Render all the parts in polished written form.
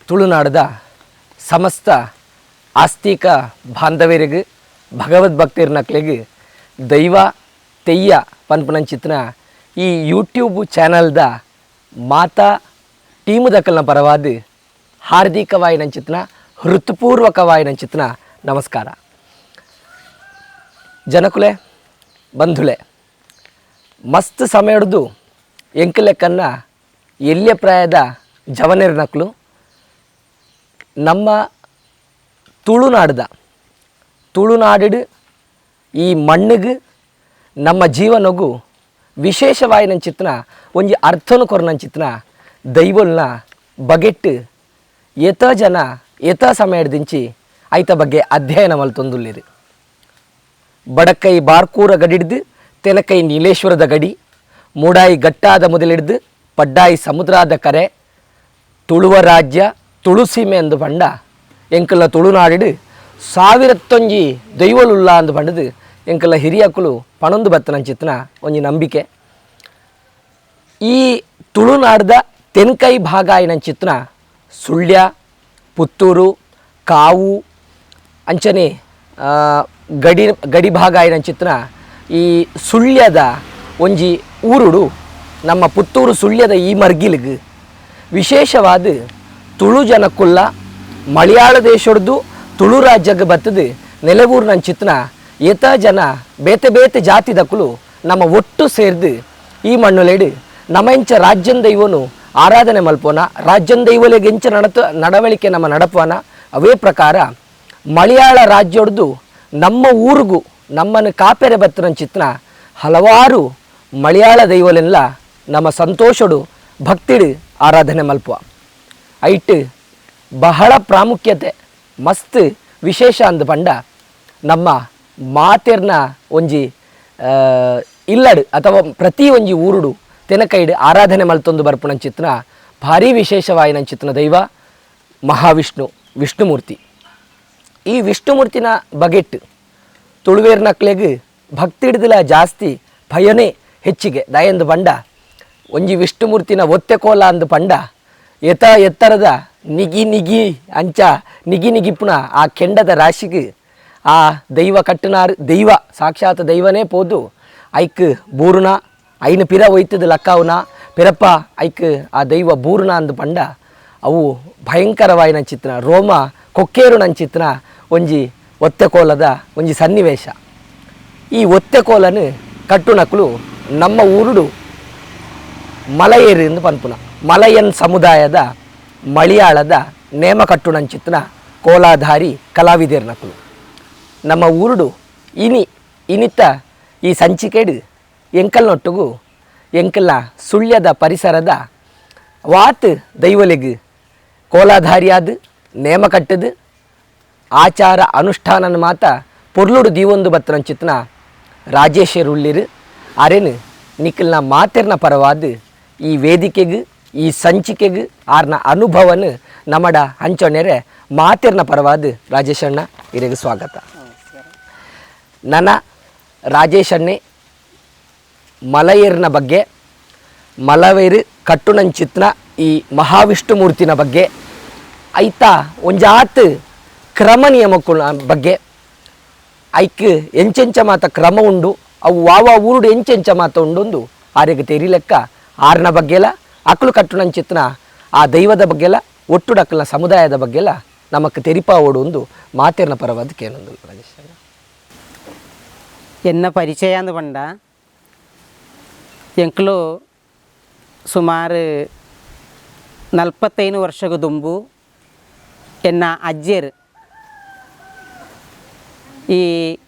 ತುಳುನಾಡದ ಸಮಸ್ತ ಆಸ್ತಿಕ ಬಾಂಧವರಿಗೆ ಭಗವದ್ಭಕ್ತಿರ್ನಕ್ಲೆಗೆ ದೈವ ತೆಯ್ಯ ಪನ್ಪನಂಚಿತ್ನ ಈ ಯೂಟ್ಯೂಬ್ ಚಾನಲ್ದ ಮಾತಾ ಟೀಮು ದಕ್ಕಲ್ನ ಪರವಾದ ಹಾರ್ದಿಕವಾಯಿ ನಂಚಿತ್ನ ಹೃತ್ಪೂರ್ವಕವಾಯಿ ನಂಚಿತ್ನ ನಮಸ್ಕಾರ. ಜನಕುಲೆ ಬಂಧುಲೆ ಮಸ್ತ್ ಸಮಯ ಹಿಡಿದು ಎಂಕಲೆಕ್ಕನ್ನ ಎಲ್ಯ ಪ್ರಾಯದ ಜವನಿರ್ನಕ್ಲು ನಮ್ಮ ತುಳುನಾಡಿಡು ಈ ಮಣ್ಣಿಗೆ ನಮ್ಮ ಜೀವನಗೂ ವಿಶೇಷವಾಯಿ ನಂಚಿತ್ನ ಒಂಜಿ ಅರ್ಥನು ಕೊರನಂಚಿತ್ನ ದೈವಲ್ನ ಬಗೆಟ್ಟು ಏತ ಸಮಯ ಹಿಡ್ದಿಂಚಿ ಐತ ಬಗ್ಗೆ ಅಧ್ಯಯನ ಮಲ್ತೊಂದುಲ್ಲೇರು. ಬಡಕೈ ಬಾರ್ಕೂರ ಗಡಿಡ್ದು ತೆನಕೈ ನೀಲೇಶ್ವರದ ಗಡಿ, ಮೂಡಾಯಿ ಗಟ್ಟಾದ ಮೊದಲಿಡ್ದು ಪಡ್ಡಾಯಿ ಸಮುದ್ರದ ಕರೆ, ತುಳುವ ರಾಜ್ಯ ತುಳುಸೀಮೆ ಅಂದು ಪಂಡ ಎಂಕಲ ತುಳುನಾಡಿಡು ಸಾವಿರತ್ತೊಂಜಿ ದೈವಲುಲ್ಲ ಅಂದು ಪಂಡದು ಎಂಕಲ ಹಿರಿಯಕ್ಕಲು ಪಣೊಂದು ಬತ್ತನಂಚಿತ್ನ ಒಂಜಿ ನಂಬಿಕೆ. ಈ ತುಳುನಾಡ್ದ ತೆನ್ಕೈ ಭಾಗ ಆಯ್ನಂಚಿತ್ನ ಸುಳ್ಯ, ಪುತ್ತೂರು, ಕಾವು ಅಂಚನೆ ಗಡಿ ಭಾಗ ಆಯ್ನಂಚಿತ್ನ ಈ ಸುಳ್ಯದ ಒಂಜಿ ಊರುಡು ನಮ್ಮ ಪುತ್ತೂರು ಸುಳ್ಯದ ಈ ಮರ್ಗಿಲಿಗೆ ವಿಶೇಷವಾದ ತುಳು ಜನಕ್ಕುಲ್ಲ ಮಲಯಾಳ ದೇಶದ್ದು ತುಳು ರಾಜ್ಯಕ್ಕೆ ಬತ್ತದು ನೆಲೆವೂರಿನಂಚಿತ್ನ ಏತ ಜನ ಬೇತೆ ಬೇತೆ ಜಾತಿ ದಕ್ಕಲು ನಮ್ಮ ಒಟ್ಟು ಸೇರ್ದು ಈ ಮಣ್ಣುಲೆಡು ನಮಂಚ ರಾಜ್ಯನ ದೈವನು ಆರಾಧನೆ ಮಲ್ಪೋನ, ರಾಜ್ಯನ ದೈವಲೆಗೆ ಎಂಚ ನಡವಳಿಕೆ ನಮ್ಮ ನಡಪೋನ. ಅವೇ ಪ್ರಕಾರ ಮಲಯಾಳ ರಾಜ್ಯದ್ದು ನಮ್ಮ ಊರಿಗೂ ನಮ್ಮನ್ನು ಕಾಪೆರೆ ಬತ್ತನಂಚಿತ್ನ ಹಲವಾರು ಮಲಯಾಳ ದೈವಲೆಲ್ಲ ನಮ್ಮ ಸಂತೋಷಡು ಭಕ್ತಿಡು ಆರಾಧನೆ ಮಲ್ಪುವ ಐಟ್ ಬಹಳ ಪ್ರಾಮುಖ್ಯತೆ ಮಸ್ತ್ ವಿಶೇಷ ಅಂದು ಪಂಡ ನಮ್ಮ ಮಾತೆರ್ನ ಒಂಜಿ ಇಲ್ಲಡು ಅಥವಾ ಪ್ರತಿ ಒಂಜಿ ಊರುಡು ತೆನಕೈಡು ಆರಾಧನೆ ಮಲ್ತೊಂದು ಬರ್ಪುನಂಚಿತ್ನ ಭಾರಿ ವಿಶೇಷವಾಯಿನಂಚಿತ್ನ ದೈವ ವಿಷ್ಣುಮೂರ್ತಿ. ಈ ವಿಷ್ಣುಮೂರ್ತಿನ ಬಗೆಟ್ ತುಳುವೇರ್ನಕ್ಲೆಗ್ ಭಕ್ತಿ ಹಿಡ್ದಿಲ ಜಾಸ್ತಿ ಭಯನೇ ಹೆಚ್ಚಿಗೆ ದಯಂದು ಪಂಡ ಒಂಜಿ ವಿಷ್ಣುಮೂರ್ತಿನ ಒತ್ತೆಕೋಲ ಅಂದು ಪಂಡ ಎತ್ತರದ ನಿಗಿ ಅಂಚ ನಿಗಿಪುನ ಆ ಕೆಂಡದ ರಾಶಿಗೆ ಆ ದೈವ ಕಟ್ಟುನಾರು ದೈವ ಸಾಕ್ಷಾತ್ ದೈವನೇ ಪೋದು ಐಕ್ ಬೂರ್ನ ಐನು ಪಿರ ಒಯ್ತದ ಲಕ್ಕವುನ ಪಿರಪ್ಪ ಐಕ್ ಆ ದೈವ ಬೂರ್ನ ಅಂದು ಪಂಡ ಅವು ಭಯಂಕರವಾಯಿ ನಂಚಿತ್ನ ರೋಮ ಕೊಕ್ಕೇರು ನಂಚಿತ್ನ ಒಂಜಿ ಒತ್ತೆಕೋಲದ ಒಂಜಿ ಸನ್ನಿವೇಶ. ಈ ಒತ್ತೆಕೋಲನು ಕಟ್ಟುನಕ್ಲು ನಮ್ಮ ಊರುಡು ಮಲಯೇರು ಎಂದು ಪನ್ಪುನ ಮಲಯನ್ ಸಮುದಾಯದ ಮಲಯಾಳದ ನೇಮ ಕಟ್ಟುನಂಚಿತ್ನ ಕೋಲಾಧಾರಿ ಕಲಾವಿದರ್ನಕ್ಲು ನಮ್ಮ ಊರುಡು ಇನಿತ್ತ ಈ ಸಂಚಿಕೆಡು ಎಂಕಲ್ನೊಟ್ಟಿಗೂ ಎಂಕಲ್ನ ಸುಳ್ಯದ ಪರಿಸರದ ವಾತ್ ದೈವಲೆಗ್ ಕೋಲಾಧಾರಿಯಾದ ನೇಮ ಕಟ್ಟದು ಆಚಾರ ಅನುಷ್ಠಾನನ ಮಾತ ಪೊರ್ಲುಡು ದೀವೊಂದು ಬತ್ತನಂಚಿತ್ನ ರಾಜೇಶ್ವರ್ ಉಳ್ಳಿರು ಅರೆನು ನಿಖಲ್ನ ಮಾತೆರ್ನ ಪರವಾದ ಈ ವೇದಿಕೆಗೆ ಈ ಸಂಚಿಕೆಗೆ ಆರ್ನ ಅನುಭವನು ನಮ್ಮಡ ಹಂಚೊಣೆರೆ ಮಾತೆರ್ನ ಪರವಾದ ರಾಜೇಶಣ್ಣ ಇರೆಗೆ ಸ್ವಾಗತ. ನನ್ನ ರಾಜೇಶಣ್ಣೆ ಮಲಯೇರ್ನ ಬಗ್ಗೆ ಮಲವೇರು ಕಟ್ಟುನಂಚಿತ್ನ ಈ ಮಹಾವಿಷ್ಣುಮೂರ್ತಿನ ಬಗ್ಗೆ ಐತ ಒಂಜಾತ್ ಕ್ರಮ ನಿಯಮಕ್ಕಳ ಬಗ್ಗೆ ಐಕ್ ಎಂಚೆಂಚ ಮಾತ ಕ್ರಮ ಉಂಡು ಅವು ವಾವ ಊರುಡು ಎಂಚೆಂಚ ಮಾತ ಉಂಡೊಂದು ಆರೆಗೆ ತೆರಿಲೆಕ್ಕ ಆರ್ನ ಬಗ್ಗೆಲ್ಲ ಅಕ್ಲು ಕಟ್ಟುನಂಚಿತ್ನ ಆ ದೈವದ ಬಗ್ಗೆಲ್ಲ ಒಟ್ಟು ಅಕ್ಕಲ್ನ ಸಮುದಾಯದ ಬಗ್ಗೆಲ್ಲ ನಮಕ್ ತೆರಿಪ ಓಡು ಒಂದು ಮಾತೆರ್ನ ಪರವಾದ ಕೇನೊಂದು ರಾಜೇಶ್ ಎನ್ನ ಪರಿಚಯ ಅಂದು ಪಂಡ ಎಂಕ್ಲು ಸುಮಾರು 45 ವರ್ಷದ ದುಂಬು ಎನ್ನ ಅಜ್ಜಿಯರು ಈ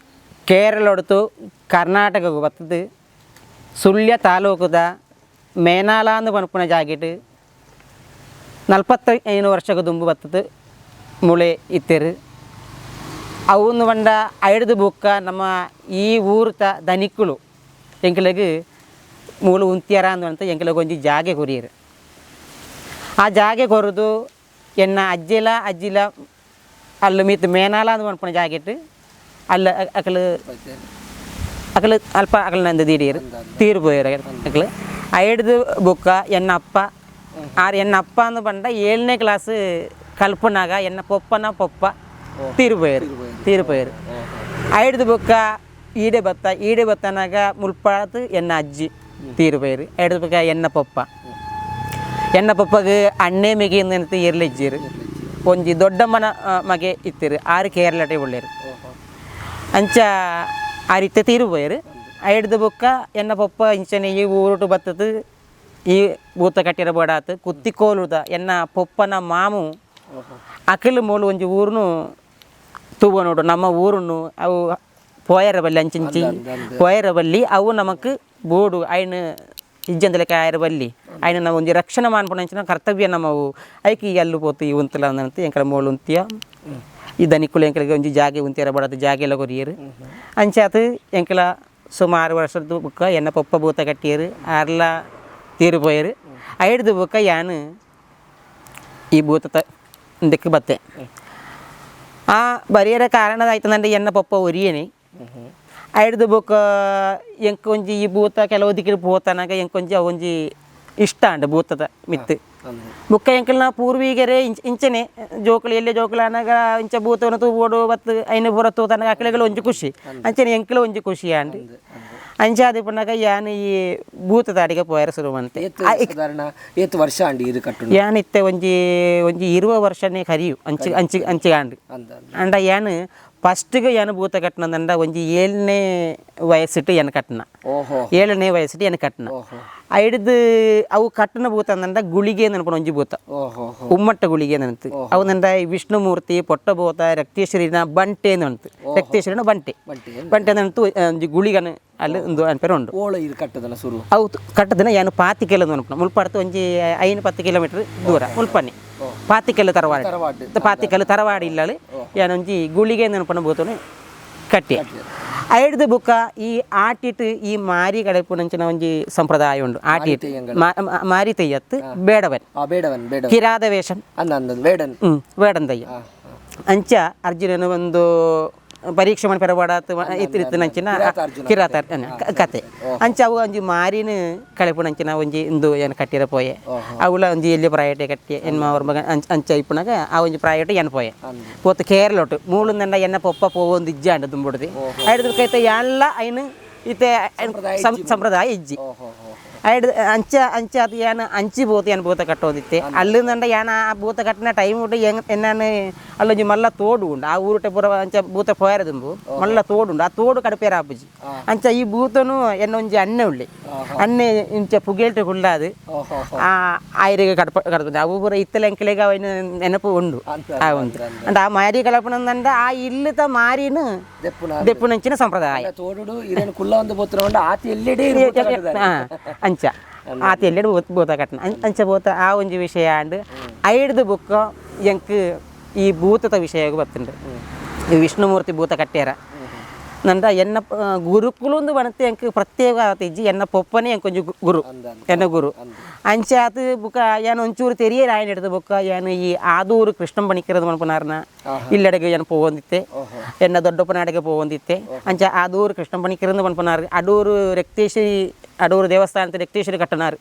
ಕೇರಳೊಡ್ತು ಕರ್ನಾಟಕಕ್ಕೆ ಬರ್ತದೆ ಸುಳ್ಯ ತಾಲೂಕದ ಮೇನಾಲ ಅಂದು ಪನ್ಪುನ ಜಾಗಿಟ್ಟು 45 ವರ್ಷದ ದುಂಬು ಬರ್ತದೆ ಮುಳೆ ಇತ್ತೇರು ಅವನು ಬಂಡ ಐಡ್ದು ಬುಕ್ಕ ನಮ್ಮ ಈ ಊರ್ತ ಧನಿಕ್ಕಳು ಎಂಕಲಿಗೆ ಮೂಲು ಉಂತ್ಯಾರ ಅಂತ ಎಂಕಲಿಗೆ ಒಂಜಿ ಜಾಗೆ ಕೊರಿಯರು. ಆ ಜಾಗೆ ಕೊರದು ಎನ್ನ ಅಜ್ಜಿಲ ಅಲ್ಲಿ ಮಿತ್ ಮೇನಾಲ ಅಂದು ಪನ್ಪುನ ಜಾಗಿಟ್ಟು ಅಲ್ಲ ಅಕಲು ಅಲ್ಪ ಅಕಲ್ ನಂದು ದಿಢೀರು ತೀರು ಪೋಯರು ಅಕಲು ಐಡ್ದು ಬುಕ್ಕ ಎನ್ನ ಅಪ್ಪ ಎನ್ನ ಅಪ್ಪ ಅಂದು ಪಂಡ 7ನೇ ಕ್ಲಾಸ್ కలుపునాగా ఎన్న పొప్ప తీరిపోయారు ఐదు బొక్క ఈడే బొత్తనాగా ముల్పాడు ఎన్న అజ్జి తీరిపోయారు ఐదు బొక్క ಎಣ್ಣ ಪಪ್ಪಗೆ ಅಣ್ಣೆ ಮಿಗಿಂದಂತ ಇರ್ಲಿಜ್ಜಿರು ಒಂಜಿ ದೊಡ್ಡಮ್ಮನ ಮಗೆ ಇತ್ತಿರು 6 ಕೇರಳಟೆ ಒಳ್ಳೆರು ಅಂಚ ಆ ರೀತಿ ತೀರುಬೋಯರು ಐಡ್ದು ಬುಕ್ಕ ಎಣ್ಣ ಪಪ್ಪ ಇಂಚನೆ ಈ ಊರುಟು ಬತ್ತದು ಈ ಭೂತ ಕಟ್ಟಿರ ಬೋಡಾತು ಕುತ್ತಿಕೋಲುದ ಎನ್ನ ಪಪ್ಪನ ಮಾಮು ಅಕಲು ಮೂಲು ಒಂಜಿ ಊರುನು ತೂವ ನೋಡು ನಮ್ಮ ಊರುನು ಅವು ಪೋಯರ ಬಲ್ಲಿ ಅಂಚಿಂಚಿ ಪೋಯರ ಬಲ್ಲಿ ಅವು ನಮಕ್ ಬೋಡು ಐನ್ ಇಜ್ಜಂದಲಕ್ಕೆ ಆಯರ ಬಲ್ಲಿ ఆయన ನಾವು ಒಂಜಿ ರಕ್ಷಣೆ ಮಾಡ್ಪುನಂಚಿನ ಕರ್ತವ್ಯ ನಮ್ಮವು ಐಕಿ ಎಲ್ಲು ಪೋತು ಈ ಉಂತಲ ಅಂತ ಎಂಕಲ ಮೋಳು ಉಂತಿಯ ಈ ದನಿಕ್ಕುಲು ಎಂಕಲಿಗೆ ಒಂಜಿ ಜಾಗೆ ಉಂತಿಯರ ಬಡದು ಜಾಗೆ ಎಲ್ಲ ಕೊರಿಯರು ಅಂಚಾತು ಎಂಕಲ ಸುಮಾರು ವರ್ಷದ ಬುಕ್ಕ ಎನ್ನ ಪಪ್ಪ ಭೂತ ಕಟ್ಟಿಯರು ಆರ್ಲ ತೀರಿಪೋಯರು ಐಡ್ದು ಬುಕ್ಕ ಯಾನು ಈ ಭೂತ ದಿಕ್ಕು ಬತ್ತೆ ಆ ಬರಿಯರ ಕಾರಣದಾಯ್ತಂದ್ರೆ ಎನ್ನ ಪಪ್ಪ ಒರಿಯೇನೆ ಐಡ್ದು ಬುಕ್ಕ ಎಂಕ ಒಂಜಿ ಈ ಭೂತ ಕೆಲವು ದಿಕ್ಕಿಗೆ ಪೋತನಾಗ ಎಂಕೊಂಜಿ ಅವೊಂಜಿ ಇಷ್ಟ ಅಂಡ ಭೂತದ ಮಿತ್ತು ಬುಕ್ಕ ಎಂಕಲ್ನ ಪೂರ್ವಿಗರೇ ಇಂಚನೆ ಜೋಕುಲು ಎಲ್ಲೆ ಜೋಕುಲು ಅನ್ನಾಗ ಇಂಚ ಭೂತವನ್ನು ತೂಬೋಡು ಬತ್ತು ಐನು ಪೂರ ತೂತನಾಗ ಅಕ್ಲೆಗಳು ಒಂಜಿ ಖುಷಿ ಅಂಚನೆ ಎಂಕಲು ಒಂಜಿ ಖುಷಿ ಅಂಡ್ ಅಂಚಾದಿ ಪುನಗ ಯಾನು ಈ ಭೂತದ ಅಡಿಗೆ ಪೋಯರ ಶುರುವಂತೆ ಏತ್ ವರ್ಷ ಅಂಡಿ ಇದು ಕಟ್ಟು ಯಾನ್ ಇತ್ತೆ ಒಂಜಿ 20 ವರ್ಷನೇ ಕರಿಯು ಅಂಚಿ ಅಂಡ್ ಅಂಡ ಯಾನು ಫಸ್ಟ್ಗೆ ಏನು ಭೂತ ಕಟ್ಟಿನಂದ ಒಂಜಿ 7ನೇ ವಯಸ್ಸಿಟ್ಟು ಏನು ಕಟ್ಟಿನ 7ನೇ ವಯಸ್ಸಿಟ್ಟು ಏನು ಕಟ್ಟಿನ ಐಡ್ದು ಅವು ಕಟ್ಟಿನ ಭೂತ ಅಂದಂಡ ಗುಳಿಗೆ ನೆನಪು ಒಂಜಿ ಭೂತ ಉಮ್ಮಟ್ಟ ಗುಳಿಗೆ ನೆನತು ಅವನಂದ ವಿಷ್ಣುಮೂರ್ತಿ ಪೊಟ್ಟಭೂತ ರಕ್ತೇಶ್ವರಿನ ಬಂಟೆ ನೆನತು ರಕ್ತೇಶ್ವರಿನ ಬಂಟೆ ನೆನತು ಒಂಜಿ ಗುಳಿಗನ ಅಲ್ಲಿ ಒಂದು ಅನ್ಪೇರು ಉಂಡು ಹೌದು ಕಟ್ಟದನ ಏನು ಪಾತಿಕೆಲ್ಲ ನೆನಪು ಮುಲ್ಪಾಡ್ತು ಒಂಜಿ 5-10 ಕಿಲೋಮೀಟರ್ ದೂರ ಮುಲ್ಪನಿ ಪಾತಿಕೆಲ್ಲ ತರವಾಡಿ ಇಲ್ಲಲ್ಲಿ ಏನೊಂಜಿ ಗುಳಿಗೆ ನೆನಪನ ಭೂತನು ಕಟ್ಟಿ ಐಡ್ದು ಬುಕ್ಕ ಈ ಆಟಿಟ್ ಈ ಮಾರಿ ಕಡೆಪುನಂಚಿನ ಒಂಜಿ ಸಂಪ್ರದಾಯ ಉಂಡು ಆಟಿಟ್ ಮಾರಿ ತೆಯ್ಯತ್ತು ಬೇಡವನ್ ಕಿರಾದ ವೇಷನ್ ಬೇಡನ್ ದಯ್ಯ ಅಂಚ ಅರ್ಜುನನ ಒಂದು ಪರೀಕ್ಷೆ ಮಾಡಿ ಪೆರಬಾಡಾತು ಇತ್ತಿನಂಚಿನ ಕಿರಾತ ಕತೆ ಅಂಚ ಅವು ಒಂಜಿ ಮಾರಿನ ಕಳೆಪುನಂಚಿನ ಒಂಜಿ ಇಂದು ಏನು ಕಟ್ಟಿರ ಪೋಯೆ ಅವಳ ಒಂಜಿ ಎಲ್ಲಿ ಪ್ರಾಯಟೆ ಕಟ್ಟಿ ಎನ್ಮ ಅವ್ರ ಮಗ ಅಂಚ ಇಪ್ಪುನಾಗ ಆ ಒಂಜಿ ಪ್ರಾಯಟೆ ಎನ್ ಪೋಯೆ ಪೋತು ಕೇರಳೊಟ್ಟು ಮೂಳಂದಂಡ ಎನ್ನ ಪೊಪ್ಪ ಪೋವೊಂದು ಇಜ್ಜ ಅಂಡ ದುಂಬುಡ್ದು ಐಡ್ದು ಕೈತೆ ಎಲ್ಲ ಐನು ಇತ್ತೆ ಸಂಪ್ರದಾಯ ಇಜ್ಜಿ ಐಡ್ ಅಂಚ ಅದು ಏನು ಅಂಚಿ ಭೂತ ಕಟ್ಟೋದಿತ್ತೆ ಅಲ್ಲಿಂದ ಏನು ಆ ಭೂತ ಕಟ್ಟಿನ ಟೈಮ್ ಉಂಟು ಎನ್ನಾನು ಅಲ್ಲೊಂಜಿ ಮಲ್ಲ ತೋಡು ಉಂಡು ಆ ಊರುಟೆ ಪೂರ ಅಂಚ ಭೂತ ಪೋಯರದುಂಬು ಮಲ್ಲ ತೋಡು ಉಂಡು ಆ ತೋಡು ಕಡಪೇರ ಆಪುಜಿ ಅಂಚ ಈ ಭೂತನು ಎನ್ನೊಂಜಿ ಅಣ್ಣೆ ಉಳ್ಳಿ ಅಣ್ಣೆ ಇಂಚ ಪುಗೇಲ್ಟೆ ಹುಳ್ಳಾದು ಆ ಆಯ್ರಿಗೆ ಕಡಪುಂಡು ಅವು ಪೂರ ಇತ್ತಲೆ ಎಂಕಲೆಗ ಅವನ ನೆನಪು ಉಂಡು ಆ ಉಂಟು ಅಂಡ್ ಆ ಮಾರಿ ಕಲಪನಂದ ಆ ಇಲ್ಲದ ಮಾರಿನು ದೆಪ್ಪುನಂಚಿನ ಸಂಪ್ರದಾಯ ಅಂಚ ಆತ ಎಲ್ಲೆಡು ಭೂತ ಕಟ್ಟನ ಅಂಚ ಭೂತ ಆ ಒಂಜಿ ವಿಷಯ ಅಂಡ್ ಐಡ್ದು ಬುಕ್ಕ ಎಂಕ್ ಈ ಭೂತದ ವಿಷಯ ಬತ್ತುಂಡು ಈ ವಿಷ್ಣುಮೂರ್ತಿ ಭೂತ ಕಟ್ಟ್ಯಾರ ನಂದ ಎನ್ನ ಗುರುಕುಲೊಂದು ಬಣತೆ ಎಂಕ್ ಪ್ರತ್ಯೇಕ ಇಜ್ಜಿ ಎನ್ನ ಪೊಪ್ಪನೇ ಎಂಕೊಂಜಿ ಗುರು ಎನ್ನ ಗುರು ಅಂಚೆ ಆತು ಬುಕ್ಕ ಏನು ಒಂಚೂರು ತೆರಿಯರ್ ಆಯ್ನ ಹಿಡಿದು ಬುಕ್ಕ ಏನು ಈ ಆದೂರು ಕೃಷ್ಣ ಬಣಿಕಿರೋದು ಮನ್ಪುನಾರ್ನ ಇಲ್ಲೆಡೆಗೆ ಏನು ಪೋವಂದಿತ್ತೆ ಎನ್ನ ದೊಡ್ಡಪ್ಪನ ಅಡೆಗೆ ಪೋವಂದಿತ್ತೆ ಅಂಚೆ ಆದೂರು ಕೃಷ್ಣ ಬಣಿಕಿರೋದು ಮನ್ಪುನಾರ್ ಅಡೂರು ದೇವಸ್ಥಾನ ರಕ್ತೇಶ್ವರಿ ಕಟ್ಟನಾರು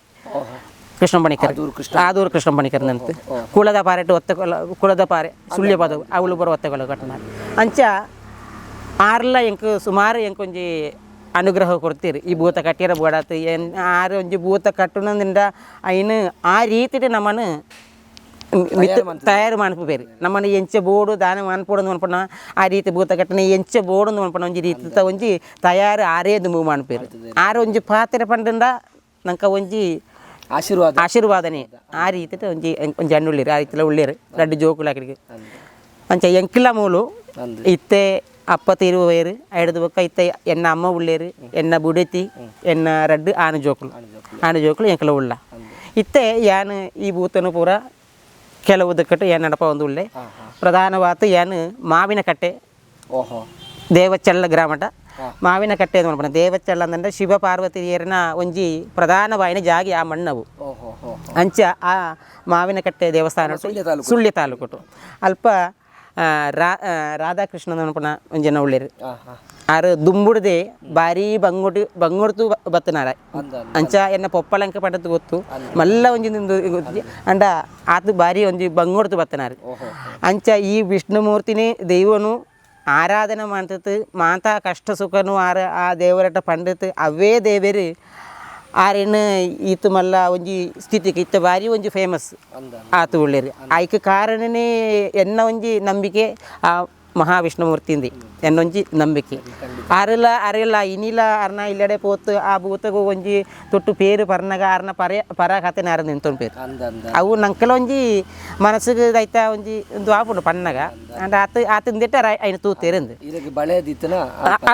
ಕೃಷ್ಣ ಬಣಿಕರ್ ಆದೂರು ಕೃಷ್ಣ ಬಣಿಕರ್ ಅಂತ ಕುಳದ ಪಾರೆಟ್ಟು ಕುಳದ ಪಾರೆ ಸುಳ್ಯ ಪದವು ಅವಳು ಬರೋ ಒತ್ತಗಳು ಕಟ್ಟನಾರು ಅಂಚ ಆರ್ಲ ಎಂಕ್ ಸುಮಾರು ಎಂಕೊಂಜಿ ಅನುಗ್ರಹ ಕೊಡ್ತೀರಿ ಈ ಭೂತ ಕಟ್ಟಿರ ಬೋಡಾತು ಆರು ಒಂಜಿ ಭೂತ ಕಟ್ಟುನಂದಿಂದ ಐನು ಆ ರೀತಿ ನಮ್ಮನ್ನು ತಯಾರು ಮಾಡ್ಬೇರಿ ನಮ್ಮನ್ನು ಎಂಚೆ ಬೋಡು ದಾನ ಮಾಡ್ಪೋಡು ಅನ್ಪಣ ಆ ರೀತಿ ಭೂತ ಕಟ್ಟನೆ ಎಂಚೆ ಬೋಡು ಅನ್ಪಣ ಒಂಜಿ ರೀತಿ ಒಂಜಿ ತಯಾರು ಆರೇದು ಮೂವ್ ಮಾಡ್ಬೇರಿ ಆರು ಒಂಜಿ ಪಾತ್ರೆ ಪಂಡಿಂದ ನಂಕ ಒಂಜಿ ಆಶೀರ್ವಾದನೆ ಆ ರೀತಿ ಒಂಜಿ ಹಣ್ಣುಳ್ಳಿರಿ ಆ ರೀತಿ ಉಳ್ಳಿರಿ ರಡ್ಡು ಜೋಕುಲು ಅಕಡಿಗೆ ಅಂಚ ಎಂಕಿಲ್ಲ ಮೂಲು ಇತ್ತೆ ಅಪ್ಪ ತೀರುವವರು ಐಡ್ದು ಬೊಕ್ಕ ಇತ್ತ ಎನ್ನ ಅಮ್ಮ ಉಳ್ಳೇರು ಎನ್ನ ಬುಡತಿ ಎನ್ನ ರಡ್ಡು ಆನೆ ಜೋಕುಲು ಎಂಕಲ ಉಳ್ಳ ಇತ್ತೆ ಯಾನು ಈ ಭೂತನು ಪೂರ ಕೆಲವು ದಕ್ಕಟ್ಟು ಏನು ನಡಪ ಒಂದು ಉಳ್ಳೆ ಪ್ರಧಾನವಾದ ಏನು ಮಾವಿನ ಕಟ್ಟೆ ದೇವಚಳ್ಳ ಗ್ರಾಮಟ ಮಾವಿನ ಕಟ್ಟೆ ನೋಡ್ಬೋಣ ದೇವಚಳ್ಳ ಅಂದ್ರೆ ಶಿವ ಪಾರ್ವತಿಯರನ ಒಂಜಿ ಪ್ರಧಾನವಾಯಿನ ಜಾಗಿ ಆ ಮಣ್ಣವು ಅಂಚ ಆ ಮಾವಿನ ಕಟ್ಟೆ ದೇವಸ್ಥಾನ ಸುಳ್ಯ ತಾಲೂಕು ಅಲ್ಪ ರಾಧಾಕೃಷ್ಣನ ಒಂಜನ ಉಳ್ಳೇರು ಆರು ದುಂಬುಡ್ದೆ ಬಾರಿ ಬಂಗೊಡ್ತು ಬತ್ತನಾರ ಅಂಚ ಎನ್ನ ಪೊಪ್ಪಳಂಕ ಪಂಡತ್ತು ಗೊತ್ತು ಮಲ್ಲ ಒಂಜಿ ಗೊತ್ತಿ ಅಂಡ ಆತು ಬಾರಿ ಒಂಜಿ ಬಂಗೊಡ್ತು ಬತ್ತನಾರು ಅಂಚ ಈ ವಿಷ್ಣುಮೂರ್ತಿನೇ ದೈವನು ಆರಾಧನೆ ಮಾಡ್ತತ್ತು ಮಾತಾ ಕಷ್ಟ ಸುಖನು ಆ ದೇವರಟ ಪಂಡತ್ತು ಅವೇ ದೇವರು ಆರೇನು ಈತು ಮಲ್ಲ ಒಂಜಿ ಸ್ಥಿತಿಗೆ ಇತ್ತ ಬಾರಿ ಒಂಜಿ ಫೇಮಸ್ ಆತು ಒಳ್ಳೆರು ಆಯ್ಕೆ ಕಾರಣನೇ ಎನ್ನ ಒಂಜಿ ನಂಬಿಕೆ ಆ ಮಹಾವಿಷ್ಣುಮೂರ್ತಿಂದಿ ಎನ್ನೊಂಜಿ ನಂಬಿಕೆ ಅರೆಲ್ಲ ಇನಿಲ ಅರ್ನ ಇಲ್ಲಡೆ ಪೋತು ಆ ಭೂತಗೂ ಒಂಜಿ ತೊಟ್ಟು ಪೇರು ಪರ್ನಗ ಅರ್ನ ಪರ ಕಥೆನ ಅರ ನಿಂತೊಂದು ಪೇರು ಅವು ನಂಕಲ ಒಂಜಿ ಮನಸ್ಸಿಗೆ ದೈತ ಒಂಜಿ ಒಂದು ಆಪುಂಡು ಪನ್ನಗ ಅಂಡ್ ಆತಿಂದಿಟ್ಟ ಐನು ತೂತೇರಂದು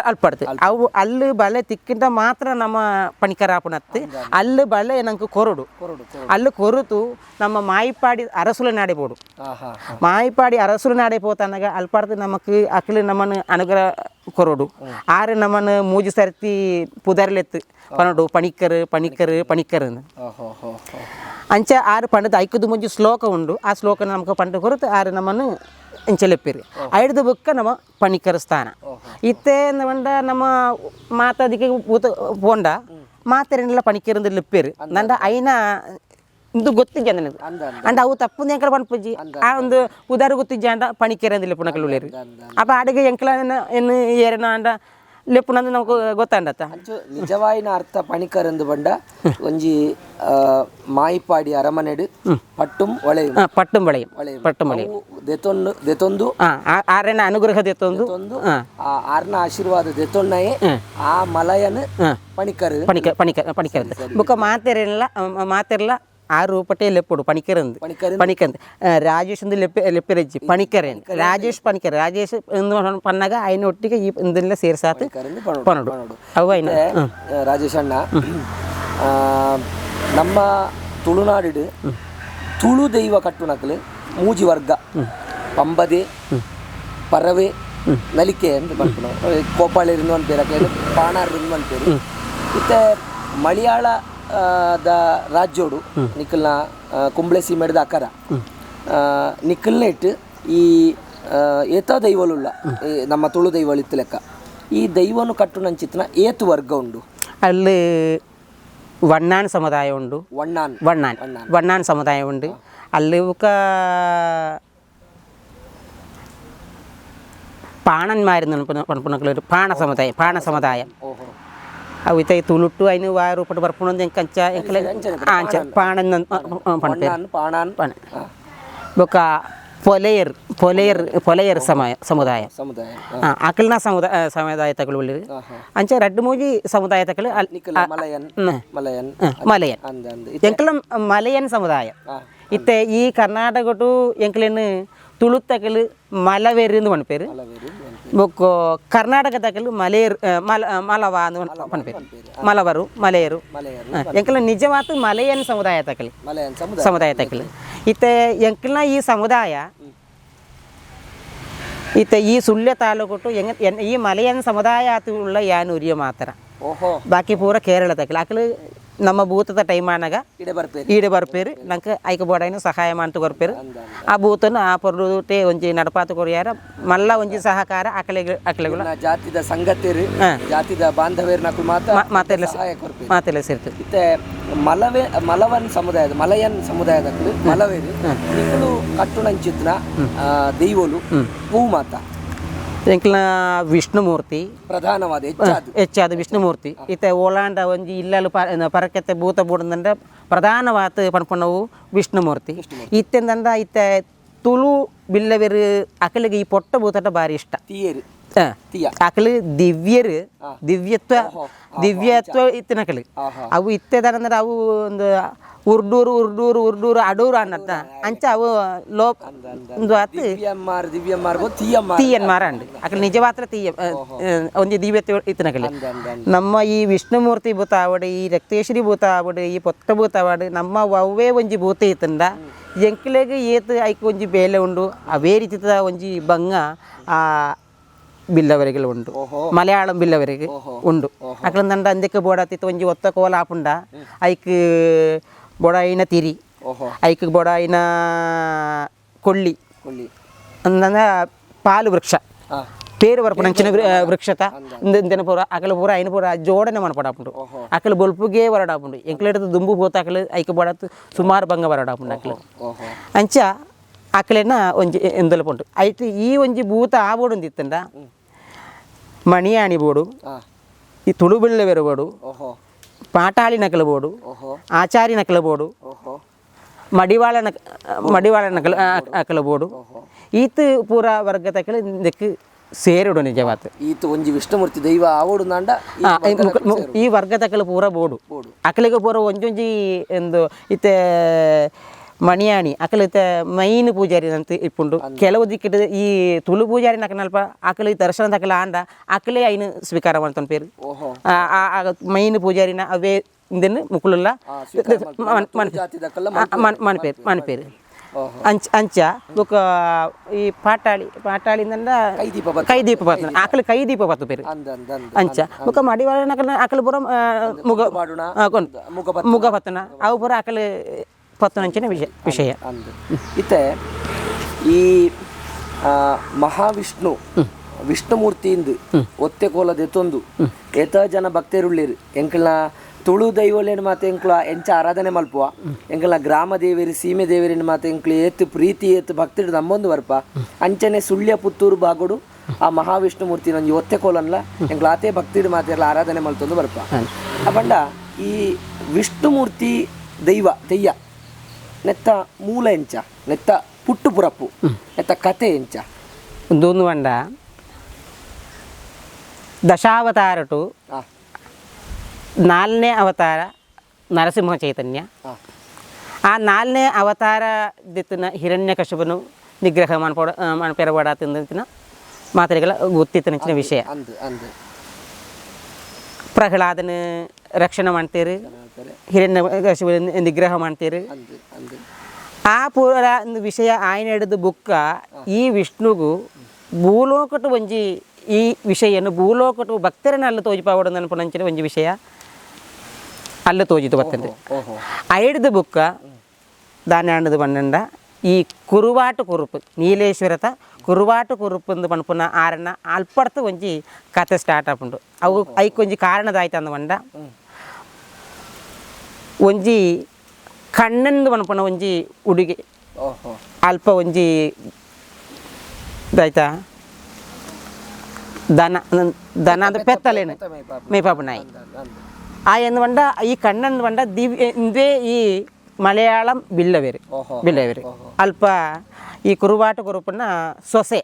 ಅಲ್ಪಡ್ತು ಅವು ಅಲ್ಲಿ ಬಳೆ ತಿಕ್ಕಿಂಟ ಮಾತ್ರ ನಮ್ಮ ಪಣಿಕರ ಆಪುಣತ್ತು ಅಲ್ಲಿ ಬಳೆ ನಂಗೆ ಕೊರಡು ಅಲ್ಲಿ ಕೊರುತು ನಮ್ಮ ಮಾಯಿಪಾಡಿ ಅರಸುಲ ನಾಡಿಬೋಡು ಮಾಯಿಪಾಡಿ ಅರಸುಲ ನಾಡಿ ಪೋತನಗ ಅಲ್ಪಡ್ದು ನಮಕ್ ಅಕ್ಲು ನಮ್ಮನ್ನು ಅನುಗ್ರಹ ಕೊರೋಡು ಆರು ನಮ್ಮನ್ನು ಮೂಜಿ ಸರ್ತಿ ಪುದರ್ಲೆತ್ತು ಪನಡು ಪಣಿಕರ್ ಅಂಚ ಆರು ಪಂಡದ ಐಕದು ಮುಂಜಿ ಶ್ಲೋಕ ಉಂಡು ಆ ಶ್ಲೋಕ ನಮ್ಗೆ ಪಂಡ ಕೊರತು ಆರು ನಮ್ಮನ್ನು ಇಂಚಲೆಪ್ಪಿರಿ ಐದು ಬುಕ್ಕ ನಮ್ಮ ಪಣಿಕರ ಸ್ಥಾನ ಇತ್ತೇ ಬಂಡ ನಮ್ಮ ಮಾತಾದಿಕ್ಕೆ ಪೋಂಡ ಮಾತೆರೆಲ್ಲ ಪಣಿಕರಿಂದ ಲೆಪ್ಪೇರು ನಂದ ಐನ ಇದು ಗೊತ್ತಿದ್ದ ನನಗೆ ಅಂಡ್ ಅವು ತಪ್ಪು ಎಂಕಲ ಪಣಪಜ್ಜಿ ಆ ಒಂದು ಉದಾರ ಗೊತ್ತಿದ್ದ ಅಂಡ ಪಣಿಕೆರಂದು ಲೆಪ್ಪುನಕಲ್ ಉಳ್ಳೇರು ಅಪ್ಪ ಅಡುಗೆ ಎಂಕಲ ಎನ್ನು ಏರನ ಅಂಡ ಲೆಪ್ಪುನಂದು ನಮ್ಗೆ ಗೊತ್ತಾಂಡತ್ತ ನಿಜವಾಯಿನ ಅರ್ಥ ಪಣಿಕರಂದು ಬಂಡ ಒಂಜಿ ಮಾಯಿಪಾಡಿ ಅರಮನೆಡು ಪಟ್ಟುಂ ಒಳೆಯು ದೆತೊಂದು ಆರನ ಅನುಗ್ರಹ ದೆತೊಂದು ಆರ್ನ ಆಶೀರ್ವಾದ ದೆತೊಣ್ಣಯೇ ಆ ಮಲಯನ ಪಣಿಕರ ಬುಕ್ಕ ಮಾತೆರಲ್ಲ ಆರು ಪಟೇ ಲೆಪ್ಪುಡು ಪಣಿಕರಂದು ರಾಜೇಶ್ ಒಂದು ಲೆಪ್ಪೆರಜ್ಜಿ ಪಣಿಕರೇನು ರಾಜೇಶ್ ಎಂದು ಪನ್ನಗ ಐನ ಒಟ್ಟಿಗೆ ಈ ಇದೆಲ್ಲ ಸೇರ್ಸಾತು ಪನಡು ಅವು ಐನ ರಾಜೇಶ್ ಅಣ್ಣ ನಮ್ಮ ತುಳುನಾಡು ತುಳು ದೈವ ಕಟ್ಟುನಕಲು ಮೂಜಿ ವರ್ಗ ಪಂಬದೆ ಪರವೆ ನಲಿಕೆ ಅಂತ ಬರ್ಪುನ ಕೋಪಾಳಿರಿಂದ ಒಂದು ಪೇರು ಪಾಣಾರಿಂದ ಒಂದು ಪೇರು ಮತ್ತೆ ಮಲಯಾಳ ದ ರಾಜ್ಯೋಡು ನಿಖಲ್ನ ಕುಂಬ್ಳೆ ಸೀಮೆಡ್ದ ಅಕರ ನಿಖಲ್ನ ಇಟ್ಟು ಈ ಏತ ದೈವಲುಳ್ಳ ನಮ್ಮ ತುಳು ದೈವಲು ಇತ್ತು ಲೆಕ್ಕ ಈ ದೈವನು ಕಟ್ಟು ನಂಚಿತ್ನ ಏತು ವರ್ಗ ಉಂಡು ಅಲ್ಲಿ ವಣ್ಣಾನ್ ಸಮುದಾಯ ಉಂಡು ವಣ್ಣಾನ್ ಸಮುದಾಯ ಉಂಡು ಅಲ್ಲಿ ಪಾಣನ್ಮಾರು ಪಣಪುನಕಲು ಪಾಣ ಸಮುದಾಯ ಅವು ಇತ್ತ ತುಳುಟ್ಟು ಐನು ವಾರು ಪಟ್ಟು ಬರ್ಪುಣಂದು ಎಂಕಂಚ ಎಂಕಲ ಆಂಚ ಪಾಣನ್ ಬೊಕ್ಕ ಪೊಲೆಯರ್ ಸಮುದಾಯ ಅಕಲ್ನ ಸಮುದಾಯ ತಗಳು ಒಳ್ಳೆರು ಅಂಚ ರಡ್ಡು ಮೂಜಿ ಸಮುದಾಯ ತಗಳು ಮಲಯನ್ ಎಂಕಲ ಮಲಯನ್ ಸಮುದಾಯ ಇತ್ತೆ ಈ ಕರ್ನಾಟಕಟು ಎಂಕಲೇನು ತುಳು ತಕಲು ಮಲವೇರು ಪಣಪೇರು ಬೊಕ್ಕ ಕರ್ನಾಟಕ ತಕಲು ಮಲವ ಪಣಪೇರು ಮಲೆಯರು ಎಂಕಲ ನಿಜವಾತು ಮಲಯನ್ ಸಮುದಾಯ ತಕಲು ಇತ್ತೆ ಎಂಕಲ್ನ ಈ ಸಮುದಾಯ ಇತ್ತೆ ಈ ಸುಳ್ಯ ತಾಲೂಕು ಈ ಮಲಯನ್ ಸಮುದಾಯ ಉಳ್ಳ ಯಾನೂರಿಯ ಮಾತ್ರ ಬಾಕಿ ಪೂರ ಕೇರಳ ತಕಲು ಅಕಲು ನಮ್ಮ ಭೂತದ ಟೈಮ್ ಆನಾಗ ಈಡೆ ಬರ್ಪೇರು ನಂಗೆ ಐಕ ಬೋಡೈನ ಸಹಾಯ ಮಾಡ್ತು ಕೊರ್ಪೇರು ಆ ಭೂತನ್ನು ಆ ಪೊರ್ಟೆ ಒಂಜಿ ನಡಪಾತು ಕೊರಿಯಾರ ಮಲ್ಲ ಒಂಜಿ ಸಹಕಾರ ಅಕಲೆಗಳು ಜಾತಿದ ಸಂಗತಿರು ಜಾತಿದ ಬಾಂಧವ್ಯರು ನಕಲು ಮಾತೆಲ್ಲ ಸೇರ್ತದೆ ಮತ್ತೆ ಮಲಯನ್ ಸಮುದಾಯದ ಮಲವೇರು ನಿಗಳು ಕಟ್ಟುನಂಚಿತ್ನ ದೈವಲು ಹೂ ಮಾತ ಎಂಕ್ಲ ವಿಷ್ಣುಮೂರ್ತಿ ಪ್ರಧಾನವಾದ ಹೆಚ್ಚಾದ ವಿಷ್ಣುಮೂರ್ತಿ ಇತ್ತೆ ಓಲಾಂಡ ಒಂಜಿ ಇಲ್ಲಲು ಪರಕೆತ್ತೆ ಭೂತ ಬೂಡಂದ ಪ್ರಧಾನವಾದ ಪಣಪಣವು ವಿಷ್ಣುಮೂರ್ತಿ ಇತ್ತೆಂದ ಇತ್ತೆ ತುಳು ಬಿಲ್ಲವೆರು ಅಕಲಿಗೆ ಈ ಪೊಟ್ಟ ಭೂತಟ ಬಾರಿ ಇಷ್ಟ ಅಕಲು ದಿವ್ಯತ್ವ ಇತ್ತಿನಕಲಿ ಅವು ಇತ್ತೆದಂದ್ರೆ ಅವು ಒಂದು ಉರ್ಡೂರು ಅಡೂರು ಅನ್ನತ್ತ ಅಂಚ ಅವು ಲೋಪ್ ಒಂದು ತೀಯನ್ಮಾರ ಅಂಡು ಅಕಲ್ ನಿಜವಾತ್ರ ಒಂಜಿ ದಿವ್ಯತ್ವ ಇತ್ತಿನಕಲಿ ನಮ್ಮ ಈ ವಿಷ್ಣುಮೂರ್ತಿ ಭೂತ ಆವಡು ಈ ರಕ್ತೇಶ್ವರಿ ಭೂತ ಆವಡು ಈ ಪೊತ್ತ ಭೂತ ಆವಡು ನಮ್ಮ ಅವೇ ಒಂಜಿ ಭೂತ ಇತ್ತಂಡ ಎಂಕ್ಲೆಗ್ ಏತು ಐಕ್ ಒಂಜಿ ಬೇಲೆ ಉಂಡು ಅವೇ ರೀತಿದ ಒಂಜಿ ಬಂಗ ಆ ಬಿಲ್ಲವರೆಗೆ ಉಂಡು ಮಲಯಾಳಂ ಬಿಲ್ಲವರೆಗೆ ಉಂಡು ಅಕ್ಲಂದಂಡ ಅಂದಕ್ಕೆ ಬೋಡಾತಿತ್ತು ಒಂಜಿ ಒತ್ತ ಕೋಲ ಆಪುಂಡ ಐಕ್ ಬೊಡಾಯಿನ ತಿರಿ ಐಕ್ ಬೊಡಾಯಿನ ಕೊಳ್ಳಿ ಅಂದಂದ ಪಾಲು ವೃಕ್ಷ పేరు వరపడంచిన వృక్షత ఇందిన పూర అకలు పూర అయిన పూర జోడನೆ మనపడాపుంಡು అకలు బొల్పుగే వరడాపుండు ఎంకలేట దుంబు పోత అకలు ఐకబడత సుమారు భంగ వరడాపుండు అకలు ಅಂಚ ಅಕಲೆನ ಒಂಜಿ ಎಂದಲಪುಂಟು ಐಟ್ ಈ ಒಂಜಿ ಭೂತ ಆ ಬೋಡು ಇತ್ತಂಡ ಮಣಿಯಾಣಿ ಬೋಡು ಈ ತುಳುಬಿಳ್ಳೆ ಬೋಡು ಪಾಟಾಳಿ ನಕಲ ಬೋಡು ಆಚಾರಿ ನಕಲ ಬೋಡು ಮಡಿವಾಳ ನಕಲ ಅಕಲ ಬೋಡು ಈತ ಪೂರ ವರ್ಗದ ಅಕಲ ಇದಕ್ಕೆ ಸೇರುಡು ನಿಜವಾತ ಈತ ಒಂಜಿ ವಿಷ್ಣುಮೂರ್ತಿ ದೈವ ಆವೋಡು ನಾಂಡ ಈ ವರ್ಗದ ಅಕಲ ಪೂರ ಬೋಡು ಅಕಲಿಗೆ ಪೂರ ಒಂಜೊಂಜಿ ಎಂದು ಇತ್ತೆ ಮಣಿಯಾಣಿ ಅಕಲಿತ ಮೈನ್ ಪೂಜಾರಿ ಅಂತ ಇಪ್ಪುಂಡು ಕೆಲವು ದಿಕ್ಕಿಟ್ಟು ಈ ತುಳು ಪೂಜಾರಿ ನಕನಲ್ಪ ಅಕಲಿ ದರ್ಶನದ ಅಕಲ ಆಂಡ ಅಕಲೇ ಐನು ಸ್ವೀಕಾರ ಮಾಡ್ತಾನೆ ಪೇರು ಮೈನ್ ಪೂಜಾರಿನ ಅವೇ ಇಂದನ್ನು ಮುಕ್ಕುಲಲ್ಲ మన పేరు అంచ ఒక ఈ పాటాళిందండ కైదీప పత్తు ఆకలి కైదీప పత్తు పేరు అంచ ఒక మడివాళ్ళ అకలి పురం ముగ పత్తన అవు పుర అకలి ಪತ್ತುನಂಚಿನ ವಿಷಯ ಇತ್ತೆ ಈ ಮಹಾವಿಷ್ಣು ವಿಷ್ಣುಮೂರ್ತಿಯಿಂದ ಒತ್ತೆ ಕೋಲದ ಎತ್ತೊಂದು ಎತ ಜನ ಭಕ್ತರುಳ್ಳೇರು ಎಂಕಲ್ನ ತುಳು ದೈವಲೇನು ಮಾತು ಎಂಕ್ಲ ಎಂಚ ಆರಾಧನೆ ಮಲ್ಪುವ ಎಂಕಲ್ನ ಗ್ರಾಮ ದೇವೇರಿ ಸೀಮೆ ದೇವೇರಿನ ಮಾತು ಎಂಕ್ಲು ಏತ್ ಪ್ರೀತಿ ಏತ್ ಭಕ್ತರು ನಮ್ಮೊಂದು ಬರ್ಪ ಅಂಚನೆ ಸುಳ್ಯ ಪುತ್ತೂರು ಬಾಗೋಡು ಆ ಮಹಾವಿಷ್ಣು ಮೂರ್ತಿ ನಂಜಿ ಒತ್ತೆ ಕೋಲನ್ಲ ಎಂಕ್ಲ ಆತೆ ಭಕ್ತಿಡು ಮಾತೆಲ್ಲ ಆರಾಧನೆ ಮಲ್ತೊಂದು ಬರ್ಪ ಅಪಂಡ ಈ ವಿಷ್ಣುಮೂರ್ತಿ ದೈವ ತೆಯ್ಯ ನೆತ್ತ ಮೂಲ ಎಂಚ ನೆತ್ತ ಪುಟ್ಟು ಪುರಪ್ಪು ನೆತ್ತ ಕತೆ ಎಂಚ ಒಂದೊಂದು ಬಂಡ ದಶಾವತಾರಟು 4ನೇ ಅವತಾರ ನರಸಿಂಹ ಚೈತನ್ಯ ಆ 4ನೇ ಅವತಾರ ದಿತ್ತಿನ ಹಿರಣ್ಯಕಶಿಪನು ನಿಗ್ರಹ ಮನಪೆರಬಡಾತಿನ ಮಾತರಿಗಳ ಗೊತ್ತಿತ್ತಿನ ವಿಷಯ ಪ್ರಹ್ಲಾದನ ರಕ್ಷಣೆ ಮಾಡ್ತೀರಿ ಹಿರಣ್ಯಕಶಿಪನ ನಿಗ್ರಹ ಮಾಡ್ತೀರಿ ಆ ಪೂರ ವಿಷಯ ఆయన ಹಿಡಿದು ಬುಕ್ಕ ಈ ವಿಷ್ಣುಗೂ ಭೂಲೋಕಟು ಒಂಜಿ ಈ ವಿಷಯನ್ನು ಭೂಲೋಕಟು ಭಕ್ತರನ್ನ ಅಲ್ಲ ತೋಜಿಪಾವಡು ಅನ್ಪುನಂಚಿನ ಒಂಜಿ ವಿಷಯ ಅಲ್ಲ ತೋಜಿತು ಬರ್ತಂತೆ ಐಡ್ದು ಬುಕ್ಕ ದಾನಿ ಆಂಡದು ಪನ್ನಂಡ ಈ ಕುರುವಾಟು ಕುರುಪು ನೀಲೇಶ್ವರತ ಕುರುವಾಟು ಕುರುಪು ಅಂದು ಪನ್ಪುನ ಆರನ್ನ ಅಲ್ಪಡ್ತು ಒಂಜಿ ಕತೆ ಸ್ಟಾರ್ಟ್ ಆಪುಂಡು ಅವು ಐಕೊಂಜಿ ಕಾರಣದಾಯ್ತು ಅಂದ ಪಂಡ ಒಂಜಿ ಕಣ್ಣಂದು ಪನ್ಪುನ ಒಂಜಿ ಉಡುಗೆ ಅಲ್ಪ ಒಂಜಿ ಇದಾಯ್ತಾ ದನ ದನ ಅಂದ್ರೆ ಪೆತ್ತಲೇನು ಮೇಪಾಪು ನಾಯಿ ಆ ಎಂದು ಪಂಡ ಈ ಕಣ್ಣಂದು ಪಂಡ ಇಂದೇ ಈ ಮಲಯಾಳಂ ಬಿಲ್ಲವೇರಿ ಅಲ್ಪ ಈ ಕುರುವಾಟ ಕುರುಪನ್ನ ಸೊಸೆ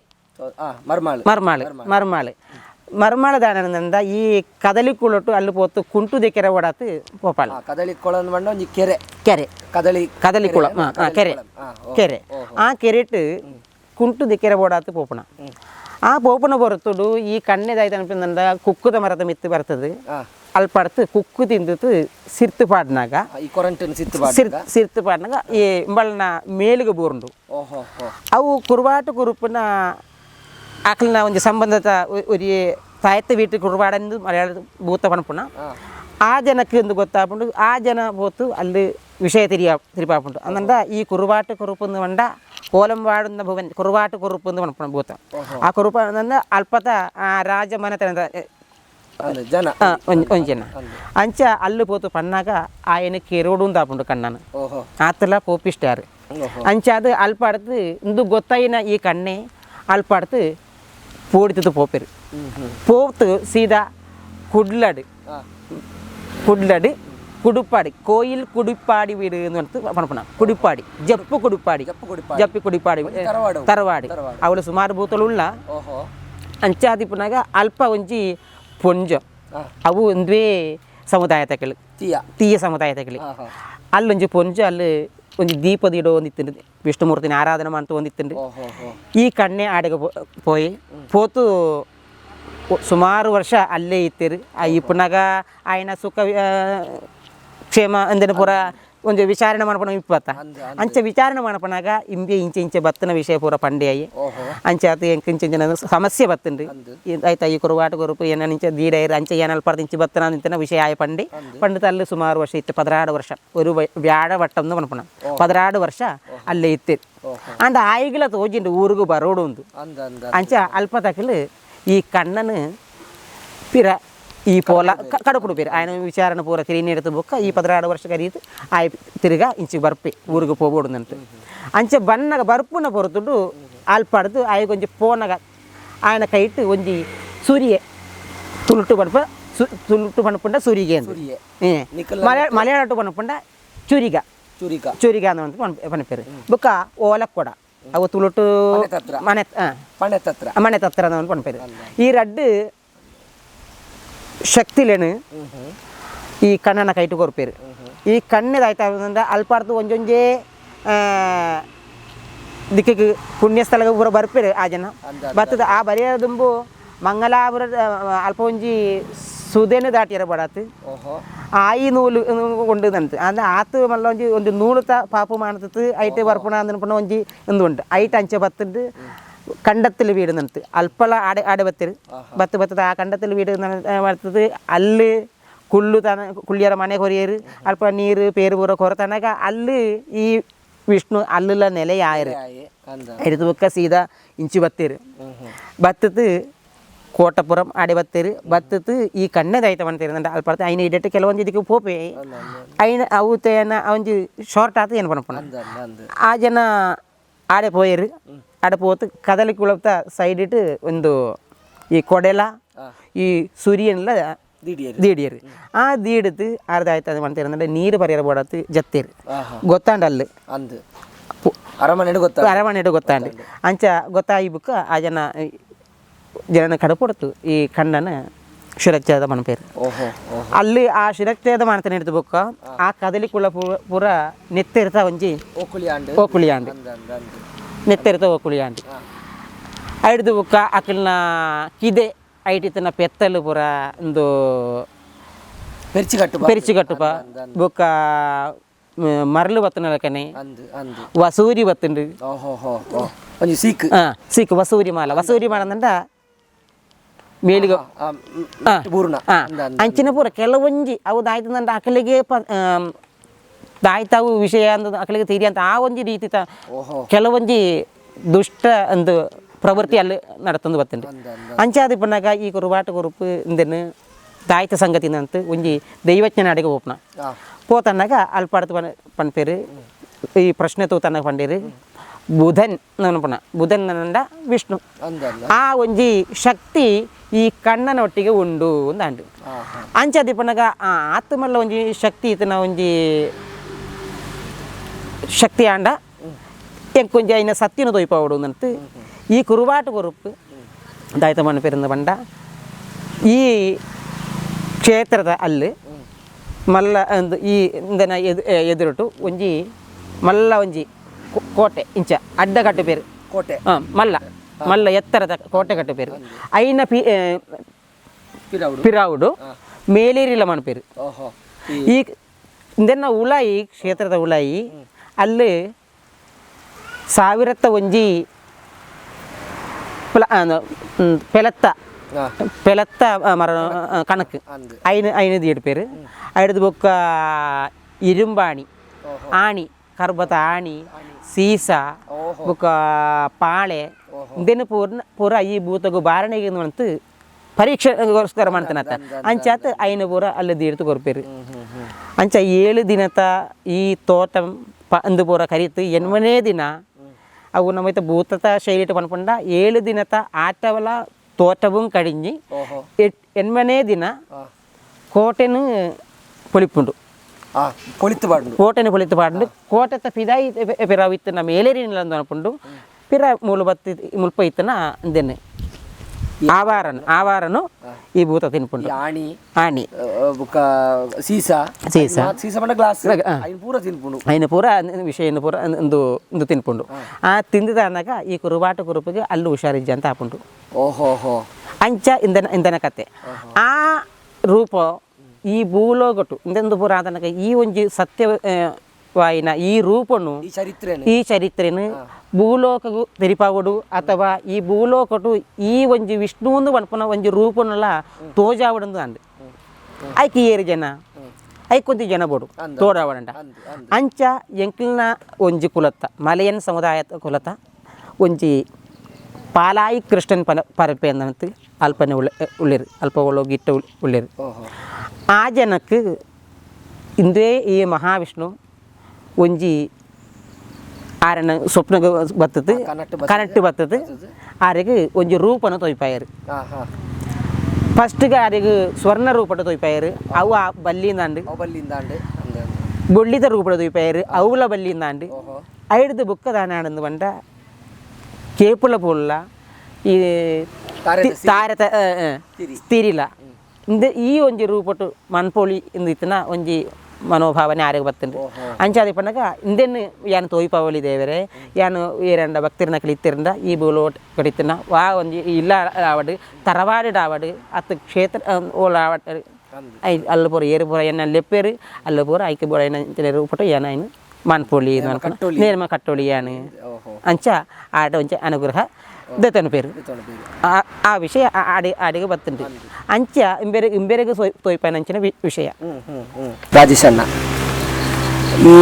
ಮರ್ಮಾಳು ದಾನಂದ ಈ ಕದಲಿ ಕುಳಟು ಅಲ್ಲಿ ಪೋತು ಕುಂಟು ದೆಕೆರೆ ಓಡಾತು ಪೋಪಾಳ ಕದಳಿ ಕೊಳ ಒಂದು ಕೆರೆ ಕೆರೆ ಕದಲಿ ಕುಳ ಕೆರೆ ಆ ಕೆರೆಟ್ ಕುಂಟು ದೆಕೆರೆ ಓಡಾತು ಪೋಪಣ ಆ ಪೋಪನ ಬರುತ್ತುಡು ಈ ಕಣ್ಣೆದಾಯ್ತು ಅನ್ಪಿಂದ ಕುಕ್ಕುದ ಮರದ ಮಿತ್ತು ಬರ್ತದೆ ಅಲ್ಪಡ್ತು ಕುಕ್ಕು ತಿಂದಿತ್ತು ಸಿರ್ತು ಪಾಡ್ನಾಗ ಸಿರ್ತು ಪಾಡ್ನಾಗ ಈ ಇಂಬಳನ ಮೇಲಿಗೆ ಬೋರ್ಂಡು ಅವು ಕುರುವಾಟು ಕುರುಪನ ಆಕಲಿನ ಒಂದು ಸಂಬಂಧದ ഒരു ತಾಯತ್ತ വീട്ടിൽ കുറുവാടെന്ന് മലയാള ഭൂത്ത പണപ്പുണ ആ ജനക്ക് എന്ത് ಗೊತ್ತಾಪುಂಡು ಆ ಜನ പോത്ത് ಅಲ್ಲಿ ವಿಷಯ ತಿರಿಪಾಪುಂಡು ಅಂದಂಡ ಈ ಕುರುವಾಟು ಕುರುಪು ಬಂಡ ಕೋಲಂ ವಾಡುന്ന ಭುವನ್ ಕುರುವಾಟು ಕುರುಪು ಎಂದು ಪಣಪುಣ ಭೂತ ಆ ಕುರುಪ ಅಂದ ಅಲ್ಪತ ರಾಜಮನೆತನದ ಒಂಜನ ಅಂಚ ಅಲ್ಲಿ పోతు పన్నాక ఆయన కెరోడు దాపుండు కన్నాను ఆతల పోపిస్తారు అంచ అది అల్పడుతు ఇందు గొత్తైన ఈ కన్నే అల్పడుతు పోడితు పోపేరు పోతు సీదా కుడ్లడు కుడుపాడి కోయిల్ కుడిపాడి వీడు ಅಂತ ಪಣಪುಣ ಕುಡಿಪಾಡಿ ಜಪ್ಪು ಕುಡಿಪಾಡಿ ತರವಾಡಿ ಅವಳು ಸುಮಾರು ಭೂತಳುಳ್ಳ ಅಂಚಾದಿ ಪುನಾಗ ಅಲ್ಪ ಒಂಜಿ ಪೊಂಜ ಅವು ಒಂದೇ ಸಮುದಾಯ ತಕಲಿ ತೀಯ ಸಮುದಾಯ ತಕಲಿ ಅಲ್ಲೊಂಜಿ ಪೊಂಜ ಅಲ್ಲಿ ಒಂಜಿ ದೀಪದ ಇಡೋ ಒಂದಿತ್ತು ವಿಷ್ಣುಮೂರ್ತಿನ ಆರಾಧನೆ ಮಾಡ್ತು ಒಂದಿತ್ತು ಈ ಕಣ್ಣೆ ಆಡೆಗೆ పోతూ ಸುಮಾರು ವರ್ಷ ಅಲ್ಲೇ ಇತ್ತೀರಿ ಇಪ್ಪನಾಗ ಆಯ್ನ ಸುಖ ಕ್ಷೇಮ ಅಂದಿನ ಪೂರ ಒಂದು ವಿಚಾರಣೆ ಮಾಡ್ಪಣ ಇಪ್ಪತ್ತ ಅಂಚ ವಿಚಾರಣೆ ಮಾಡ್ಪಣಾಗ ಇಂಬೆ ಇಂಚೆ ಬತ್ತನ ವಿಷಯ ಪೂರ ಪಂಡೆ ಅಯ್ಯಿ ಅಂಚೆ ಆತ ಇಂಚಿನ ಸಮಸ್ಯೆ ಬತ್ತನ್ರಿ ಆಯ್ತಾ ಈ ಕುರುವಾಟ ಕುರುಪು ಏನಿಂಚ ದೀಡೈರು ಅಂಚೆ ಏನಲ್ ಪರ್ದಿಂಚಿ ಬತ್ತನ ನಿಂತಿನ ವಿಷಯ ಆಯ ಪಂಡಿತ ಅಲ್ಲಿ ಸುಮಾರು ವರ್ಷ ಇತ್ತು 16 ವರ್ಷ ഒരു വ്യാഴ വട്ടം എന്ന് പണപ്പണം 16 ವರ್ಷ ಅಲ್ಲೇ ಇತ್ತು ಅಂದ ಆಯಿಗಳ ತೋಜಿಂಡು ಊರಿಗೂ ಬರೋಡು ಒಂದು ಅಂಚ ಅಲ್ಪ ತಕಲು ఈ కన్నను పిర ఈ పోల కడుపుడు పేరు ఆయన విచారణ పూర తిరిగినెడుతు బొక్క ఈ 16 ವರ್ಷ ಕರೀತು ಆಯ್ ತಿರುಗ ಇಂಚಿ ಬರ್ಪೆ ಊರಿಗೆ ಹೋಗ್ಬೋಡುದಂತ ಅಂಚೆ ಬನ್ನಗ ಬರ್ಪುನ ಪೊರತುಡು ಆಲ್ಪಾಡ್ದು ಆಯ್ ಕೊಂಚ ಪೋನಗ ఆయన ಕೈಟ್ ಒಂಜಿ ಸೂರ್ಯ ತುಳುಟು ಪಣಪುಂಡ ಸೂರಿಗೆ ಅಂತ ಮಲಯಾಳಟು ಪಣಪುಂಡ ಚುರಿಗ ಅಂತ ಪಣಪೇರು ಬೊಕ್ಕ ಓಲಕ್ ಕೊಡ ಅವು ತುಳುಟು ಮನೆ ತತ್ರ ಅಂತ ಪಣಪೇರು ಈ ರಡ್ಡು ಶಕ್ತಿಲೇನು ಈ ಕಣ್ಣನ ಕೈಟು ಕೊರ್ಪೇರು ಈ ಕಣ್ಣದಾಯ್ತಾ ಅಲ್ಪಾಡ್ದು ಒಂಜೊಂಜೇ ದಿಕ್ಕಿಗೆ ಪುಣ್ಯಸ್ಥಳಗೆ ಪೂರ ಬರ್ಪೇರು ಆ ಜನ ಬರ್ತದ ಆ ಬರೆಯೋದುಂಬು ಮಂಗಲಾಪುರ ಅಲ್ಪ ಒಂಜಿ ಸುದೇನು ದಾಟಿಯರ ಬಡಾತು ಆಯಿ ನೂಲು ಕೊಂಡದಂತ ಅಂದ್ರೆ ಆತು ಮಲ್ಲ ಒಂಜಿ ಒಂದು ನೂಲುತ ಪಾಪು ಮಾಡ್ತತ್ತು ಐಟೆ ಬರ್ಪುಣ ಅಂದನ್ಪುಣ ಒಂಜಿ ಒಂದು ಉಂಟು ಐಟ್ ಅಂಚೆ ಬತ್ತದ್ದು കണ്ടത്തിൽ വീടുന്നുണ്ട് അൽപ്പള ആടെ ബത്തത് ആ കണ്ടത്തിൽ വീട് ಬರ್ತದೆ ಅಲ್ಲಿ ಕುಳ್ಳಿಯರ ಮನೆ ಕೊರಿಯರು ಅಲ್ಪ ನೀರು ಪೇರು ಪೂರ ಕೊರತನಕ ಅಲ್ಲಿ ಈ ವಿಷ್ಣು ಅಲ್ಲಿಲ್ಲ ನೆಲೆಯಾಯರು ಹಿಡಿದು ಬುಕ್ಕ ಸೀದಾ ಇಂಚಿ ಬತ್ತೇರು ಬತ್ತದು ಕೋಟಪುರಂ ಆಡೆ ಬತ್ತದು ಈ ಕಣ್ಣದಾಯ್ತ ಮಾಡ್ತಿರಂತ ಅಲ್ಪಡ್ತ ಐನ ಇಡಟ್ಟು ಕೆಲವೊಂದು ಇದಕ್ಕೆ ಪೋಪೆ ಐನ ಅವು ತೇನ ಅವೊಂದು ಶಾರ್ಟ್ ಆತು ಏನು ಪಣಪಣ ಆ ಜನ ಆಡೆ ಪೋಯರು ಆಡೆ ಪೋತು ಕದಲಿ ಕುಳಪ್ತ ಸೈಡ್ ಇಟ್ಟು ಒಂದು ಈ ಕೊಡೆಲ ಈ ಸೂರ್ಯನೆಲ್ಲ ದೀಡಿಯರು ಆ ದೀಡത്ത് ಆರ್ದಾಯ್ತು ಅದು ಮಾಡ್ತಿರಂದ್ರೆ ನೀರು ಪರಿಯರ ಬೋಡತ್ತು ಜತ್ತೇರು ಗೊತ್ತಾಂಡ ಅಲ್ಲಿ ಅರಮನೆಡು ಗೊತ್ತಾಂಡು ಅಂಚ ಗೊತ್ತಾಯಿ ಬುಕ್ಕ ಆ ಜನನ ಕಡಪೊಡ್ತು ಈ ಕಣ್ಣನ ಶಿರಚ್ಛೇದ ಮನಪೇರು ಅಲ್ಲಿ ಆ ಶಿರಚ್ಛೇದ ಮಾಡ್ತಾನೆ ಹಿಡಿದು ಬುಕ್ಕ ಆ ಕದಲಿ ಕುಳ ಪೂರ ನೆತ್ತಿರ್ತ ಒಂಜಿ ಓಕುಳಿಯಾಂಡು ನೆತ್ತಿರ್ತ ಓಕುಳಿಯಾಂಡು ಹಿಡಿದು ಬುಕ್ಕ ಅಕ್ಕಲ್ನ ಕಿದೆ ಐಟಿತನ ಪೆತ್ತಲು ಪೂರ ಒಂದು ಪೆರಿಚಿ ಕಟ್ಟುಪ ಬುಕ್ಕ ಮರಳು ಬತ್ತನಕನೆ ವಸೂರಿ ಬತ್ತುಂಡು ಸೀಕ್ ವಸೂರಿ ಮಾಲ ಅಂದಂಡ ಮೇಲಿಗೆ ಅಂಚಿನ ಪೂರ ಕೆಲವೊಂಜಿ ಅವು ದಾಯ್ತಂದ ಅಕಲಿಗೆ ದಾಯ್ತಾವು ವಿಷಯ ಅಂದ ಅಕಲಿಗೆ ತೀರಿ ಅಂತ ಆ ಒಂಜಿ ರೀತಿ ಕೆಲವೊಂಜಿ ದುಷ್ಟ ಒಂದು ಪ್ರವೃತ್ತಿ ಅಲ್ಲಿ ನಡತಂದು ಬತ್ತುಂಡು ಅಂಚಾದಿ ಪಣ್ಣಾಗ ಈ ಕುರುಬಾಟ ಕುರುಪು ಇಂದೆನು ದಾಯ್ತ ಸಂಗತಿ ಅಂತ ಒಂಜಿ ದೈವಜ್ಞನ ಅಡಿಗೆ ಹೋಪ್ನ పోతన్నగా అల్పాడుతు పని పేరు ఈ ప్రశ్నతో తనకు పండేరు బుధన్ అనుకున్న బుధన్ అనండ విష్ణು ఆ ಒಂಜಿ ಶಕ್ತಿ ಈ ಕಣ್ಣನೊಟ್ಟಿಗೆ ಉಂಡು ಅಂದು ಅಂಚದಿ ಪನ್ನಗ ಆ ಆತ್ಮಲ್ಲ ಒಂಜಿ ಶಕ್ತಿ ಇತನ ಒಂಜಿ ಶಕ್ತಿ ಆಂಡ ಎಂಕೊಂಜಿ ಐನ ಸತ್ಯನ ತೊಯ್ಪಾವಡು ಅಂತ ಈ ಕುರುಬಾಟು ಕೊರುಪು ದಾಯ್ತ ಮನ ಪೇರಿಂದ ಬಂಡ ಈ ಕ್ಷೇತ್ರದ ಅಲ್ಲಿ ಮಲ್ಲ ಒಂದು ಈ ಇಂದನ ಎದುರುಟು ಒಂಜಿ ಮಲ್ಲ ಒಂಜಿ ಕೋಟೆ ಇಂಚ ಅಡ್ಡ ಕಟ್ಟು ಪೇರು ಕೋಟೆ ಮಲ್ಲ ಎತ್ತರದ ಕೋಟೆ ಕಟ್ಟು ಪೇರು ಐನ ಪಿರಾವುಡು ಮೇಲೇರಿಲ್ಲ ಮನ ಪೇರು ಈ ಇಂದೆನ್ನ ಉಳಾಯಿ ಕ್ಷೇತ್ರದ ಉಳಾಯಿ ಅಲ್ಲಿ ಸಾವಿರತ್ತ ಒಂಜಿ ಪೆಲತ್ತ ಮರ ಕಣಕ್ ಐನದು ಏಡು ಪೇರು ಐದು ಬೊಕ್ಕ ഇരുമ്പാണി ಆಣಿ ಕರ್ಬತ ಆಣಿ ಸೀಸ ಬೊಕ್ಕ ಪಾಳೆ ಇಂದೆನು ಪೂರ ಈ ಭೂತಗು ಬಾರಣೆಗೆ ಅಂತ ಪರೀಕ್ಷೆಗೋಸ್ಕರ ಮಾಡ್ತಾನತ್ತ ಅಂಚಾತ ಐನ ಪೂರ ಅಲ್ಲದ ಇಡ್ತು ಕೊರ್ಪೇರು ಅಂಚ 7 ದಿನತ ಈ ತೋಟ ಅಂದು ಪೂರ ಕರೀತು 8ನೇ ದಿನ ಅವು ನಮ್ಮೈತೆ ಭೂತತ ಶೈಲಿಟ್ಟು ಪನ್ಪಂಡ 7 ದಿನತ ಆಟವಲ ತೋಟവും കഴിഞ്ഞ് 8ನೇ ದಿನ ಕೋಟೆನು പൊളിപ്പുണ്ട് കോട്ടന് പൊളിത്ത് പാടുണ്ട് കോട്ടത്തെ പിതായി പിറാവ് ഇത്തന മേലേരിനെല്ലാം തോന്നപ്പുണ്ട് പിറ മുൽപ്പ ഇത്തന എന്തെന്ന് ఆవారను ఈ భూత తినుపుండు ఆణి ఆయన ಪೂರ ವಿಷಯ ಪೂರ ಒಂದು ತಿನ್ಪುಂಡು ಆ ತಿಂದಿದ ಅಂದಾಗ ಈ ಕುರುಬಾಟ ಕುರುಪಿಗೆ ಅಲ್ಲಿ ಹುಷಾರಿಜ್ಜ ಅಂತ ಹಾಪುಂಡು ಅಂಚ ಇಂದನ ಕತೆ ಆ ರೂಪ ಈ ಭೂಲೋಗಟು ಇಂದೊಂದು ಪುರಾತನಕ ಈ ಒಂಜಿ ಸತ್ಯವಾಯಿನ ಈ ರೂಪನು ಈ ಚರಿತ್ರೆನು ಭೂಲೋಕಗೂ ತೆರಿಪಾವಡು ಅಥವಾ ಈ ಭೂಲೋಕಟು ಈ ಒಂಜಿ ವಿಷ್ಣುಂದು ಪನ್ಪುನ ಒಂಜಿ ರೂಪನೆಲ್ಲ ತೋಜಾವಡಂದು ಅಂದು ಐಕಿ ಏರಿ ಜನ ಐಕೊಂತಿ ಜನ ಬೋಡು ತೋಡಾವಡಂಡ ಅಂಚ ಎಂಕ್ಲಿನ ಒಂಜಿ ಕುಲತ್ತ ಮಲಯನ್ ಸಮುದಾಯ ಕುಲತ ಒಂಜಿ ಪಾಲಾಯಿ ಕೃಷ್ಣನ್ ಪರಪೆ ಅನ್ನಂತ ಅಲ್ಪನೆ ಉಳ್ಳಿರು ಅಲ್ಪ ಒಳಗಿಟ್ಟ ಉಳ್ಳಿರು ಆ ಜನಕ್ಕೆ ಇಂದೇ ಈ ಮಹಾವಿಷ್ಣು ಒಂಜಿ ಆರನ ಸ್ವಪ್ನ ಬರ್ತದೆ ಕನೆಕ್ಟ್ ಬರ್ತದೆ ಆರಿಗೆ ಒಂಜಿ ರೂಪನ ತೊಯ್ಪಾಯರು ಫಸ್ಟ್ಗೆ ಆರಿಗೆ ಸ್ವರ್ಣ ರೂಪದ ತೊಯ್ಪಾಯರು ಅವು ಆ ಬಲ್ಲಿಂದಾಂಡು ಬೊಳ್ಳಿದ ರೂಪದ ತೊಯ್ಪಾಯರು ಅವಳ ಬಲ್ಲಿಂದಾಂಡು ಐಡ್ದು ಬುಕ್ಕ ದಾನಾಡಂದು ಬಂಡ ಕೇಪುಲ ಪುಲ್ಲ ಈ ತಾರತ ತಿರಿಲ ಇಂದ ಈ ಒಂಜಿ ರೂಪಟ್ಟು ಮನ್ಪೋಳಿ ಇಂದಿತ್ತನ ಒಂಜಿ ಮನೋಭಾವನೆ ಆರಿಗೆ ಬರ್ತಂಡು ಅಂಚಾದಿ ಪಂಡಗ ಇಂದೆನ್ನು ಯಾನು ತೋಯ್ಪಾವಳಿ ದೇವರೇ ಯಾನು ಏರಂಡ ಭಕ್ತಿರ್ನಕ್ಲಿ ಇತ್ತಿರಂದ ಈ ಬೂಲೋಟ್ ಕಡಿತನ ವಾ ಒಂಜಿ ಇಲ್ಲ ಆವಡು ತರವಾಡಿ ಆವಡು ಅತ್ತು ಕ್ಷೇತ್ರ ಓಲ ಆವಡ್ ಐ ಅಲ್ಲ ಪೂರ ಏರು ಪೂರ ಎನ್ನ ಲೆಪ್ಪೇರು ಅಲ್ಲ ಪೂರ ಐಕೆ ಬೋಡ ಏನ ರೂಪಟ್ಟು ಏನ ಐನು ಮನ್ಪೋಳಿ ನೇರ್ಮ ಕಟ್ಟೋಳಿ ಯಾನು ಅಂಚ ಆಟ ಒಂಚ ಅನುಗ್ರಹ ದತ್ತನ ಪೇರು ಆ ವಿಷಯ ಆಡಿಗೆ ಬರ್ತುಂಟು ಅಂಚ ಇಂಬೆರೆಗೆ ತೋಯ್ಪಾನ ಅಂಚಿನ ವಿಷಯ ರಾಜೇಶ್ ಅಣ್ಣ ಈ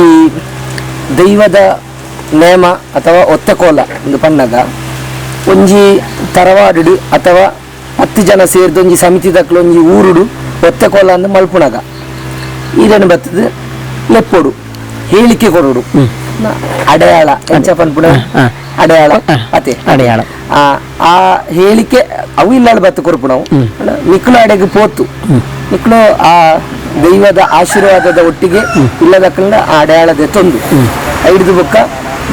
ದೈವದ ನೇಮ ಅಥವಾ ಒತ್ತೆಕೋಲ ಎಂದು ಪನ್ನಗ ಒಂಜಿ ತರವಾಡು ಅಥವಾ 10 ಜನ ಸೇರಿದ ಒಂಜಿ ಸಮಿತಿ ದಕ್ಕಲು ಒಂಜಿ ಊರುಡು ಒತ್ತೆಕೋಲ ಅಂದು ಮಲ್ಪುನಗ ಇದನ್ನು ಬರ್ತದೆ ಲೆಪ್ಪೊಡು ಹೇಳಿಕೆ ಕೊಡೋಡು ಅಡೆಯಾಳ ಎಂಚ ಪನ್ಪುಣ ಅಡೆಯಾಳ ಅತೆ ಅಡೆಯಾಳ ಆ ಹೇಳಿಕೆ ಅವು ಇಲ್ಲಾಳು ಬತ್ತು ಕೊರಪು ನಾವು ನಿಕ್ಲು ಅಡೆಗೆ ಪೋತು ನಿಕ್ಲು ಆ ದೈವದ ಆಶೀರ್ವಾದದ ಒಟ್ಟಿಗೆ ಇಲ್ಲದಕ್ಕಂಡ ಆ ಅಡೆಯಾಳದ ತೊಂದು ಐದು ಬೊಕ್ಕ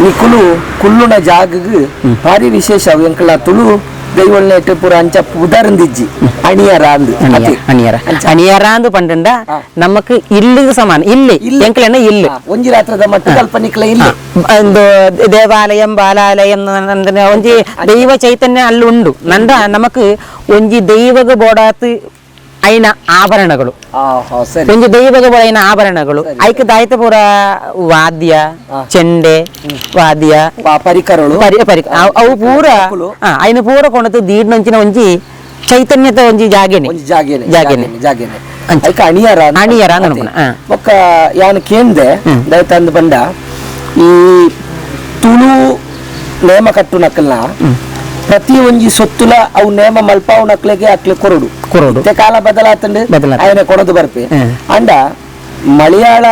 ನಿಕ್ಲು ಕುಲ್ಲುನ ಜಾಗಗ್ ಭಾರಿ ವಿಶೇಷ ಅವು ಎಂಕಲ ತುಳು ದೈವಲ್ನ ಪೂರ ಅಂಚ ಉದಾರಂದಿಜ್ಜಿ ಅಣಿಯರ ಅಂದು ಅಣಿಯರ ಅಂದು ಪಂಡ ನಮಕ್ ಇಲ್ಲಿಗೆ ಸಮಾನ ಇಲ್ಲಿ ಎಂಕಲನ್ನ ಇಲ್ಲಿ ಒಂಜಿ ರಾತ್ರದ ಮಟ್ಟ ಕಲ್ಪನಿಕ್ಲ ಇಲ್ಲಿ ಒಂದು ದೇವಾಲಯಂ ಬಾಲಾಲಯಂ ಒಂಜಿ ದೈವ ಚೈತನ್ಯ ಅಲ್ಲಿ ಉಂಡು ನಂದ ನಮಕ್ ಒಂಜಿ ದೈವಗ ಬೋಡಾತ್ ಐನ ಆಭರಣಗಳು ಒಂಜಿ ದೈವಗ ಬೋಡ ಐನ ಆಭರಣಗಳು ಐಕ ದಾಯ್ತ ಪೂರ ವಾದ್ಯ ಚೆಂಡೆ ವಾದ್ಯ ಪರಿಕರಗಳು ಅವು ಪೂರ ಐನ ಪೂರ ಕೊಣತು ದೀಡ್ನಂಚಿನ ಒಂಜಿ ಚೈತನ್ಯದ ಒಂಜಿ ಜಾಗೇನೆ ಅಣಿಯರ ಒಕ್ಕ ಯಾನು ಕೇಂದೆ ದಯತಂದು ಬಂಡ ಈ ತುಳು ನೇಮ ಕಟ್ಟು ನಕಲ್ನ ಪ್ರತಿ ಒಂಜಿ ಸೊತ್ತುಲ ಅವು ನೇಮ ಮಲ್ಪಾವು ನಕ್ಲೆಗೆ ಅಕ್ಲೆ ಕೊರಡು ಕಾಲ ಬದಲಾತಂಡು ఆయన ಕೊಡದು ಬರ್ಪೆ ಅಂಡ ಮಲಯಾಳ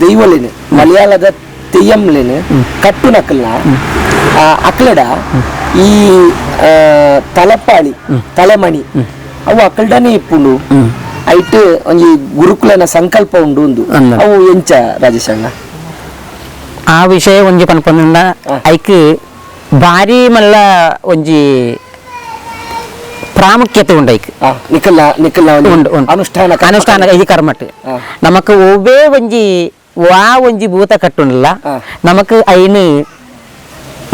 ದೈವಲಿನ ಮಲಯಾಳದ ತೆಯ್ಯಂಲಿನ ಕಟ್ಟು ನಕಲ್ನ ಅಕ್ಲೆಡ ಈ ತಲಪಾಳಿ ತಲೆಮಣಿ ಅವು ಅಕಲ್ಡನೇ ಇಪ್ಪುಂಡು ಐಟ್ ಒಂಜಿ ಗುರುಕುಲನ ಸಂಕಲ್ಪ ಉಂಡು ಒಂದು ಅವು ಎಂಚ ರಾಜೇಶ್ ಅಣ್ಣ ಆ ವಿಷಯ ಒಂಜಿ ಪನ್ಪಂದ ಐಕ್ ಭಾರಿ ಮಲ್ಲ ಒಂಜಿ ಪ್ರಾಮುಖ್ಯತೆ ಉಂಡು ಐಕ್ ಅನುಷ್ಠಾನ ಈ ಕರ್ಮಟ್ ನಮಕ್ ಒವ್ವೇ ಒಂಜಿ ಒಂಜಿ ಭೂತ ಕಟ್ಟುಂಡಲ್ಲ ನಮಕ್ ಐನು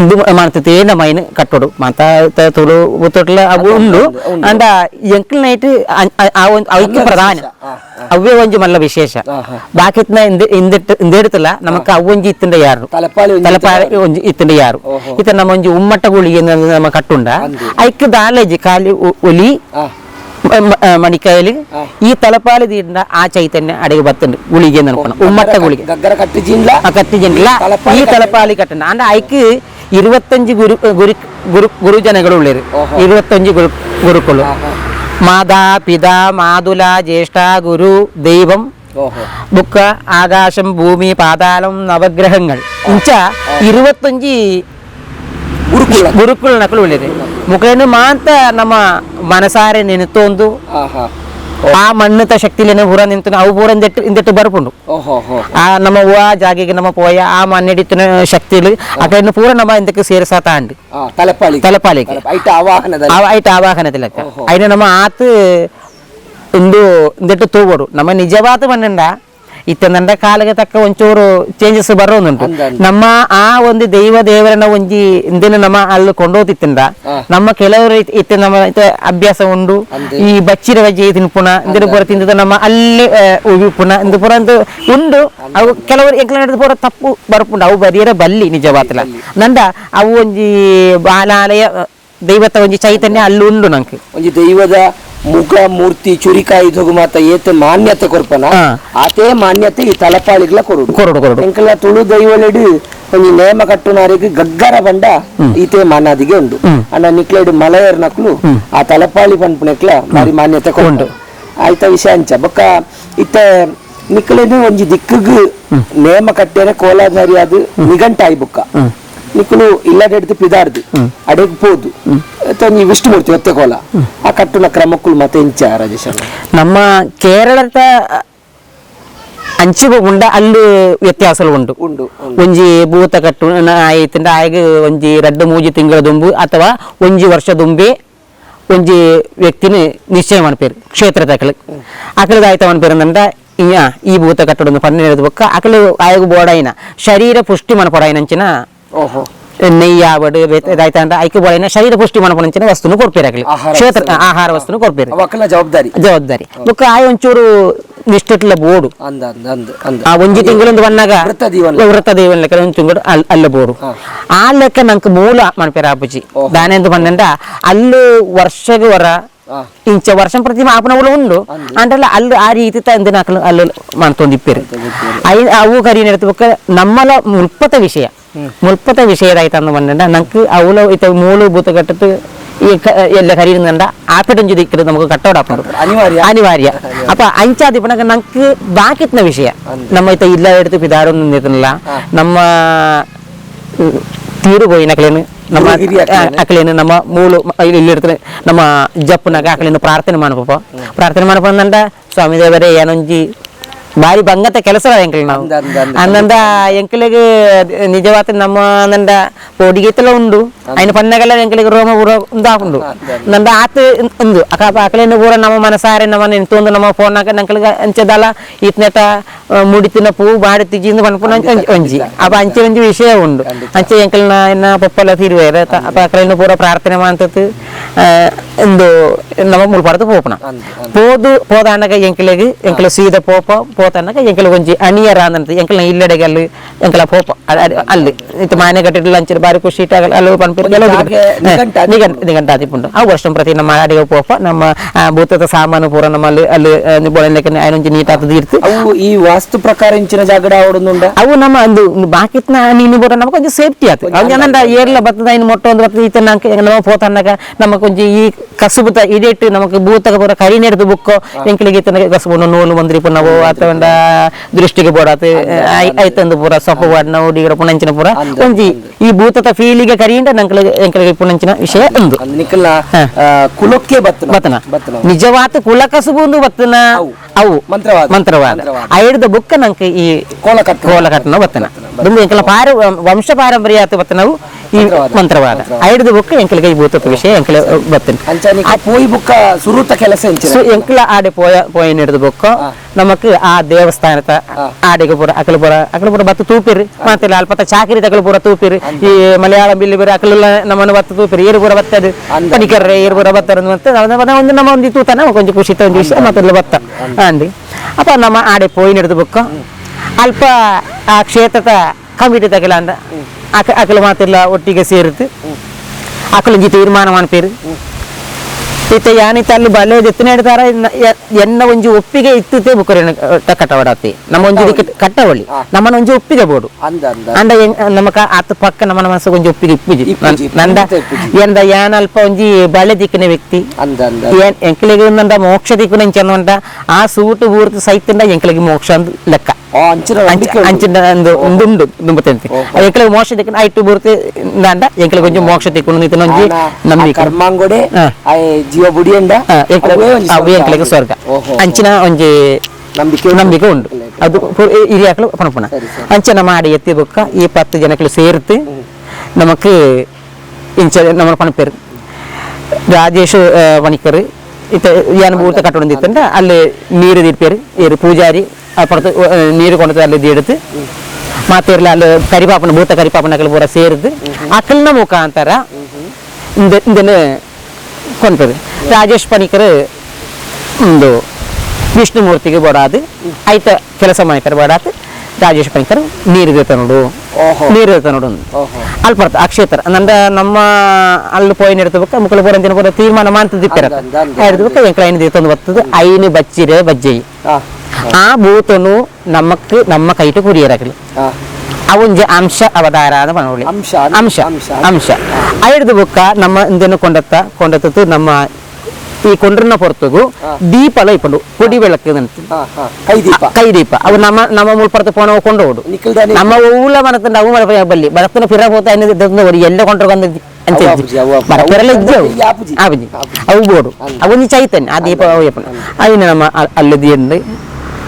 ಇದು ಮಾಡ್ತೈತಿ ನಮ್ಮ ಐನು ಕಟ್ಟೋಡು ಮಾತ ತುಳು ಬೂತೊಟ್ಲ ಅವು ಉಂಡು ಅಂಡ ಎಂಕಲ್ ನೈಟ್ ಅವಕ್ಕೆ ಪ್ರಧಾನ ಅವೇ ಒಂಜಿ ಮಲ್ಲ ವಿಶೇಷ ಬಾಕಿತ್ನ ಇಂದೆಡ್ತಲ್ಲ ನಮಕ್ ಅವೊಂಜಿ ಇತ್ತಿಂಡ ಯಾರು ತಲಪಾಳಿ ಒಂಜಿ ಇತ್ತಿಂಡ ಯಾರು ಇತ್ತ ನಮ್ಮ ಒಂಜಿ ಉಮ್ಮಟ್ಟ ಗುಳಿಗೆ ನಮ್ಮ ಕಟ್ಟುಂಡ ಐಕ್ ದಾಲೇಜಿ ಖಾಲಿ ಒಲಿ ಮಣಿಕಾಯಲಿ ಈ ತಲಪಾಲಿ ದಿಂದ ಆ ಚೈತನ್ಯ ಅಡಿಗೆ ಬರ್ತಂಡು ಗುಳಿಗೆ ಅನ್ಕೋಣ ಉಮ್ಮಟ್ಟ ಗುಳಿಗೆ ಕಟ್ಟಿಜಿಂಡ್ಲ ಈ ತಲಪಾಲಿ ಕಟ್ಟಂಡ ಅಂಡ ಐಕ್ 25 ಗುರುಜನಗಳು ಉಳ್ಳೇರು 25 ಗುರುಕುಲು ಮಾದಾ ಪಿತಾ ಮಾದುಲ ಜ್ಯೇಷ್ಠ ಗುರು ದೈವಂ ബുക്ക ആകാശം ഭൂമി പാതാളം നവഗ്രഹങ്ങൾ ಇಂಚ 25 ಗುರುಕುಲ ನಕಲು ಉಳ್ಳೇರಿ ಮುಖೇನು ಮಾಂತ ನಮ್ಮ ಮನಸಾರೆ ನೆನೆತೊಂದು ಆ ಮಣ್ಣತ ಶಕ್ತಿಲೇನೆ ಪೂರ ನಿಂತು ಅವು ಪೂರ ಇಂದೆಟ್ಟು ಬರ್ಪುಂಡು ಆ ನಮ್ಮ ಆ ಜಾಗೆಗೆ ನಮ್ಮ ಪೋಯ ಆ ಮಣ್ಣೆಡಿತಿನ ಶಕ್ತಿಲು ಅಕನ್ನು ಪೂರ ನಮ್ಮ ಇಂದಕ್ಕೆ ಸೇರಿಸಾತ ಅಂಡು ತಲಪಾಲಿಗೆ ಐಟ ಆವಾಹನದ ಲೆಕ್ಕ ಐನ ನಮ್ಮ ಆತು ಇಂದು ಇಂದೆಟ್ಟು ತೂಗೋಡು ನಮ್ಮ ನಿಜವಾದ ಮಣ್ಣಂಡ ಇತ್ತಂದ ಕಾಲಿಗೆ ತಕ್ಕ ಒಂಚೂರು ಚೇಂಜಸ್ ಬರೋದುಂಟು ನಮ್ಮ ಆ ಒಂದು ದೇವರನ್ನ ಒಂಜಿ ಇಂದಿನ ನಮ್ಮ ಅಲ್ಲಿ ಕೊಂಡೋತಿತ್ತಿಂದ ನಮ್ಮ ಕೆಲವರು ಇತ್ತ ನಮ್ಮ ಅಭ್ಯಾಸ ಉಂಡು ಈ ಬಚ್ಚಿರ ವಜ್ಜಿ ತಿನ್ಪುಣ ಇಂದಿನ ಪೂರ ತಿಂದ ನಮ್ಮ ಅಲ್ಲಿ ಉಳಿಪುಣ ಇಂದು ಪೂರ ಅಂತ ಉಂಡು ಅವು ಕೆಲವರು ಎಂಕ್ಲ ಪೂರ ತಪ್ಪು ಬರ್ಪುಂಡು ಅವು ಬದಿಯರ ಬಲ್ಲಿ ನಿಜವಾತಲ್ಲ ನಂದ ಅವು ಒಂಜಿ ಬಾಲಾಲಯ ದೈವತ ಒಂಜಿ ಚೈತನ್ಯ ಅಲ್ಲಿ ಉಂಡು ನಂಗೆ ಒಂಜಿ ದೈವದ ಮುಖ ಮೂರ್ತಿ ಚುರಿಕಾಯಿ ಇದೊಗು ಮಾತ ಏತೆ ಮಾನ್ಯತೆ ಕೊರ್ಪನ ಆತೇ ಮಾನ್ಯತೆ ಈ ತಲಪಾಳಿಗ್ಲ ಕೊರಡು ಎಂಕಲ ತುಳು ದೈವಲೆಡು ಒಂಜಿ ನೇಮ ಕಟ್ಟುನಾರಿಗೆ ಗಗ್ಗರ ಬಂಡ ಈತೆ ಮಾನಾದಿಗೆ ಉಂಡು ಅಣ್ಣ ನಿಕ್ಲೇಡು ಮಲಯರ್ನಕ್ಲು ಆ ತಲಪಾಳಿ ಪನ್ಪುನೆಕ್ಲ ಬಾರಿ ಮಾನ್ಯತೆ ಕೊಂಡು ಆಯ್ತ ವಿಷಯ ಅಂಚ ಬೊಕ್ಕ ಇತ್ತೆ ನಿಕ್ಲೇನು ಒಂಜಿ ದಿಕ್ಕುಗು ನೇಮ ಕಟ್ಟೆನೆ ಕೋಲಾದ ಅದು ನಿಘಂಟಾಯಿ ಬುಕ್ಕ ನಿಕ್ಕಲು ಇಲ್ಲಡೆಡ್ದು ಪಿದಾರ್ದು ಅಡೆಗ್ ಪೋದು ಒಂಜಿ ವಿಷ್ಣುಮೂರ್ತಿ ಒತ್ತೆ ಕೋಲ ಆ ಕಟ್ಟುನ ಕ್ರಮಕ್ಕಳು ಮತ್ತೆ ಇಂಚ ರಾಜೇಶ್ ನಮ್ಮ ಕೇರಳದ ಅಂಚೆ ಉಂಡ ಅಲ್ಲಿ ವ್ಯತ್ಯಾಸಗಳು ಉಂಟು ಒಂಜಿ ಭೂತ ಕಟ್ಟು ಆಯ್ತಂಡ ಆಗ ಒಂಜಿ 2-3 ತಿಂಗಳ ದುಂಬು ಅಥವಾ ಒಂಜಿ ವರ್ಷ ದುಂಬೆ ಒಂಜಿ ವ್ಯಕ್ತಿನ ನಿಶ್ಚಯ ಮನ್ಪೇರು ಕ್ಷೇತ್ರ ಅಕಲದ ಆಯ್ತ ಮನ್ಪೇರಂದ ಈ ಭೂತ ಕಟ್ಟಡ ಪನ್ನೆರಡು ಬೊಕ್ಕ ಅಕಲು ಆಯಗು ಬೋಡಾಯಿನ ಶರೀರ ಪುಷ್ಟಿ ಮನಪಡಾಯಿನಂಚಿನ ನೆಯ್ಯ ಬಡು ಇದಾಯ್ತ ಅಂದ ಐಕ್ಯ ಬೋಡಾಯಿನ ಶರೀರ ಪುಷ್ಟಿ ಮನಪಡಂಚಿನ ವಸ್ತುನು ಕೊಡ್ಪೇರು ಕ್ಷೇತ್ರ ಆಹಾರ ವಸ್ತುನು ಕೊಡ್ಪೇರು ಜವಾಬ್ದಾರಿ ಬೊಕ್ಕ ಆಯ ಒಂಚೂರು ನಿಷ್ಠಟ್ಲ ಬೋಡು ಆ ಒಂಜಿ ತಿಂಗಳೊಂದು ಬಣ್ಣಾಗ ವೃತ್ತ ದೇವನ ಲೆಕ್ಕ ಒಂದು ತಿಂಗಳು ಅಲ್ಲ ಬೋಡು ಆ ಲೆಕ್ಕ ನಂಗೆ ಮೂಲ ಮನ್ಪೇರ ಆಪುಜಿ ದಾನೆಂದು ಬಂದಂಡ ಅಲ್ಲು ವರ್ಷಗೆ ವರ ಇಂಚ ವರ್ಷ ಪ್ರತಿ ಮಾಪನಗಳು ಉಂಡು ಅಂಟಲ್ಲ ಅಲ್ಲಿ ಆ ರೀತಿ ತಂದಿನ ಅಲ್ಲಿ ಮಾಡ್ತೊಂದಿಪ್ಪೇರು ಅವು ಕರಿ ನೆಡ್ತಬೇಕ ನಮ್ಮಲ ಮುಲ್ಪತ ವಿಷಯದಾಯ್ತ ಅಂದು ಬಂದಂಡ ನಂಗೆ ಅವಳು ಇತ್ತ ಮೂಲಭೂತ ಕಟ್ಟತ್ತು ಈ ಎಲ್ಲ ಕರೀನಂಡ ಆಪೆಟೊಂಜಿ ದಿಕ್ಕಿರು ನಮಗೆ ಕಟ್ಟೋಡಾಪರು ಅನಿವಾರ್ಯ ಅಪ್ಪ ಅಂಚಾದಿ ಪನಗ ನಂಗೆ ಬಾಕಿತ್ನ ವಿಷಯ ನಮ್ಮ ಇತ್ತ ಇಲ್ಲ ಎಡ್ತು ಪಿದಾರು ನಿಂತಿಲ್ಲ ನಮ್ಮ ತೀರು ಹೋಯಿನಕ್ಲೇನು ನಮ್ಮ ಅಕ್ಲೇನು ನಮ್ಮ ಮೂಳು ಇಲ್ಲಿ ಇರ್ತದೆ ನಮ್ಮ ಜಪ್ಪನಾಗ ಅಕ್ಲೇನು ಪ್ರಾರ್ಥನೆ ಮಾಡಪ್ಪ ಅಂದಂಡ ಸ್ವಾಮಿ ದೇವರೇ ಏನೊಂಜಿ ಬಾರಿ ಬಂಗತ ಕೆಲಸ ಎಂಕಲ್ ನಾವು ಅಂದಂದ ಎಂಕಲಿಗೆ ನಿಜವಾದ ನಮ್ಮ ನಂದ ಪೋಡಿಗೆತ್ತಲ ಉಂಡು ఆయన పన్నగల ఎంకలికి రోమ ఉందా ఉండు నంద ఆత ఉంది అకలేని కూడా నమ్మ మనసారే నమ్మ ఎంతోంది నమ్మ ఫోన్నాక నంకలిగా అంచెదల ఇట్నట ముడితిన పువ్వు బాడి తిజింది పనుకున్న ಒಂಜಿ ಅಪ ಅಂಚೆ ಒಂಜಿ ವಿಷಯ ಉಂಡು ಅಂಚೆ ಎಂಕಲ್ನ ಪಪ್ಪಲ ತಿರುವೇರ ಅಪ ಅಕಲೇನ ಪೂರ ಪ್ರಾರ್ಥನೆ ಮಾಡ್ತತ್ತು ಎಂದು ನಮ್ಮ ಮುಲ್ಪಡದು ಪೋಪನ పోదానక ఎంకలికి ఎంకల సీద పోతానక ఎంకల కొంచెం అనియర అంత ఎంకల ఇల్లడగల్లు ఎంకల పోప అల్లు ఇంత మాయన కట్టి లంచ్ బారి ఖುಷಿ ಅಲ್ಲೂ ನಿಘಂಟಾದಿಪುಂಡು ಆ ವರ್ಷಂ ಪ್ರತಿ ನಮ್ಮ ಅಡಿಗೆ ಪೋಪ ನಮ್ಮ ಭೂತದ ಸಾಮಾನು ಪೂರ ನಮ್ಮಲ್ಲಿ ಅಲ್ಲಿ ಬೋಳಕ್ಕೆ ಐನೊಂಜಿ ನೀಟಾದ ತೀರ್ತು ಅವು ಈ ವಾಸ್ತು ಪ್ರಕಾರ ಇಂಚಿನ ಜಾಗಡ ಆವಡುಂಡ ಅವು ನಮ್ಮ ಒಂದು ಬಾಕಿತ್ನ ನೀನು ಬೋರ ನಮಗೆ ಕೊಂಚ ಸೇಫ್ಟಿ ಆಯ್ತು ಅವಂಜನಂದ ಏರ್ಲ ಬರ್ತದ ಇನ್ನು ಮೊಟ್ಟ ಒಂದು ಬರ್ತದ ಈತ ನಮ್ಮ ಪೋತನ್ನಾಗ ನಮ್ಮ ಕೊಂಚ ಈ ಕಸುಬುತ ಇಡೇಟ್ ನಮಗೆ ಭೂತಗ ಪೂರ ಕರಿ ನೆಡ್ದು ಬುಕ್ಕೋ ಎಂಕಲಿಗೆ ತನಕ ಕಸುಬನ್ನು ನೂಲು ಬಂದ್ರಿ ಪುನವು ಅಥವಾ ದೃಷ್ಟಿಗೆ ಬೋಡಾತು ಐತಂದು ಪೂರ ಸೊಪ್ಪು ಬಾಡ್ನ ಉಡಿಗರ ಪುಣಂಚಿನ ಪೂರ ಒಂಜಿ ಈ ಭೂತದ ಫೀಲಿಗೆ ಕರಿಯಿಂದ ಎಂಕಲಿಗೆ ಪುಣಂಚಿನ ವಿಷಯ ಒಂದು ಕುಲಕ್ಕೆ ಬತ್ತನ ನಿಜವಾದ ಕುಲ ಕಸುಬು ಬತ್ತನ ಅವು ಮಂತ್ರವಾದ ಐಡ್ದ ಬುಕ್ಕ ನಂಗೆ ಈ ಕೋಲಕಟ್ಟನ ಬತ್ತನ ಬಂದು ಎಂಕಲ ವಂಶ ಪಾರಂಪರ್ಯ ಆತ ಬತ್ತನವು ಈ ಮಂತ್ರವಾದ ಐಡ್ದ ಬುಕ್ಕ ಎಂಕಲಿಗೆ ಈ ಭೂತದ ವಿಷಯ ಎಂಕಲ ಬತ್ತನ ಪೋಯಿ ಬುಕ್ಕ ಸುರುತ ಕೆಲಸ ಎಂಕಲ ಆಡೆ ಪೋಯ ಹಿಡಿದ ಬುಕ್ಕ ನಮಕ್ ಆ ದೇವಸ್ಥಾನದ ಆಡೆಗೆ ಪೂರ ಅಕಲ ಪೂರ ಬತ್ತು ತೂಪಿರಿ ಮಾತಿಲ್ಲ ಅಲ್ಪತ್ತ ಚಾಕರಿ ತಕಲು ಪೂರ ತೂಪಿರಿ ಈ ಮಲಯಾಳಂ ಬಿಲ್ಲಿ ಬೇರೆ ಅಕಲೆಲ್ಲ ನಮ್ಮನ್ನು ಬತ್ತು ತೂಪಿರಿ ಏರು ಪೂರ ಬತ್ತದು ಪನಿಕರ್ರೆ ಏರು ಪೂರ ಬತ್ತರ ಒಂದು ನಮ್ಮ ಒಂದು ತೂತನ ಕೊಂಚ ಖುಷಿ ಒಂದು ವಿಷಯ ಮತ್ತೆಲ್ಲ ಬತ್ತ ಅಂದಿ ಅಪ್ಪ ನಮ್ಮ ಆಡೆ ಪೋಯಿ ಹಿಡಿದ ಬುಕ್ಕ ಅಲ್ಪ ಆ ಕ್ಷೇತ್ರದ ಕಮಿಟಿ ತಗಲ ಅಂದ ಅಕಲು ಮಾತಿಲ್ಲ ಒಟ್ಟಿಗೆ ಸೇರಿತು ಅಕಲಂಜಿ ತೀರ್ಮಾನ ಮಾಡ್ಪೇರು ಇತ್ತ ಯಾನಿತ್ತ ಅಲ್ಲಿ ಬಲೆ ಎತ್ತಿನ ಹಿಡ್ತಾರ ಎನ್ನ ಒಂಜಿ ಒಪ್ಪಿಗೆ ಇತ್ತೇ ಬುಕ್ಕರೇನು ಕಟ್ಟವಾಡತ್ತೆ ನಮ್ಮ ಒಂಜಿ ಕಟ್ಟವಳಿ ನಮ್ಮನ್ನ ಒಂಜಿ ಒಪ್ಪಿಗೆ ಬೋಡು ಅಂದ ನಮಕ ಆತ ಪಕ್ಕ ನಮ್ಮ ಮನಸ್ಸು ಒಂಜಿ ಒಪ್ಪಿಗೆ ಇಪ್ಪಿಜಿ ನಂದ ಎಂದ ಯಾನ್ ಅಲ್ಪ ಒಂಜಿ ಬಳೆ ದಿಕ್ಕಿನ ವ್ಯಕ್ತಿ ಎಂಕಲಿಗೆ ನಂದ ಮೋಕ್ಷ ದಿಕ್ಕುನ ಇಂಚಂದ ಆ ಸೂಟು ಬೂರ್ತು ಸೈತಂಡ ಎಂಕಲಿಗೆ ಮೋಕ್ಷ ಅಂದ್ ಲೆಕ್ಕ ಅಂಚಿನ ಒಂದು ದುಂಬತಂತೆ ಎಂಕಲಿಗೆ ಮೋಕ್ಷ ದಿಕ್ಕಿನ ಐಟು ಬೂರ್ತಿ ನಂದ ಎಂಕಲಿಗೆ ಒಂಜಿ ಮೋಕ್ಷ ದಿಕ್ಕುನ ನಿಂತನೊಂಜಿ ನಂಬಿಕೆ ಕರ್ಮಾಂಗೋಡೆ ಜೀವ ಬುಡಿಯಂಡ ಎಂಕಲಿಗೆ ಸ್ವರ್ಗ ಅಂಚಿನ ಒಂಜಿ ನಂಬಿಕೆ ಉಂಟು ಅದು ಹಿರಿಯಾಕಲು ಪಣಪುಣ ಅಂಚನ ಮಾಡಿ ಎತ್ತಿ ಬುಕ್ಕ ಈ 10 ಜನಕ್ಕೆ ಸೇರ್ತು ನಮಕ್ ಇಂಚ ನಮ್ಮ ಪಣಪೇರು ರಾಜೇಶ್ ವಣಿಕರ್ ಇತ್ತ ಏನು ಭೂತ ಕಟ್ಟೊಂದಿತ್ತಂಡ ಅಲ್ಲಿ ನೀರು ದಿರ್ಪೇರು ಏರು ಪೂಜಾರಿ ಪಡತು ನೀರು ಕೊಂಡದು ಅಲ್ಲಿ ದೀಡುತ್ತು ಮಾತೇರ್ಲ ಅಲ್ಲಿ ಕರಿಪಾಪನ ಭೂತ ಕರಿಪಾಪನಕಲು ಪೂರ ಸೇರಿದ್ದು ಅಕಲ್ನ ಮುಖಾಂತರ ಇಂದನೆ ಕೊಂಡ್ಪೇರು ರಾಜೇಶ್ ಪಣಿಕರ್ ಒಂದು ವಿಷ್ಣುಮೂರ್ತಿಗೆ ಬೋಡಾದು ಆಯ್ತ ಕೆಲಸ ಮಾಡ್ತಾರೆ ಬೋಡಾತು ರಾಜೇಶ್ ಪಣಿಕರ್ ನೀರು ದೇತ ನೋಡು ಅಲ್ಲಿ ಬರ್ತ ಆ ಕ್ಷೇತ್ರ ನಂದ ನಮ್ಮ ಅಲ್ಲಿ ಪೋಯಿನ ಇಡ್ತಬೇಕು ಮುಕ್ಕಳು ಪೂರಂತಿನ ಪೂರ ತೀರ್ಮಾನ ಮಾಡ್ತಿದ್ದಿಪ್ಪಾರ ಹಿಡಿದ್ಬೇಕು ಎಂಕಲ ಐನು ದೇತಂದು ಬರ್ತದೆ ಐನು ಬಜ್ಜಿ ಆ ಭೂತನು ನಮ್ಮ ಕೈಟು ಕುರಿಯರಾಗಲಿ ಅವೊಂಜಿ ಅಂಶ ಅವತಾರ ಅಂತ ಪನೊಲಿ ಅಂಶ ಅಂಶ ಅಂಶ ಐದು ಬುಕ್ಕ ನಮ್ಮ ಇಂದನ್ನು ಕೊಂಡತ್ತು ನಮ್ಮ ಈ ಕೊಂಡ್ರನ್ನ ಹೊರತುಗು ದೀಪಲ ಇಪ್ಪಡು ಕೊಡಿ ಬೆಳಕು ಕೈ ದೀಪ ಅವು ನಮ್ಮ ಮುಳ್ಪಡ್ತ ಪೋನ ಕೊಂಡೋಡು ನಮ್ಮ ಊಲ ಮನತಂಡ ಅವು ಮರ ಬಲ್ಲಿ ಬರತನ ಫಿರ ಹೋತ ಎಲ್ಲ ಕೊಂಡ್ರ ಬಂದ ಅಂತ ಬರಪೆರಲ್ಲ ಇದ್ದವು ಆಪುಜಿ ಅವು ಬೋಡು ಅವೊಂದು ಚೈತನ್ಯ ಆ ದೀಪ ಅವು ಅಯ್ನ ನಮ್ಮ ಅಲ್ಲದಿ ಎಂದು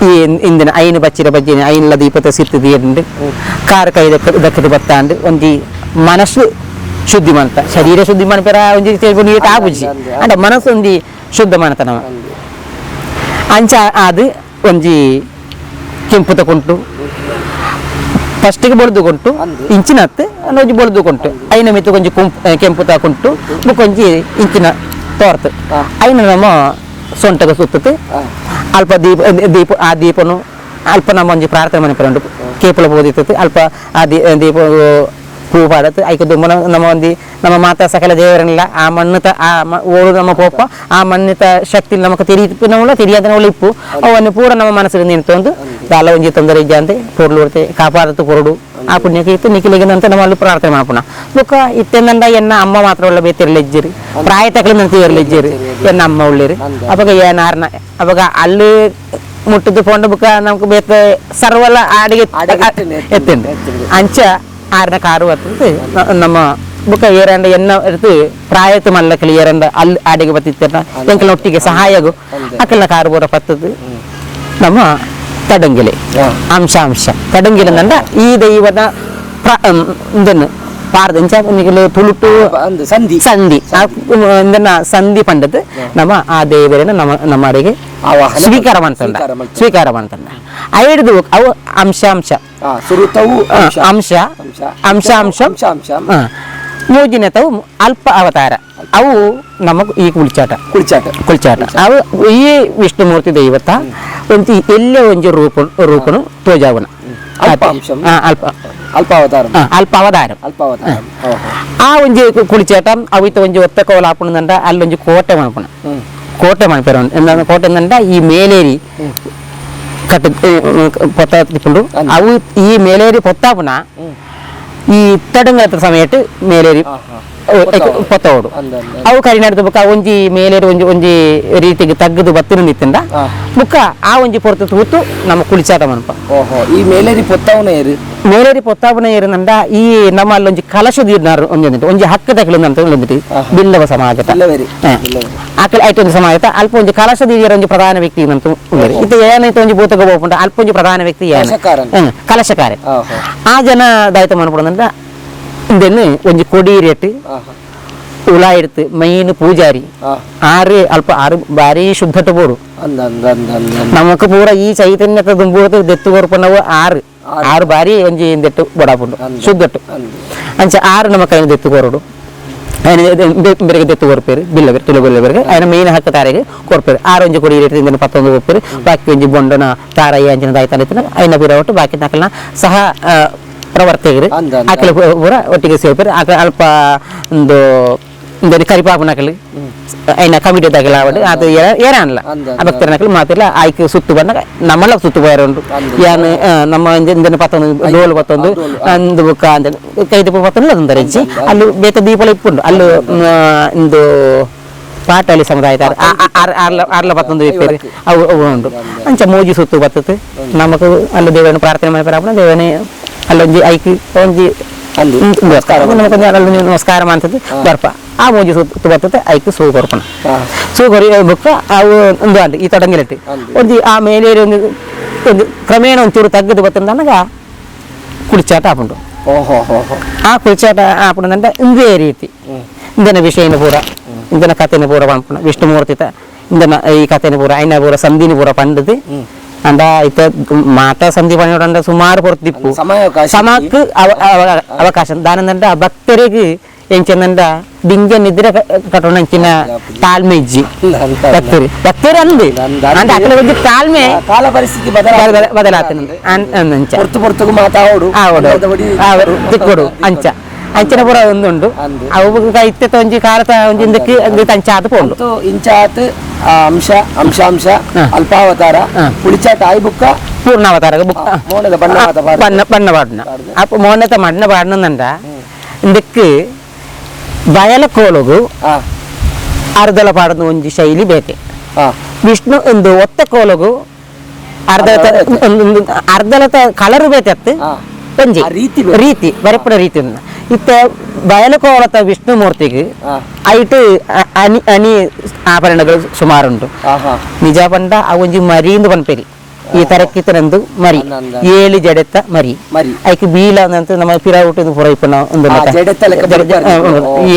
ಈ ಇಂದಿನ ಐನು ಬಚ್ಚಿರ ಬಜ್ಜಿನ ಐನ್ಲ ದೀಪದ ಸಿತ್ತದಿ ಎಂದು ಕಾರ್ ಕೈ ದಕ್ಕದು ಬತ್ತಾಂಡು ಒಂಜಿ ಮನಸ್ಸು ಶುದ್ಧಿ ಮಾಡ್ತ ಶರೀರ ಶುದ್ಧಿ ಮಾಡ್ತಾರ ಒಂಜಿ ನೀಟ್ ಆಪುಜಿ ಅಂಡ ಮನಸ್ಸು ಒಂಜಿ ಶುದ್ಧ ಮಾಡ್ತಾನ ಅಂಚ ಅದು ಒಂಜಿ ಕೆಂಪು ತಗೊಂಡು ಫಸ್ಟಿಗೆ ಬಡ್ದುಕೊಂಟು ಇಂಚಿನತ್ತೆ ಒಂಜಿ ಬಡ್ದುಕೊಂಟು ಐನ ಮಿತ್ತು ಕೊಂಚ ಕೆಂಪು ತಗೊಂಡು ಕೊಂಚಿ ಇಂಚಿನ ತೋರ್ತು ಐನ ನಮ್ಮ ಸೊಂಟಗ ಸುತ್ತತೆ ಅಲ್ಪ ದೀಪ ಆ ದೀಪನು ಅಲ್ಪ ನಮ್ಮ ಒಂಜಿ ಪ್ರಾರ್ಥನೆ ಮನೆ ಪರಂಡು ಕೇಪಲ ಬೋದಿರ್ತದೆ ಅಲ್ಪ ಆ ದೀಪ ಹೂ ಪಾಡತ್ತೆ ಐಕ ದುಮ್ಮನ ನಮ್ಮ ಮಾತಾ ಸಕಲ ದೇವರನ್ನೆಲ್ಲ ಆ ಮಣ್ಣುತ ಓಡು ನಮ್ಮ ಪೋಪ ಆ ಮಣ್ಣಿತ ಶಕ್ತಿ ನಮಕ್ ತಿರಿಯಾದ ಇಪ್ಪು ಅವನ್ನು ಪೂರ ನಮ್ಮ ಮನಸ್ಸಿಗೆ ನಿಂತೊಂದು ದಾಲ ಒಂಜಿ ತೊಂದರೆ ಇದ್ದ ಅಂತೆ ಪೊರ್ಲು ಬರ್ತೆ ಕಾಪಾಡತ್ತು ಕೊರಡು ಆ ಪುಣ್ಯಕ್ಕೆ ಇತ್ತು ನಿಖಿಲಿಗೆ ಅಂತ ನಮ್ಮ ಅಲ್ಲಿ ಪ್ರಾರ್ಥನೆ ಮಾಡ್ಪುಣ ಬುಕ್ಕ ಇತ್ತೆಂದಂಡ ಎನ್ನ ಅಮ್ಮ ಮಾತ್ರ ಒಳ್ಳೆ ಬೇತಿರಲಿಜ್ಜಿರಿ ಪ್ರಾಯ ತಕಲಿಂದ ಇರಲಿಜ್ಜಿರಿ ಎನ್ನ ಅಮ್ಮ ಒಳ್ಳೆರಿ ಅವಾಗ ಏನಾರ್ನ ಅವಾಗ ಅಲ್ಲಿ ಮುಟ್ಟದ್ದು ಪೋಂಡ ಬುಕ್ಕ ನಮ್ಗೆ ಬೇತ ಸರ್ವಲ್ಲ ಆಡಿಗೆ ಎತ್ತಂಡು ಅಂಚ ಆರ್ನ ಕಾರು ಬರ್ತದೆ ನಮ್ಮ ಬುಕ್ಕ ಏರಂಡ ಎನ್ನ ಇರ್ತು ಪ್ರಾಯತ ಮಲ್ಲಕಲಿ ಏರಂಡ ಅಲ್ಲಿ ಆಡಿಗೆ ಬತ್ತಿತ್ತ ಎಂಕಲ ಒಟ್ಟಿಗೆ ಸಹಾಯಗು ಅಕ್ಕಲ ಕಾರು ಬೋರ ಪತ್ತದು ನಮ್ಮ ತಡಂಗಿಲೆ ಅಂಶ ತಡಂಗಿಲಂದ ಈ ದೈವದ ಇದನ್ನು ಪಾರ್ದಂಚ ತುಳುಟು ಸಂಧಿ ಸಂಧಿ ಪಂಡದು ನಮ್ಮ ಆ ದೇವರನ್ನ ನಮ್ಮ ಅಡಿಗೆ ಸ್ವೀಕಾರ ಮಾಡ್ತಂಡ ಐದು ಅವು ಅಂಶ ಮೂಜಿನತವು ಅಲ್ಪ ಅವತಾರ ಅವು ನಮಗ್ ಈ ಕುಳಿಚಾಟ ಅವು ಈ ವಿಷ್ಣುಮೂರ್ತಿ ದೈವತ ಒಂತಿ ಎಲ್ಲೇ ಒಂಜಿ ರೂಪನು ತೋಜಾವನ ಅಲ್ಪಾವತಾರ ಆ ಒಂಜಿ ಕುಳಿಚಾಟ ಅವಿತ ಒಂಜಿ ಒತ್ತ ಕೋಲ ಹಾಪುಣಂದ ಅಲ್ಲೊಂಜಿ ಕೋಟೆ ಮಾಡ್ಪೇರ ಕೋಟೆ ಈ ಮೇಲೇರಿ ಕಟ್ಟ ಪೊತ್ತ ತಿಪ್ಪುಂಡು ಅವು ಈ ಮೇಲೇರಿ ಪೊತ್ತಾಪುನ ಈ ತಡಂಗದ ಸಮಯಟ್ಟು ಮೇಲೇರಿ ಪೊತ್ತೋಡು ಅವು ಕರಿನಾಡ್ದು ಬುಕ್ಕ ಒಂಜಿ ಮೇಲೇರಿ ಒಂಜಿ ರೀತಿಗೆ ತಗ್ಗದು ಬತ್ತಿನ ನಿತ್ತಂಡ ಬುಕ್ಕ ಆ ಒಂಜಿ ಪೊರ್ತು ತೂತು ನಮ್ಮ ಕುಳಿಚಾಟ ಮನಪ ಈ ಮೇಲೇರಿ ಪೊತ್ತಾಪುನ ಏರಿನಂಡ ಈ ನಮ್ಮ ಅಲ್ಲೊಂಜಿ ಕಲಶ ದೀರ್ನಾರು ಒಂಜಿ ಹಕ್ಕ ತಕಲಿಂದಂತ ಒಂದಿಟ್ಟು ಬಿಲ್ಲವ ಸಮಾಜ ಆಕಲಿ ಐಟು ಒಂದು ಸಮಾಜ ಅಲ್ಪ ಒಂಜಿ ಕಲಶ ದೀರಿಯರ ಒಂಜಿ ಪ್ರಧಾನ ವ್ಯಕ್ತಿ ಅಂತ ಇದು ಏನೈತೆ ಒಂಜಿ ಭೂತಗ ಹೋಗ್ಪುಂಡ ಅಲ್ಪ ಒಂಜಿ ಪ್ರಧಾನ ವ್ಯಕ್ತಿ ಕಲಶಕಾರ ಆ ಜನ ದಾಯ್ತ ಮನ್ಪುಡಂದ ಇಂದೆನ್ನು ಒಂಜಿ ಕೊಡಿ ರೇಟ್ ಉಳ ಇಡ್ತು ಮೈನ್ ಪೂಜಾರಿ ಆರು ಬಾರಿ ಶುದ್ಧಟ ಬೋಡು ನಮಕ್ ಪೂರ ಈ ಚೈತನ್ಯತ ದುಂಬುಡ್ತು ದೆತ್ತು ಕೊರ್ಪನವು ಆರು ಬಾರಿ ಒಂಜಿ ದೆಟ್ಟು ಬೊಡಾಪುಂಡು ಶುದ್ಧಟ್ಟು ಅಂಚ ಆರು ನಮ್ಮ ಕೈನ ದೆತ್ತು ಕೊರಡು ಬೆರೆಗೆ ದೆತ್ತು ಕೊರ್ಪೇರು ಬಿಲ್ಲವೇರು ತುಳುಗೊಲ್ಲವರೆಗೆ ఆయన ಮೇನ್ ಹಕ್ಕ ತಾರೆಗೆ ಕೊರ್ಪೇರು ಆರು ಒಂಜಿ ಕೊಡಿ ರೇಟ್ ಇಂದ 11 ಕೊರ್ಪೇರು ಬಾಕಿ ಒಂಜಿ ಬೊಂಡನ ತಾರಯ್ಯ ಅಂಚಿನ ದಾಯ್ತಾನ ಐನ ಬಿರವಟ್ಟು ಬಾಕಿ ನಾಕಲ್ನ ಸಹ ಪ್ರವರ್ತಕರು ಆಕಲ ಪೂರ ಒಟ್ಟಿಗೆ ಸೇರ್ಪೇರು ಆಕಲ ಅಲ್ಪ ಒಂದು ಕರಿಪಾಪು ನಕಲು ಐನ ಕಮಿಟಿ ತಗಲ ಅದು ಏರಲ್ಲ ಭಕ್ತರ ನಕಲು ಮಾತಿಲ್ಲ ಆಯ್ಕೆ ಸುತ್ತು ಬಂದಾಗ ನಮ್ಮಲ್ಲ ಸುತ್ತು ಬರೋಂಡು ಯಾನು ನಮ್ಮ ಇಂದಿನ 11 ಡೋಲು 11 ಒಂದು ಬುಕ್ಕ ಅಂತ ಕೈದು 11 ಅದೊಂದು ರೆಜ್ಜಿ ಅಲ್ಲಿ ಬೇತ ದೀಪಲ ಇಪ್ಪುಂಡು ಅಲ್ಲಿ ಒಂದು ಪಾಟಲಿ ಸಮುದಾಯ ಆರ್ಲ 11 ಇಪ್ಪೇರು ಅವು ಉಂಟು ಅಂಚ ಮೂಜಿ ಸುತ್ತು ಬರ್ತದೆ ನಮಗೂ ಅಲ್ಲಿ ದೇವನ ಪ್ರಾರ್ಥನೆ ಮಾಡಿ ದೇವನೇ ಅಲ್ಲೊಂಜಿ ಐಕಿ ಒಂಜಿ ನಮಸ್ಕಾರ ಮಾಡ್ತದೆ ಬರ್ಪ ಆ ಮೂಜಿ ಸುತ್ತು ಬರ್ತದೆ ಐಕಿ ಸೂ ಕೊರ್ಪಣ ಸೂ ಕೊರಿ ಬುಕ್ಕ ಅವು ಒಂದು ಅಂಡು ಈ ತಡಂಗಿಲೆಟ್ಟು ಒಂಜಿ ಆ ಮೇಲೆ ಒಂದು ಕ್ರಮೇಣ ಒಂಚೂರು ತಗ್ಗದು ಬರ್ತದೆ ನನಗ ಕುಳಿಚಾಟ ಆಪುಂಡು ಆ ಕುಳಿಚಾಟ ಆಪುಂಡ ಇಂದೇ ರೀತಿ ಇಂದನ ವಿಷಯನ ಪೂರ ಇಂದನ ಕಥೆನ ಪೂರ ಪಂಪುಣ ವಿಷ್ಣುಮೂರ್ತಿತ ಇಂದನ ಈ ಕಥೆನ ಪೂರ ಐನ ಪೂರ ಸಂಧಿನಿ ಪೂರ ಪಂಡದು ಅಂಡ ಇತ್ತ ಮಾತ ಸಂಧಿ ಪಂಡ ಸುಮಾರು ಪೊರ್ತಿಪ್ಪು ಸಮಕ್ಕೆ ಅವಕಾಶ ದಾನಂದ ಭಕ್ತರಿಗೆ ಎಂಚಂದ ದಿಂಗೆ ನಿದ್ರೆ ಕಟ್ಟೋಣಂಚಿನ ತಾಳ್ಮೆ ಇಜ್ಜಿ ಭಕ್ತರು ಅಂದು ಅಂದ ಅಕಲ ಬಗ್ಗೆ ತಾಳ್ಮೆ ಕಾಲ ಪರಿಸ್ಥಿತಿ ಬದಲಾಗ್ತದೆ ತಿಕ್ಕೊಡು ಅಂಚನ ಪೂರ ಒಂದುಂಡು ಅವು ಇತ್ತ ಒಂಜಿ ಕಾಲತ ಒಂಜಿಂದಕ್ಕೆ ತಂಚಾತ ಪೋಂಡು ಇಂಚಾತ್ ಅಂಶ ಅಲ್ಪಾವತಾರ ಕುಳಿಚಾಟ ಆಯ್ ಬುಕ್ಕ ಪೂರ್ಣಾವತಾರ ಬುಕ್ಕ ಮೋನದ ಬಣ್ಣ ಮಾತ ಬಣ್ಣ ಪಾಡ್ನ ಅಪ್ಪ ಮೋನತ ಬಣ್ಣ ಪಾಡ್ನಂದ ಇದಕ್ಕೆ ಬಯಲಕೋಲಗು ಅರ್ಧಲ ಪಾಡದ ಒಂಜಿ ಶೈಲಿ ಬೇಕೆ ವಿಷ್ಣು ಒಂದು ಒತ್ತ ಕೋಲಗು ಅರ್ಧಲತ ಕಲರ್ ಬೇಕತ್ತು ಒಂಜಿ ರೀತಿ ಬರಪಡ ರೀತಿ ಇತ್ತ ಬಯಲಕೋಲತ ವಿಷ್ಣು ಮೂರ್ತಿಗೆ ಐಟ್ ಅನಿ ಆಭರಣಗಳು ಸುಮಾರುಂಟು ನಿಜ ಪಂಡ ಆ ಒಂಜಿ ಮರಿಯಿಂದ ಪನ್ಪೇರಿ ಈ ತರಕ್ಕಿತನಂದು ಮರಿ 7 ಜಡೆತ್ತ ಮರಿ ಐಕ್ ಬೀಲ ಅಂತ ನಮ್ಮ ಪಿರಾವುಟದ ಪುರ ಇಪ್ಪನ ಒಂದು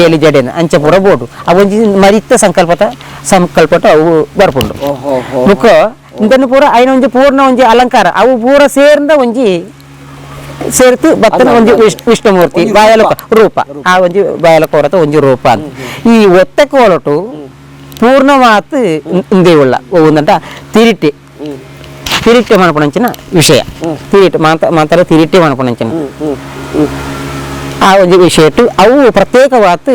7 ಜಡೆನ ಅಂಚ ಪುರ ಬೋಡು ಆ ಒಂಜಿ ಮರಿತ್ತ ಸಂಕಲ್ಪಟ ಅವು ಬರ್ಪುಂಡು ಮುಖ ಇಂದನ್ನು ಪೂರ ಐನ ಒಂಜಿ ಪೂರ್ಣ ಒಂಜಿ ಅಲಂಕಾರ ಅವು ಪೂರ ಸೇರ್ದ ಒಂಜಿ ಸೇರ್ತು ಬತ್ತನ ಒಂಜಿ ವಿಷ್ಣುಮೂರ್ತಿ ಬಾಯಲಕ ರೂಪ ಆ ಒಂಜಿ ಬಾಯಲಕೋರತ ಒಂಜಿ ರೂಪ ಅಂತ ಈ ಒತ್ತ ಕೋಲಟು ಪೂರ್ಣವಾತ್ ಇಂದೇ ಉಳ್ಳ ಒಂದಂಟ ತಿರಿಟ್ಟೆ ಮನಪುಣಂಚಿನ ವಿಷಯ ತಿರಿಟ್ಟೆ ಮಾತಾಡ ತಿರಿಟ್ಟೆ ಮನಪುಣಂಚಿನ ಆ ಒಂಜಿ ವಿಷಯಟ್ಟು ಅವು ಪ್ರತ್ಯೇಕವಾತ್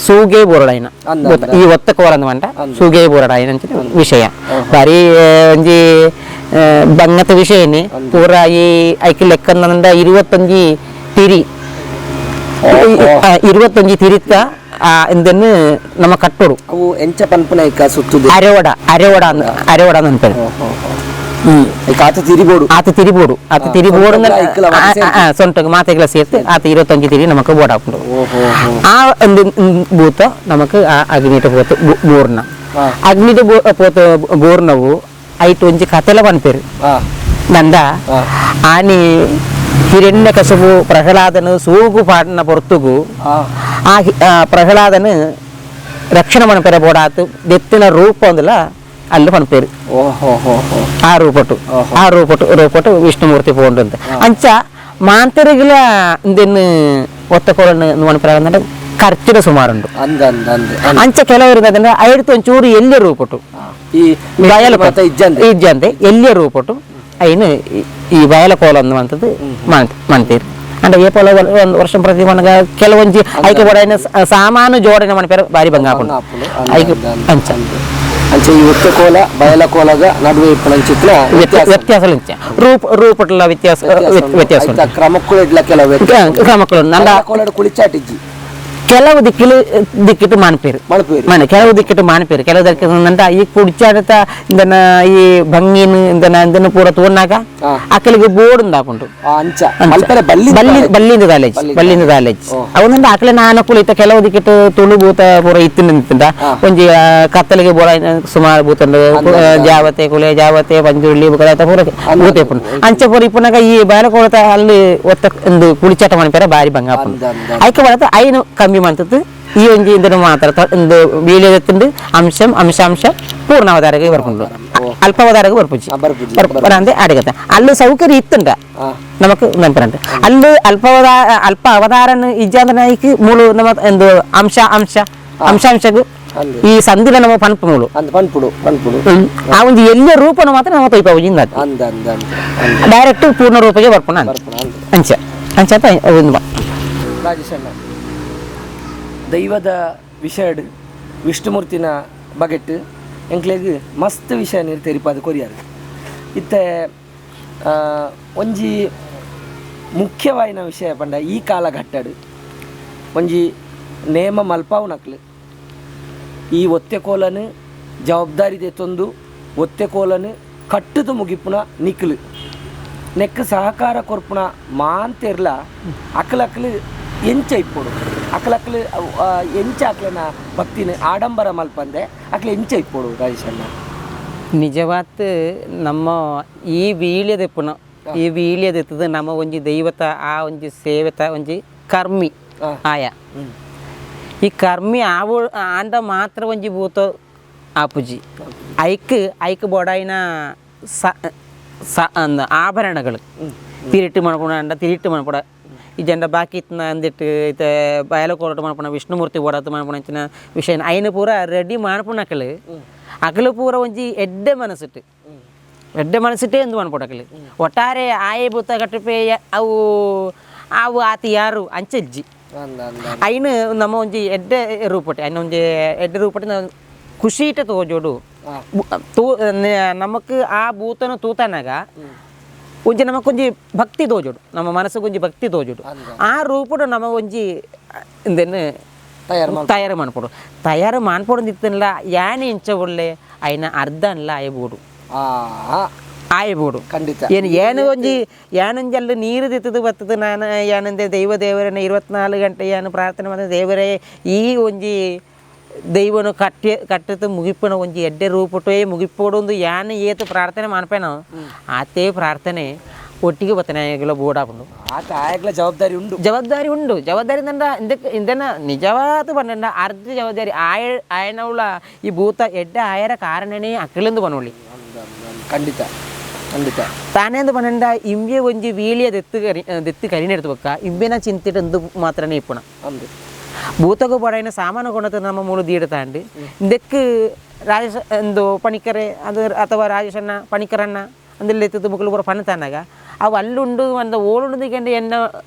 ಸೂಗೆ ಬೋರಡಾಯಿನ ಈ ಒತ್ತ ಕೋಲಂದ ಮಂಟ ಸೂಗೆ ಬೋರಡಾಯಿನ ಅಂಚಿನ ವಿಷಯ ಬಾರಿ ಒಂಜಿ ಬಂಗತ ವಿಷಯನೇ ಪೂರ ಈ ಐಕಿ ಲೆಕ್ಕಂದ 25 ತಿರಿ 25 ತಿರಿತ್ತ ಇಂದನ್ನು ನಮ್ಮ ಕಟ್ಟೋಡು ಅವು ಎಂಚ ಪನ್ಪುನೈಕ ಸುತ್ತುದು ಅರೆವಡ ಅಂತ ಆತ ತಿರಿಬೋಡು ಸೊಂಟಗೆ ಮಾತೆಗಳ ಸೇರ್ತು ಆತ 25 ತಿರಿ ನಮಕ್ ಬೋಡ ಹಾಕೊಂಡು ಆ ಒಂದು ಭೂತ ನಮಕ್ ಅಗ್ನಿಟ ಪೋತು ಬೋರ್ನ ಅಗ್ನಿಟ ಪೋತ ಬೋರ್ನವು ಐಟ್ ಒಂಜಿ ಕತೆಲ ಪನ್ಪೇರು ನಂದ ಆನಿ ಹಿರಣ್ಯ ಕಶಪು ಪ್ರಹ್ಲಾದನು ಸೂಗು ಪಾಡಿನ ಪೊರ್ತುಗು ಆ ಪ್ರಹ್ಲಾದನು ರಕ್ಷಣೆ ಮನಪೇರ ಬೋಡಾತು ದೆತ್ತಿನ ರೂಪ ಒಂದಲ್ಲ ಅಲ್ಲಿ ಪನ್ಪೇರು ಆ ರೂಪಟ್ಟು ವಿಷ್ಣುಮೂರ್ತಿ ಪೋಂಡು ಅಂತ ಅಂಚ ಮಾಂತರಿಗಿಲ ಇಂದೆನ್ನು ಒತ್ತ ಕೋಲನ್ನು ಮನಪೇರ ಖರ್ಚಿನ ಸುಮಾರುಂಡು ಅಂಚ ಕೆಲವರು ಅದನ್ನ ಐಡ್ತು ಒಂಚೂರು ಎಲ್ಲಿಯ ರೂಪಟ್ಟು ಈ ಇಜ್ಜಂತೆ ಎಲ್ಲಿಯ ರೂಪಟ್ಟು ಐನು ಈ ಬಯಲಕೋಲ ಅನ್ನುವಂಥದ್ದು ಮಾಡ್ತೀರಿ ಅಂದ್ರೆ ಏ ಪೋಲ ಒಂದು ವರ್ಷ ಪ್ರತಿ ಮನಗ ಕೆಲವೊಂಜಿ ಐಕೆ ಬೋಡ ಸಾಮಾನು ಜೋಡಣೆ ಮನಪೇರ ಬಾರಿ ಬಂಗ ಹಾಕೊಂಡು ಐಕೆ ಅಂಚ ಈ ಒತ್ತ ಕೋಲ ಬಯಲಕೋಲದ ನಡುವೆ ಚಿತ್ರ ವ್ಯತ್ಯಾಸ ರೂಪಟ್ಲ ವ್ಯತ್ಯಾಸ ಕ್ರಮಕ್ಕೂ ಕ್ರಮಕ್ಕಳು ನಂದ ಕುಳಿಚಾಟಿಜ್ಜಿ ಕೆಲವು ದಿಕ್ಕಿಟ್ಟು ಮಾನ್ಪೇರು ಕೆಲವು ದಿಕ್ಕಿಟ್ಟು ಮಾನ್ಪೇರು ಕೆಲವು ದಿಕ್ಕಿಟ್ಟು ಈ ಕುಡಿಚಾಡತ ಇಂದನ ಈ ಭಂಗಿನ ಇಂದನ ಪೂರ ತೋರ್ನಾಗ ಅಕ್ಕಲಿಗೆ ಬೋರ್ಡ್ ಹಾಕೊಂಡು ಬಲ್ಲಿಂದ ಕಾಲೇಜ್ ಅವನಂದ ಅಕ್ಕಲೆ ನಾನು ಕುಳಿತ ಕೆಲವು ದಿಕ್ಕಿಟ್ಟು ತುಳು ಭೂತ ಪೂರ ಇತ್ತಿನಿಂದ ಒಂಜಿ ಕತ್ತಲಿಗೆ ಬೋಡ ಸುಮಾರು ಭೂತಂಡು ಜಾವತೆ ಕುಲೆ ಜಾವತೆ ಪಂಜುರ್ಲಿ ಪೂರ ಭೂತ ಇಪ್ಪುಂಡು ಅಂಚ ಪೂರ ಇಪ್ಪುನಾಗ ಈ ಬಯಲಕೋಲತ ಅಲ್ಲಿ ಒತ್ತ ಒಂದು ಕುಳಿಚಾಟ ಮನ್ಪೇರ ಬಾರಿ ಭಂಗ ಹಾಕೊಂಡು ಐಕೆ ಬರತ್ತ ಐನು ಕಮ್ಮಿ ಮಂತದ್ದು ಈ ಒಂಜಿ ಇಂದನು ಮಾತ್ರ ಒಂದು ಬೀಳೆತ್ತುಂಡು ಅಂಶ ಪೂರ್ಣಾವತಾರಗೆ ಬರ್ಕೊಂಡು ಅಲ್ಪಾವತಾರಗೆ ಬರ್ಪುಜಿ ಅಂದ್ರೆ ಅಡಗತ್ತ ಅಲ್ಲಿ ಸೌಕರ್ಯ ಇತ್ತುಂಟ ನಮಕ್ ನೆನಪರಂಟ ಅಲ್ಲಿ ಅಲ್ಪ ಅವತಾರನ ಇಜ್ಜಾಂದ್ರ ನಾಯ್ಕ ಮೂಲು ನಮ್ಮ ಒಂದು ಅಂಶಗೂ ಈ ಸಂದಿನ ನಮ್ಮ ಪನ್ಪುಳು ಆ ಒಂದು ಎಲ್ಲಿಯ ರೂಪನ ಮಾತ್ರ ನಮ್ಮ ತೈಪಾವುಜಿಂದ ಡೈರೆಕ್ಟ್ ಪೂರ್ಣ ರೂಪಕ್ಕೆ ಬರ್ಪುಣ ಅಂಚ ಒಂದು ದೈವದ ವಿಷಯ ವಿಷ್ಣುಮೂರ್ತಿನ ಬಗೆಟ್ ಎಂಕ್ಲೆಗ್ ಮಸ್ತ್ ವಿಷಯ ನೀರು ತೆರಿಪಾದ ಕೊರಿಯಾರು ಇತ್ತೆ ಒಂಜಿ ಮುಖ್ಯವಾಯಿನ ವಿಷಯ ಪಂಡ ಈ ಕಾಲಘಟ್ಟಡು ಒಂಜಿ ನೇಮ ಮಲ್ಪಾವು ನಕ್ಲು ಈ ಒತ್ತೆ ಕೋಲನು ಜವಾಬ್ದಾರಿ ತೆತ್ತೊಂದು ಒತ್ತೆ ಕೋಲನು ಕಟ್ಟುದು ಮುಗಿಪುನ ನಿಕ್ಲು ನೆಕ್ ಸಹಕಾರ ಕೊರ್ಪುನ ಮಾಂತೆರ್ಲ ಅಕ್ಲಕ್ಲು ಎಂಚ ಇಪ್ಪೋಡು ಅಕ್ಲಕ್ಲು ಎಂಚ ಅಕ್ಲನ ಭಕ್ತಿನ ಆಡಂಬರ ಮಲ್ಪಂದೆ ಅಕ್ಲೆ ಎಂಚ ಇಪ್ಪೋಡು ರಾಜೇಶಣ್ಣ ನಿಜವಾತ್ ನಮ್ಮ ಈ ವೀಳ್ಯದೆಪ್ಪುನ ಈ ವೀಳ್ಯದೆತ್ತದ ನಮ್ಮ ಒಂಜಿ ದೈವತ ಆ ಒಂಜಿ ಸೇವತ ಒಂಜಿ ಕರ್ಮಿ ಆಯ ಈ ಕರ್ಮಿ ಆವು ಆಂಡ ಮಾತ್ರ ಒಂಜಿ ಭೂತ ಆಪುಜಿ ಐಕ್ ಬೋಡಾಯಿನ ಆಭರಣಗಳು ತಿರಿಟ್ಟು ಮನ್ಪುಡ ಈ ಜನ ಬಾಕಿ ಇತ್ತನ ಅಂದಿಟ್ಟು ಇತ್ತೆ ಬಯಲಕೋಲಟ ಮನ್ಪುಣ ವಿಷ್ಣುಮೂರ್ತಿ ಓಡಾತ ಮನ್ಪುಣ ಅಂಚಿನ ವಿಷಯ ಐನ ಪೂರ ರೆಡಿ ಮನ್ಪುಣ ಅಕಲು ಪೂರ ಒಂಜಿ ಎಡ್ಡೆ ಮನಸ್ಸಿಟ್ಟೆ ಎಂದು ಮನ್ಪುಡ ಒಟ್ಟಾರೆ ಆಯೆ ಭೂತ ಕಟ್ಟಪೆ ಅವು ಆತಿ ಯಾರು ಅಂಚಜ್ಜಿ ಐನು ನಮ್ಮ ಒಂಜಿ ಎಡ್ಡೆ ರೂಪಟ್ಟೆ ಐನ ಒಂಜಿ ಎಡ್ಡೆ ರೂಪಟ್ಟೆ ಖುಷಿ ಇಟ್ಟ ತೋಜೋಡು ನಮಕ್ ಆ ಭೂತನ ತೂತನಾಗ ಒಂಜಿ ನಮಕೊಂಜಿ ಭಕ್ತಿ ತೋಜುಡು ನಮ್ಮ ಮನಸ್ಸಿಗೊಂಜಿ ಭಕ್ತಿ ತೋಜುಡು ಆ ರೂಪಡು ನಮ್ಮ ಒಂಜಿ ಇಂದೇನು ತಯಾರು ಮಾಡ್ಕೊಡು ತಯಾರು ಮಾಡ್ಕೊಡೋದಿತ್ತಲ್ಲ ಯಾನೆ ಇಂಚ ಒಳ್ಳೆ ಅಯ್ನ ಅರ್ಧ ಅಲ್ಲ ಆಯ್ಬೋದು ಆಯ್ಬೋದು ಖಂಡಿತ ಏನು ಒಂಜಿ ಏನೊಂಜಲ್ಲಿ ನೀರು ದಿತ್ತದು ಬರ್ತದೆ ನಾನು ಏನಂದೆ ದೇವರನ್ನ 24 ಗಂಟೆ ಏನು ಪ್ರಾರ್ಥನೆ ಮಾಡಿದ ದೇವರೇ ಈ ಒಂಜಿ ದೈವನು ಕಟ್ಟಿತು ಮುಗಿಪನ ಒಂಜಿ ಎಡ್ಡೆ ರೂಪಟೇ ಮುಗಿಪೋಡೊಂದು ಯಾನು ಏತು ಪ್ರಾರ್ಥನೆ ಮಾಡ್ಪೇನೋ ಆತೇ ಪ್ರಾರ್ಥನೆ ಒಟ್ಟಿಗೆ ಬತ್ತನೆ ಆಯಗಲ ಬೋಡಾಪುಂಡು ಆತ ಆಯಗಲ ಜವಾಬ್ದಾರಿ ಉಂಡು ಜವಾಬ್ದಾರಿ ಇಂದನ ನಿಜವಾದ ಪಂಡ ಅರ್ಧ ಜವಾಬ್ದಾರಿ ಆಯನವುಳ ಈ ಭೂತ ಎಡ್ಡೆ ಆಯರ ಕಾರಣನೇ ಅಕ್ಕಲೆಂದು ಬನ್ನೊಳ್ಳಿ ಖಂಡಿತ ಖಂಡಿತ ತಾನೇಂದು ಪಂಡ ಇಂಬೆ ಒಂಜಿ ವೀಳಿಯ ದೆತ್ತು ಕರಿನೆಡ್ತು ಬಕ್ಕ ಇಂಬೆನ ಚಿಂತಿಟ್ಟು ಎಂದು ಮಾತ್ರನೇ ಇಪ್ಪುಣ ಭೂತಗೂ ಪಡೆಯಿನ ಸಾಮಾನು ಕೊಡತ ನಮ್ಮ ಮೂಲ ದೀಡತಾಂಡು ಇದಕ್ಕೆ ರಾಜೇಶ್ ಒಂದು ಪಣಿಕರೆ ಅದು ಅಥವಾ ರಾಜೇಶನ್ನ ಪಣಿಕರನ್ನ ಅಂದಲ್ಲಿ ಎತ್ತದು ಮಕ್ಕಳು ಪೂರ ಪಣ ತಾನಾಗ ಅವು ಅಲ್ಲುಂಡು ಒಂದು ಓಳುಂಡು ಎನ್ನ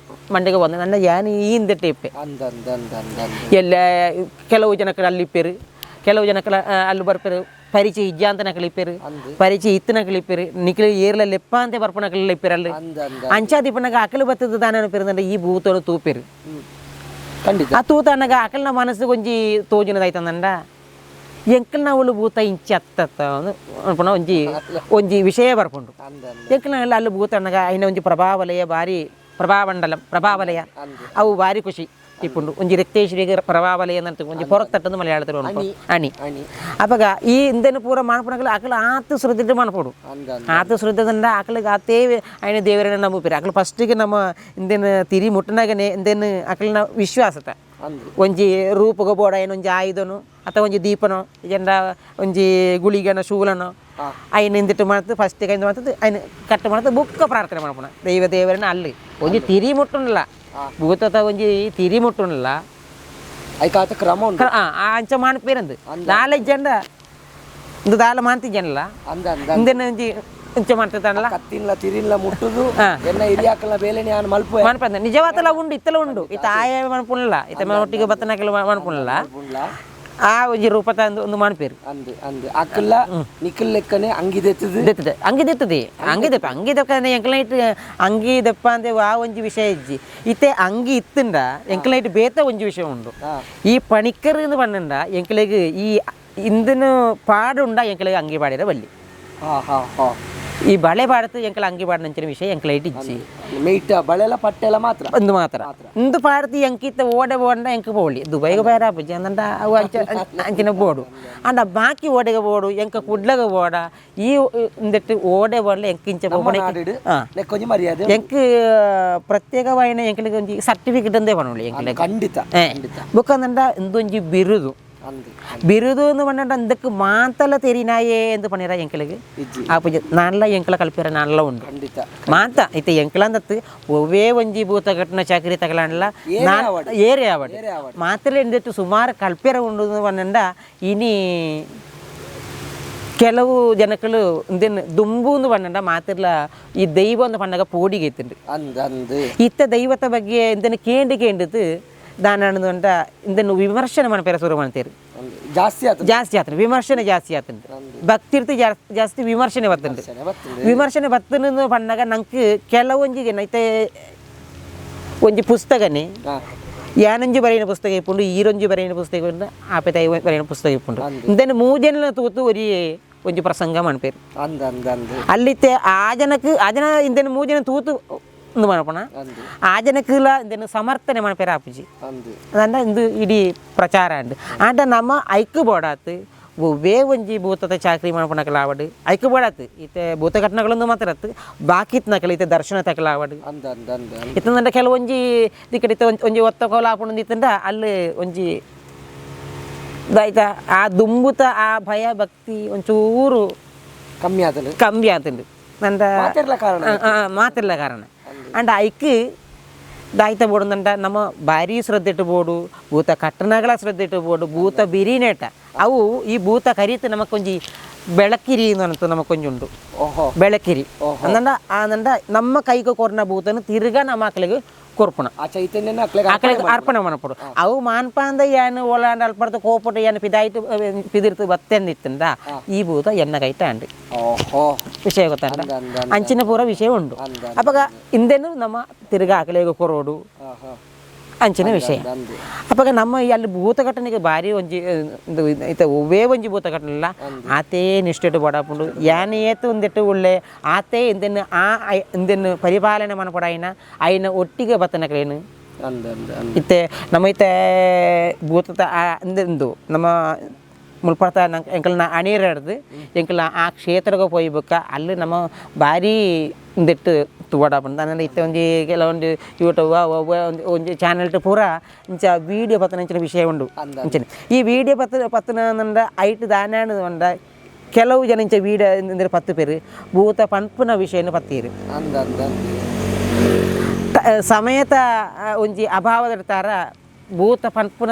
ಮಂಡೆಗೆ ಬಂದ ನನ್ನ ಯಾನು ಈ ಹಿಂದೆಟ್ಟೆ ಇಪ್ಪೆ ಎಲ್ಲ ಕೆಲವು ಜನಕ್ಕೆ ಅಲ್ಲಿಪ್ಪೇರು ಕೆಲವು ಜನಕ್ಕೆ ಅಲ್ಲಿ ಬರ್ಪೇರು ಪರಿಚಯ ಇಜ್ಜ ಅಂತ ನಕಲಿಪ್ಪೇರು ಪರಿಚಯ ಇತ್ತು ನಕಲಿಪ್ಪೇರು ನಿಖಿಲ ಏರ್ಲ ಲೆಪ್ಪ ಅಂತ ಬರ್ಪ ನಕಲಿಪ್ಪೇರು ಅಲ್ಲಿ ಅಂಚಾದಿಪ್ಪನಾಗ ಅಕಲು ಬತ್ತದ ತಾನೇ ಅನಿಪಿರಂದ್ರೆ ಈ ಭೂತನು ತೂಪೇರು ಖಂಡಿತ ಆ ತೂತನಾಗ ಅಕಲ್ನ ಮನಸ್ಸು ಒಂಜಿ ತೋಜಿನದಾಯ್ತಂದಂಡ ಎಂಕಲ್ನ ಅವಳು ಭೂತ ಇಂಚಿ ಅತ್ತ ಒಂಜಿ ವಿಷಯ ಬರ್ಕೊಂಡು ಎಂಕಲ್ನ ಅಲ್ಲಿ ಭೂತ ಅನ್ನಗ ಐನ ಒಂಜಿ ಪ್ರಭಾವಲಯ ಭಾರಿ ಪ್ರಭಾವಲಯ ಅವು ಭಾರಿ ಖುಷಿ ಇಪ್ಪುಂಡು ಒಂಜಿ ರಕ್ತೇಶ್ವರಿಗೆ ಪ್ರಭಾವಲಯ ಅಂತ ಒಂಜಿ ಪೊರಕ್ ತಟ್ಟದು ಮಲಯಾಳത്തിൽ ಅಣಿ ಅವಾಗ ಈ ಇಂದೆನು ಪೂರ ಮಾಡ್ಪಣಗಳು ಅಕಲು ಆತು ಶ್ರದ್ಧೆ ಮಾಡ್ಕೊಡು ಆತು ಶ್ರದ್ಧೆದಂಡ ಅಕಲಿಗೆ ಆತೇ ಐನ ದೇವರನ್ನ ನಂಬುಪಿರಿ ಅಕಲು ಫಸ್ಟಿಗೆ ನಮ್ಮ ಇಂದೇನು ತಿರಿ ಮುಟ್ಟನಾಗನೆ ಇಂದೇನು ಅಕಲಿನ ವಿಶ್ವಾಸತ ಒಂಜಿ ರೂಪಗ ಬೋಡ ಏನೊಂಜಿ ಆಯುಧನು ಅಥವಾ ಒಂಜಿ ದೀಪನೋ ಜಂಡ ಒಂಜಿ ಗುಳಿಗನ ಶೂಲನೋ ಐನ ಇಂದಿಟ್ಟು ಮಾಡ್ತದೆ ಫಸ್ಟಿಗೆ ಐದು ಮಾಡ್ತದೆ ಐನ ಕಟ್ಟು ಮಾಡ್ತದೆ ಬುಕ್ಕ ಪ್ರಾರ್ಥನೆ ಮಾಡ್ಪಣ ದೇವರನ್ನ ಅಲ್ಲಿ ಒಂಜಿ ತಿರಿ ಮುಟ್ಟುನಲ್ಲ ಭೂತತ ಒಂಜಿ ತಿರಿ ಮುಟ್ಟುನಲ್ಲ ಐಕಾತ ಕ್ರಮ ಉಂಟು ಅಂಚ ಮಾಡ್ಪೇರಂದು ನಾಲೆಜ್ ಜಂಡ ಒಂದು ದಾಲ ಮಾಡ್ತಿದ್ದನಲ್ಲ ಇಂದೇನು ಒಂಜಿ ಇಂಚ ಮಾಡ್ತಿದ್ದಾನಲ್ಲ ಕತ್ತಿನ್ಲ ತಿರಿನ್ಲ ಮುಟ್ಟುದು ಎನ್ನ ಹಿರಿಯಾಕಲ್ನ ಬೇಲೆನೆ ಆನ್ ಮಲ್ಪು ಮನ್ಪಂದ ನಿಜವಾತಲ್ಲ ಉಂಡು ಇತ್ತಲ ಉಂಡು ಇತ್ತ ಆಯ ಮನ್ಪುನಲ್ಲ ಇತ್ತ ಒಟ್ಟಿಗೆ ಬತ್ತನಕಲ್ಲ ಮನ್ಪುನಲ್ಲ ಆ ಒಂಜಿ ರೂಪತ ಒಂದು ಮನ್ಪೇರು ಅಕ್ಕಲ್ಲ ನಿಖಲ್ ಲೆಕ್ಕನೆ ಅಂಗಿದೆತ್ತದೆ ಅಂಗಿದೆಪ್ಪನೆ ಎಂಕ್ಲೈಟ್ ಅಂಗಿ ದೆಪ್ಪ ಅಂದೆ ಆ ಒಂಜಿ ವಿಷಯ ಇಜ್ಜಿ ಇತ್ತೆ ಅಂಗಿ ಇತ್ತಂಡ ಎಂಕ್ಲೈಟ್ ಬೇತ ಒಂಜಿ ವಿಷಯ ಉಂಡು ಈ ಪಣಿಕರ್ ಪಂಡ ಎಂಕ್ಲೆಗ್ ಈ ಇಂದಿನ ಪಾಡುಂಡ ಎಂಕ್ಲೆಗ್ ಅಂಗಿ ಪಾಡಿರ ಬಲ್ಲಿ ಈ ಬಳೆ ಪಾಡತ್ತು ಎಂಕಲ ಅಂಗಿ ಪಾಡಿನ ವಿಷಯ ಎಂಕ್ಲೈಟ್ ಇಜ್ಜಿ ಬಳೆಲ ಪಟ್ಟೆಲ ಮಾತ್ರ ಒಂದು ಮಾತ್ರ ಇಂದು ಪಾಡ್ತಿ ಎಂಕಿತ್ತ ಓಡೆ ಬೋಡ ಎಂಕ ಬೋಳಿ ದುಬೈಗೆ ಬೇರೆ ಆಪಜ್ಜಿ ಅಂದಂಡ ಅವು ಅಂಚಿನ ಬೋಡು ಅಂಡ ಬಾಕಿ ಓಡೆಗೆ ಬೋಡು ಎಂಕ ಕುಡ್ಲಗ ಬೋಡ ಈ ಇಂದಟ್ಟು ಓಡೆ ಬೋಡ್ಲ ಎಂಕಿಂಚ ಎಂಕ್ ಪ್ರತ್ಯೇಕವಾಯಿನ ಎಂಕಲಿಗೆ ಒಂಜಿ ಸರ್ಟಿಫಿಕೇಟ್ ಅಂದೇ ಪಣೋಳಿ ಎಂಕಲಿಗೆ ಖಂಡಿತ ಬುಕ್ಕಂದಂಡ ಇಂದೊಂಜಿ ಬಿರುದು ಎಂದು ಪಂಡ ಅಂದಕ್ಕೆ ಮಾತಲ್ಲ ತೆರಿನಾಯೇ ಎಂದು ಪಣಿರ ಎಂಕಲಿಗೆ ಆಪುಜ ನಾನ್ಲ ಎಂಕಲ ಕಲ್ಪಿರ ನಾನ್ಲ ಉಂಡು ಮಾತ ಐತೆ ಎಂಕಲ ಅಂದತ್ತು ಒವ್ವೇ ಒಂಜಿ ಭೂತ ಘಟನ ಚಾಕರಿ ತಗಲಾಂಡ್ಲ ಏರೆ ಆವಡ್ ಮಾತಲ್ಲ ಎಂದಿತ್ತು ಸುಮಾರು ಕಲ್ಪಿರ ಉಂಡು ಪಂಡ ಇನಿ ಕೆಲವು ಜನಕ್ಕಳು ಇಂದೇನು ದುಂಬು ಎಂದು ಪಂಡ ಮಾತಿರ್ಲ ಈ ದೈವ ಒಂದು ಪಂಡಗ ಪೋಡಿಗೆ ಇತ್ತುಂಡು ಇತ್ತ ದೈವತ ಬಗ್ಗೆ ಇಂದನ್ನು ಕೇಂಡಿತು ದಾನಣ್ಣದು ಅಂತ ಇಂದನ್ನು ವಿಮರ್ಶನೆ ಮನಪೇರ ಶುರು ಮಾಡ್ತೀರಿ ಜಾಸ್ತಿ ಆತನು ವಿಮರ್ಶನೆ ಜಾಸ್ತಿ ಆತಂದು ಭಕ್ತಿರ್ತಿ ಜಾಸ್ತಿ ವಿಮರ್ಶನೆ ಬರ್ತಂಡು ವಿಮರ್ಶನೆ ಬರ್ತನು ಪಂಡಾಗ ನಂಗೆ ಕೆಲವೊಂಜಿಗೆ ನೈತೆ ಒಂಜಿ ಪುಸ್ತಕನೇ ಯಾನಂಜಿ ಬರೆಯಿನ ಪುಸ್ತಕ ಇಪ್ಪುಂಡು ಈರೊಂಜಿ ಬರೆಯಿನ ಪುಸ್ತಕ ಇಪ್ಪುಂಡು ಆಪೆ ತೈ ಬರೆಯಿನ ಪುಸ್ತಕ ಇಪ್ಪುಂಡು ಇಂದನ್ನು ಮೂಜನ ತೂತು ಒರಿ ಒಂಜಿ ಪ್ರಸಂಗ ಮನ್ಪೇರು ಅಲ್ಲಿತ್ತೆ ಆ ಜನ ಇಂದನ್ನು ಮೂಜನ ತೂತು ಒಂದು ಮನಪಣ ಆ ಜನಕ್ಕೆಲ್ಲ ಇಂದೇನು ಸಮರ್ಥನೆ ಮನಪೇರ ಆಪುಜಿ ಅದಂಡ ಇಂದು ಇಡೀ ಪ್ರಚಾರ ಅಂಡ್ ಆಂಡ ನಮ್ಮ ಐಕ್ಯ ಬೋಡಾತು ಒವ್ವೇ ಒಂಜಿ ಭೂತದ ಚಾಕ್ರಿ ಮನಪಣಕಲ ಆವಡು ಐಕ್ಯ ಬೋಡಾತು ಇತ್ತೆ ಭೂತ ಘಟನೆಗಳೊಂದು ಮಾತ್ರ ಬಾಕಿತ್ ನಕಲ ಇತ್ತೆ ದರ್ಶನ ತಕಲ ಆವಡು ಇತ್ತಂದ ಕೆಲವೊಂಜಿ ದಿಕ್ಕಡಿ ಒಂಜಿ ಒತ್ತ ಕೋಲ ಆಪುಂಡು ಇತ್ತಂಡ ಅಲ್ಲಿ ಒಂಜಿ ದಾಯ್ತಾ ಆ ದುಂಬುತ ಆ ಭಯ ಭಕ್ತಿ ಒಂಚೂರು ಕಮ್ಮಿ ಆತಂಡು ನಂದ ಮಾತಿರ್ಲ ಕಾರಣ ಅಂಡ್ ಐಕ್ ದಾಯ್ತ ಬೋಡಂದಂಡ ನಮ್ಮ ಭಾರಿ ಶ್ರದ್ಧೆ ಇಟ್ಟುಬೋಡು ಭೂತ ಕಟ್ಟಣಗಳ ಶ್ರದ್ಧೆ ಇಟ್ಟುಬೋಡು ಭೂತ ಬಿರಿನೇಟ ಅವು ಈ ಭೂತ ಕರೀತು ನಮಕೊಂಜಿ ಬೆಳಕಿರಿ ಅಂತ ನಮಕೊಂಜಿ ಉಂಡು ಬೆಳಕಿರಿ ಅಂದಂಡ ನಮ್ಮ ಕೈಗೆ ಕೊರ್ನ ಭೂತನು ತಿರ್ಗಾ ನಮ್ಮ ಮಕ್ಕಳಿಗೆ ಕೊರ್ಪುಣ ಆ ಚೈತನ್ಯನ ಆಕಳಿಗೆ ಅರ್ಪಣೆ ಮಾಡಪಡು ಅವು ಮಾನ್ಪಾಂದ ಏನು ಒಳಂಡ ಅಲ್ಪಡ್ದು ಕೋಪಟ್ಟು ಏನು ಪಿದಾಯ್ತು ಪಿದಿರ್ತು ಬತ್ತೆಂದಿತ್ತಂದ ಈ ಭೂತ ಎನ್ನ ಕೈಟ ಅಂಡಿ ಓಹೋ ವಿಷಯ ಗೊತ್ತಂಡ ಅಂಚಿನ ಪೂರ ವಿಷಯ ಉಂಡು ಅಪ್ಪಗ ಇಂದೇನು ನಮ್ಮ ತಿರ್ಗ ಆಕಳಿಗೆ ಕೊರೋಡು ಅಂಚಿನ ವಿಷಯ ಅಪ್ಪಗ ನಮ್ಮ ಅಲ್ಲಿ ಭೂತ ಘಟನೆಗೆ ಭಾರಿ ಒಂಜಿ ಇತ ಒವ್ವೇ ಒಂಜಿ ಭೂತ ಘಟನೆ ಆತೇ ನಿಷ್ಠೆಟ್ಟು ಬಡಪುಂಡು ಯಾನೆ ಏತು ಒಂದೆಟ್ಟು ಒಳ್ಳೆ ಆತೇ ಇಂದೆನ್ನು ಇಂದೆನ್ನು ಪರಿಪಾಲನೆ ಮನಪಡ ಅಯ್ಯನ ಒಟ್ಟಿಗೆ ಬತ್ತನಕಲೇನು ಇತ್ತೆ ನಮ್ಮ ಇತ್ತೆ ಭೂತದ ಇಂದು ನಮ್ಮ ಮುಲ್ಪಡ್ತ ಎಂಕಲ್ನ ಅಣೀರ್ ಹಿಡ್ದು ಎಂಕಲ್ನ ಆ ಕ್ಷೇತ್ರಕ್ಕೆ ಹೋಯ್ಬೇಕ ಅಲ್ಲಿ ನಮ್ಮ ಭಾರಿ ಇಂದೆಟ್ಟು ತುವಡ ಬಂದ ನಾನು ಇತ್ತೆ ಒಂಜಿ ಕೆಲವೊಂದು ಯೂಟ್ಯೂಬ್ ಒಂಜಿ ಚಾನಲ್ ಪೂರ ಇಂಚ ವೀಡಿಯೋ ಪತ್ತನ ಇಂಚಿನ ವಿಷಯ ಉಂಡು ಇಂಚಿನ ಈ ವೀಡಿಯೋ ಪತ್ತನ ಐಟ್ ದಾನ್ಯಾಣ ಅಂಡ ಕೆಲವು ಜನ ಇಂಚ ವೀಡಿಯೋ ಅಂದ್ರೆ 10 ಪೇರು ಭೂತ ಪಂಪನ ವಿಷಯನ ಪತ್ತೀರು ಸಮಯತ ಒಂಜಿ ಅಭಾವದ ತರ ಭೂತ ಪಂಪನ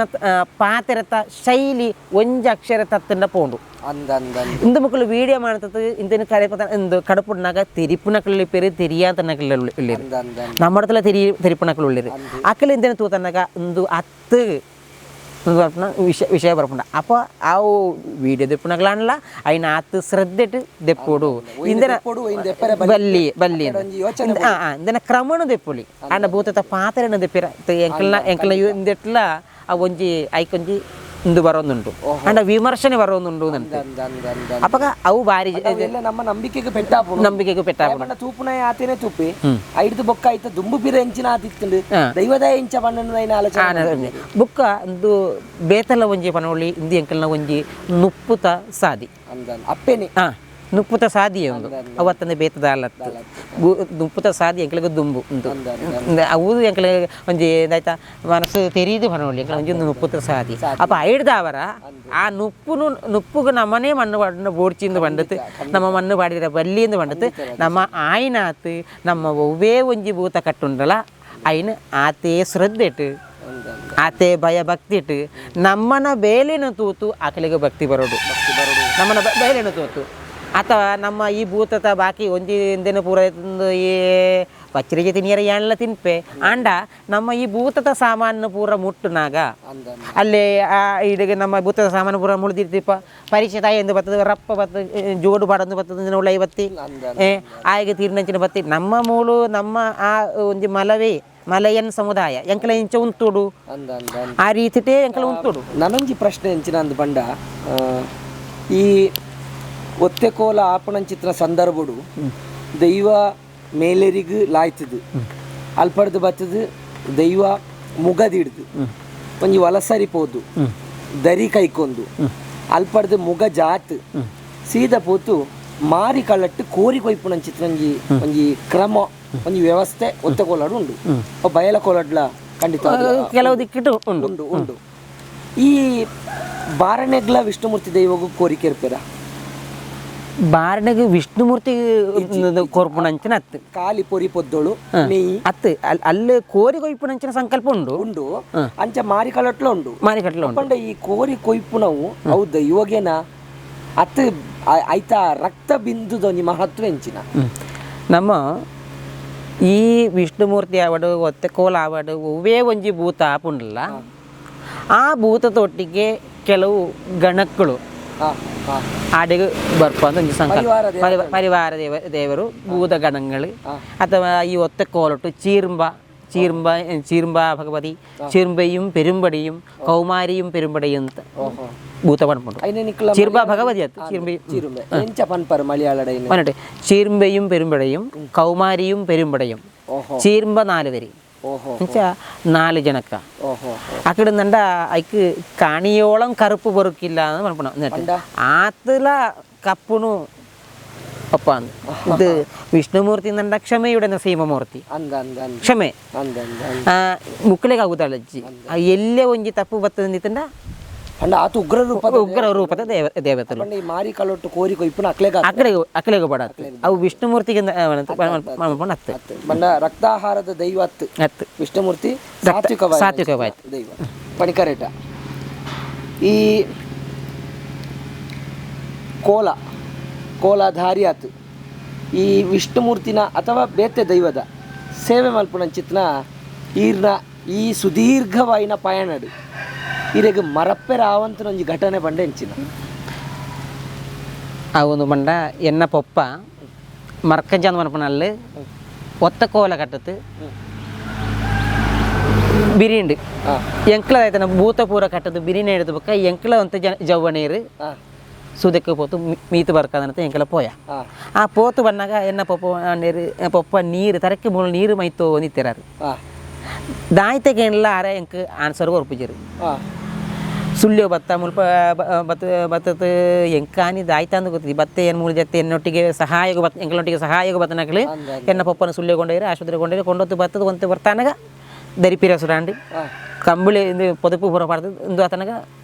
ಪಾತ್ರತ ಶೈಲಿ ಒಂಜಿ ಅಕ್ಷರ ತತ್ತಂಡ ಪೋಂಡು ಇಂದು ಮಕ್ಕಳು ವಿಡಿಯೋ ಮಾಡ್ತದೆ ಇಂದಿನ ಕಾರ್ಯಪದ ಇಂದು ಕಡಪುಡ್ನಾಗ ತಿರಿಪುನಕಲ್ಲಿ ಪೇರು ತಿರಿಯಾಂತ ನಕಲ್ ಉಳ್ಳಿರು ನಮ್ಮ இடத்துல ತಿರಿಪುನಕಲ್ ಉಳ್ಳಿರು ಅಕ್ಕಲಿ ಇಂದಿನ ತೂತನ್ನಾಗ ಒಂದು 10 ವಿಷಯ ಬರ್ಪುಂಡ ಅಪ್ಪ ಅವು ವಿಡಿಯೋ ದೆಪ್ಪುನಗಳಲ್ಲ ಅಯ್ನ 10 ಶ್ರದ್ಧೆಟ್ಟು ದೆಪ್ಪೋಡು ಇಂದಿನ ಬಲ್ಲಿ ಬಲ್ಲಿ ಇಂದಿನ ಕ್ರಮಣ ದೆಪ್ಪುಲಿ ಅಂಡ ಭೂತದ ಪಾತ್ರನ ದೆಪ್ಪಿರ ಎಂಕಲ್ನ ಇಂದೆಟ್ಲ ಆ ಒಂಜಿ ಐಕೊಂಜಿ ಇಂದು ಬರೋದುಂಟು ಅಂಡ ವಿಮರ್ಶನೆ ಬರೋದುಂಟು ಅಂತ ಅಪ್ಪಗ ಅವು ಬಾರಿ ನಮ್ಮ ನಂಬಿಕೆಗೆ ಪೆಟ್ಟಾಪುಂಡು ತೂಪುನ ಆತೇನೆ ತೂಪಿ ಐದು ಬೊಕ್ಕ ಆಯ್ತ ದುಂಬು ಬಿರ ಎಂಚಿನ ಆತಿತ್ತು ದೈವದ ಎಂಚ ಬಣ್ಣನ ಆಲೋಚನೆ ಬುಕ್ಕ ಒಂದು ಬೇತಲ ಒಂಜಿ ಪನವಳಿ ಇಂದು ಎಂಕಲ್ನ ಒಂಜಿ ನುಪ್ಪುತ ಸಾದಿ ಅಪ್ಪೇನೆ ನುಪ್ಪುತ ಸಾದಿ ಒಂದು ಅವತ್ತಂದು ಬೇತದ ಅಲ್ಲತ್ತು ನುಪ್ಪುತ ಸಾದಿ ಎಂಕಲಿಗೆ ದುಂಬು ಉಂಟು ಅವು ಎಂಕಲಿಗೆ ಒಂಜಿ ಏನಾಯ್ತಾ ಮನಸ್ಸು ತೆರೀದು ಪನವಳಿ ಎಂಕಲ ಒಂಜಿ ನುಪ್ಪುತ ಸಾದಿ ಅಪ್ಪ ಐಡ್ದವರ ಆ ನುಪ್ಪುಗೆ ನಮ್ಮನೇ ಮಣ್ಣು ಬಣ್ಣ ಬೋಡ್ಚಿಂದು ಬಂಡತ್ತು ನಮ್ಮ ಮಣ್ಣು ಬಾಡಿದ ಬಲ್ಲಿಂದು ಬಂಡತ್ತು ನಮ್ಮ ಆಯ್ನಾತ್ ನಮ್ಮ ಒವ್ವೇ ಒಂಜಿ ಭೂತ ಕಟ್ಟುಂಡಲ್ಲ ಅಯ್ನ ಆತೇ ಶ್ರದ್ಧೆಟ್ಟು ಆತೆ ಭಯ ಭಕ್ತಿ ಇಟ್ಟು ನಮ್ಮನ ಬೇಲಿನ ತೂತು ಆಕಲಿಗೆ ಭಕ್ತಿ ಬರೋಡು ನಮ್ಮನ ಬೇಲಿನ ತೂತು ಅಥವಾ ನಮ್ಮ ಈ ಭೂತದ ಬಾಕಿ ಒಂಜಿ ಇಂದಿನ ಪೂರ ಈ ಪಚ್ಚರಿಗೆ ತಿನ್ನಿಯರ ಎಲ್ಲ ತಿನ್ಪೆ ಅಂಡ ನಮ್ಮ ಈ ಭೂತದ ಸಾಮಾನು ಪೂರ ಮುಟ್ಟುನಾಗ ಅಲ್ಲಿ ಇಡಿಗೆ ನಮ್ಮ ಭೂತದ ಸಾಮಾನು ಪೂರ ಮುಳಿದಿರ್ತಿಪ್ಪ ಪರೀಕ್ಷೆ ತಾಯಿ ಎಂದು ಬರ್ತದೆ ರಪ್ಪ ಬರ್ತದೆ ಜೋಡು ಬಾಡೊಂದು ಬರ್ತದೆ ಒಳ್ಳೆ ಬತ್ತಿ ಆಯ್ಗೆ ತೀರ್ನಂಚಿನ ಬತ್ತಿ ನಮ್ಮ ಮೂಳು ನಮ್ಮ ಆ ಒಂಜಿ ಮಲಯನ್ ಸಮುದಾಯ ಎಂಕಲ ಇಂಚ ಉಂತುಡು ಆ ರೀತಿಟೇ ಎಂಕಲ ಉಂತುಡು ನನಂಜಿ ಪ್ರಶ್ನೆ ಎಂಚಿನ ಅಂದು ಬಂಡ ಈ ಒತ್ತೆಕೋಲ ಆಪಣಂಚಿತ್ರ ಸಂದರ್ಭಡು ದೈವ ಮೇಲೆರಿಗು ಲಾಯ್ತದು ಅಲ್ಪಡ್ದು ಬತ್ತದು ದೈವ ಮುಗದಿಡ್ದು ಒಂಜಿ ವಲಸರಿ ಪೋದು ದರಿ ಕೈಕೊಂದು ಅಲ್ಪಡ್ದು ಮುಗ ಜಾತ್ ಸೀದ ಪೋತು ಮಾರಿ ಕಳ್ಳಟ್ಟು ಕೋರಿ ಕೊಯ್ಪುನಂಚಿತ್ರ ಒಂಜಿ ಕ್ರಮ ಒಂಜಿ ವ್ಯವಸ್ಥೆ ಒತ್ತೆಕೋಲಾಡು ಉಂಡು ಬಯಲ ಕೋಲಾಡ್ಲ ಖಂಡಿತ ಕೆಲವು ದಿಕ್ಕಿಟ್ಟು ಉಂಡು ಉಂಡು ಈ ಬಾರಣೆಗ್ಲ ವಿಷ್ಣುಮೂರ್ತಿ ದೈವಗೂ ಕೋರಿಕೆ ಇರ್ಪೇರ ಬಾರಣೆಗೆ ವಿಷ್ಣುಮೂರ್ತಿ ಕೋರ್ಪುಣಂಚಿನ ಅತ್ತು ಕಾಲಿ ಪೊರಿ ಪೊದ್ದೋಳು ಅತ್ತು ಅಲ್ಲಿ ಕೋರಿ ಕೊಯ್ಪುಣಂಚಿನ ಸಂಕಲ್ಪ ಉಂಡು ಅಂಚ ಮಾರಿ ಕಳಟ್ಲ ಉಂಡು ಉಂಡು ಈ ಕೋರಿ ಕೊಯ್ಪುಣವು ಅವು ದೈವಗೇನ ಅತ್ತು ಆಯ್ತಾ ರಕ್ತ ಬಿಂದುದೊಂದು ಮಹತ್ವ ಎಂಚಿನ ನಮ್ಮ ಈ ವಿಷ್ಣುಮೂರ್ತಿ ಆವಡು ಒತ್ತೆಕೋಲ ಆವಡು ಒವ್ವೇ ಒಂಜಿ ಭೂತ ಆಪುಂಡಲ್ಲ ಆ ಭೂತದೊಟ್ಟಿಗೆ ಕೆಲವು ಗಣಗಳು ಆಡೆಗೆ ಬರ್ಪ ಅಂತ ಒಂದು ಸಂಕಲ್ಪ ಪರಿವಾರ ದೇವರು ಭೂತ ಗಣಗಳು ಅಥವಾ ಈ ಒತ್ತೆಕೋಲಟ್ಟು ಚೀರ್ಂಬ ಭಗವತಿ ಚಿರ್ಂಬೆയും പെരുമ്പടിയും കൗമാരിയും പെരുമ്പടിയും ಅಂತ ಭೂತ ಪಂಪುಂಡು ಚಿರ್ಬ ಭಗವತಿ ಅತ್ತು ചീർമ്പയും പെരുമ്പടയും കൗമാരിയും പെരുമ്പടയും ചീർമ്പ 4 വരി എന്നുവെച്ചാ 4 ജനക്ക അക്കടെ നണ്ട അയക്ക് കാണിയോളം കറുപ്പ് പൊറുക്കില്ല എന്ന് പറഞ്ഞ എന്നിട്ട് ആത്തില കപ്പുണു ഒപ്പാന്ന് ഇത് വിഷ്ണുമൂർತಿ ನಂಡ ಕ್ಷಮೆಯುಡೆ ನರಸಿಂಹಮೂರ್ತಿ ಕ್ಷಮೆ ಮುಕ್ಕಳಿಗೆ ಆಗುತ್ತಳಜ್ಜಿ ಎಲ್ಲೇ ಒಂಜಿ ತಪ್ಪು ಬರ್ತದೆ ನಿಂತಂಡ ಉಗ್ರ ರೂಪದ ದೇವತೆಗಳು ಮಾರಿ ಕಳೊಟ್ಟು ಕೋರಿ ಕೊಯ್ಪುನ ಅಕ್ಲೆಗೆ ಬಡತ್ತೆ ಅವು ವಿಷ್ಣುಮೂರ್ತಿಗೆ ರಕ್ತಾಹಾರದ ದೈವ ಅತ್ತು ವಿಷ್ಣುಮೂರ್ತಿ ಸಾತ್ವಿಕವಾಯ್ತು ದೈವ ಪಣಿಕರೇಟ ಈ ಕೋಲಾಧಾರಿ ಆತು ಈ ವಿಷ್ಣುಮೂರ್ತಿನ ಅಥವಾ ಬೇತೆ ದೈವದ ಸೇವೆ ಮಲ್ಪುನ ಚಿತ್ನ ಈರ್ನ ಈ ಸುದೀರ್ಘವಾಯಿನ ಪಯಣಡು ಈರೆಗ್ ಮರಪ್ಪೆ ರಾವಂತನ ಒಂಜಿ ಘಟನೆ ಬಂಡೆ ಎಂಚಿನ ಅವನು ಬಂಡ ಎನ್ನ ಪೊಪ್ಪ ಮರ್ಕಂಜಾನ್ ಮನಪನಲ್ಲಿ ಒತ್ತ ಕೋಲ ಕಟ್ಟತ್ತು ಬಿರಿಯಂಡು ಎಂಕ್ಲದಾಯ್ತನ ಭೂತಪೂರ ಕಟ್ಟದು ಬಿರಿಯಾನಿ ಹಿಡಿದು ಬಕ್ಕ ಎಂಕ್ಲ ಅಂತ ಜವ್ವ ನೀರು ಸುದಕ್ಕೆ ಪೋತು ಮೀತು ಬರ್ಕದಂತ ಎಂಕಲ ಪೋಯ ಆ ಪೋತು ಬನ್ನಾಗ ಎನ್ನ ಪೊಪ್ಪ ನೀರು ತರಕ್ಕೆ ಮೂಲ ನೀರು ಮೈತು ನಿತ್ತಿರಾರು ದಾಯ್ತೆಗೆ ಎಲ್ಲ ಆರ ಎಂಕ್ ಆನ್ಸರ್ ಒರ್ಪಿಜರು ಸುಳ್ಳು ಬತ್ತ ಮುಲ್ಪ ಬತ್ತದ ಎಂಕಾನಿ ದಾಯ್ತ ಅಂದು ಗೊತ್ತಿದ್ದಿ ಬತ್ತೆ ಏನು ಮೂಲ ಜೊತೆ ಎನ್ನೊಟ್ಟಿಗೆ ಸಹಾಯಗ ಬತ್ ಎಂಕಲೊಟ್ಟಿಗೆ ಸಹಾಯಗ ಬತ್ತನಕ್ಲಿ ಎನ್ನ ಪಪ್ಪನ ಸುಳ್ಳು ಕೊಂಡೋಯ್ರೆ ಆಸ್ಪತ್ರೆ ಕೊಂಡೋಯ್ರೆ ಕೊಂಡೊತ್ತು ಬತ್ತದ ಒಂತೆ ಬರ್ತಾನಾಗ ದರಿಪಿರ ಸುರಾಂಡಿ ಕಂಬಳಿ పొదుపు ಪುರಪಡ್ತದೆ ಒಂದು ಆತನಾಗ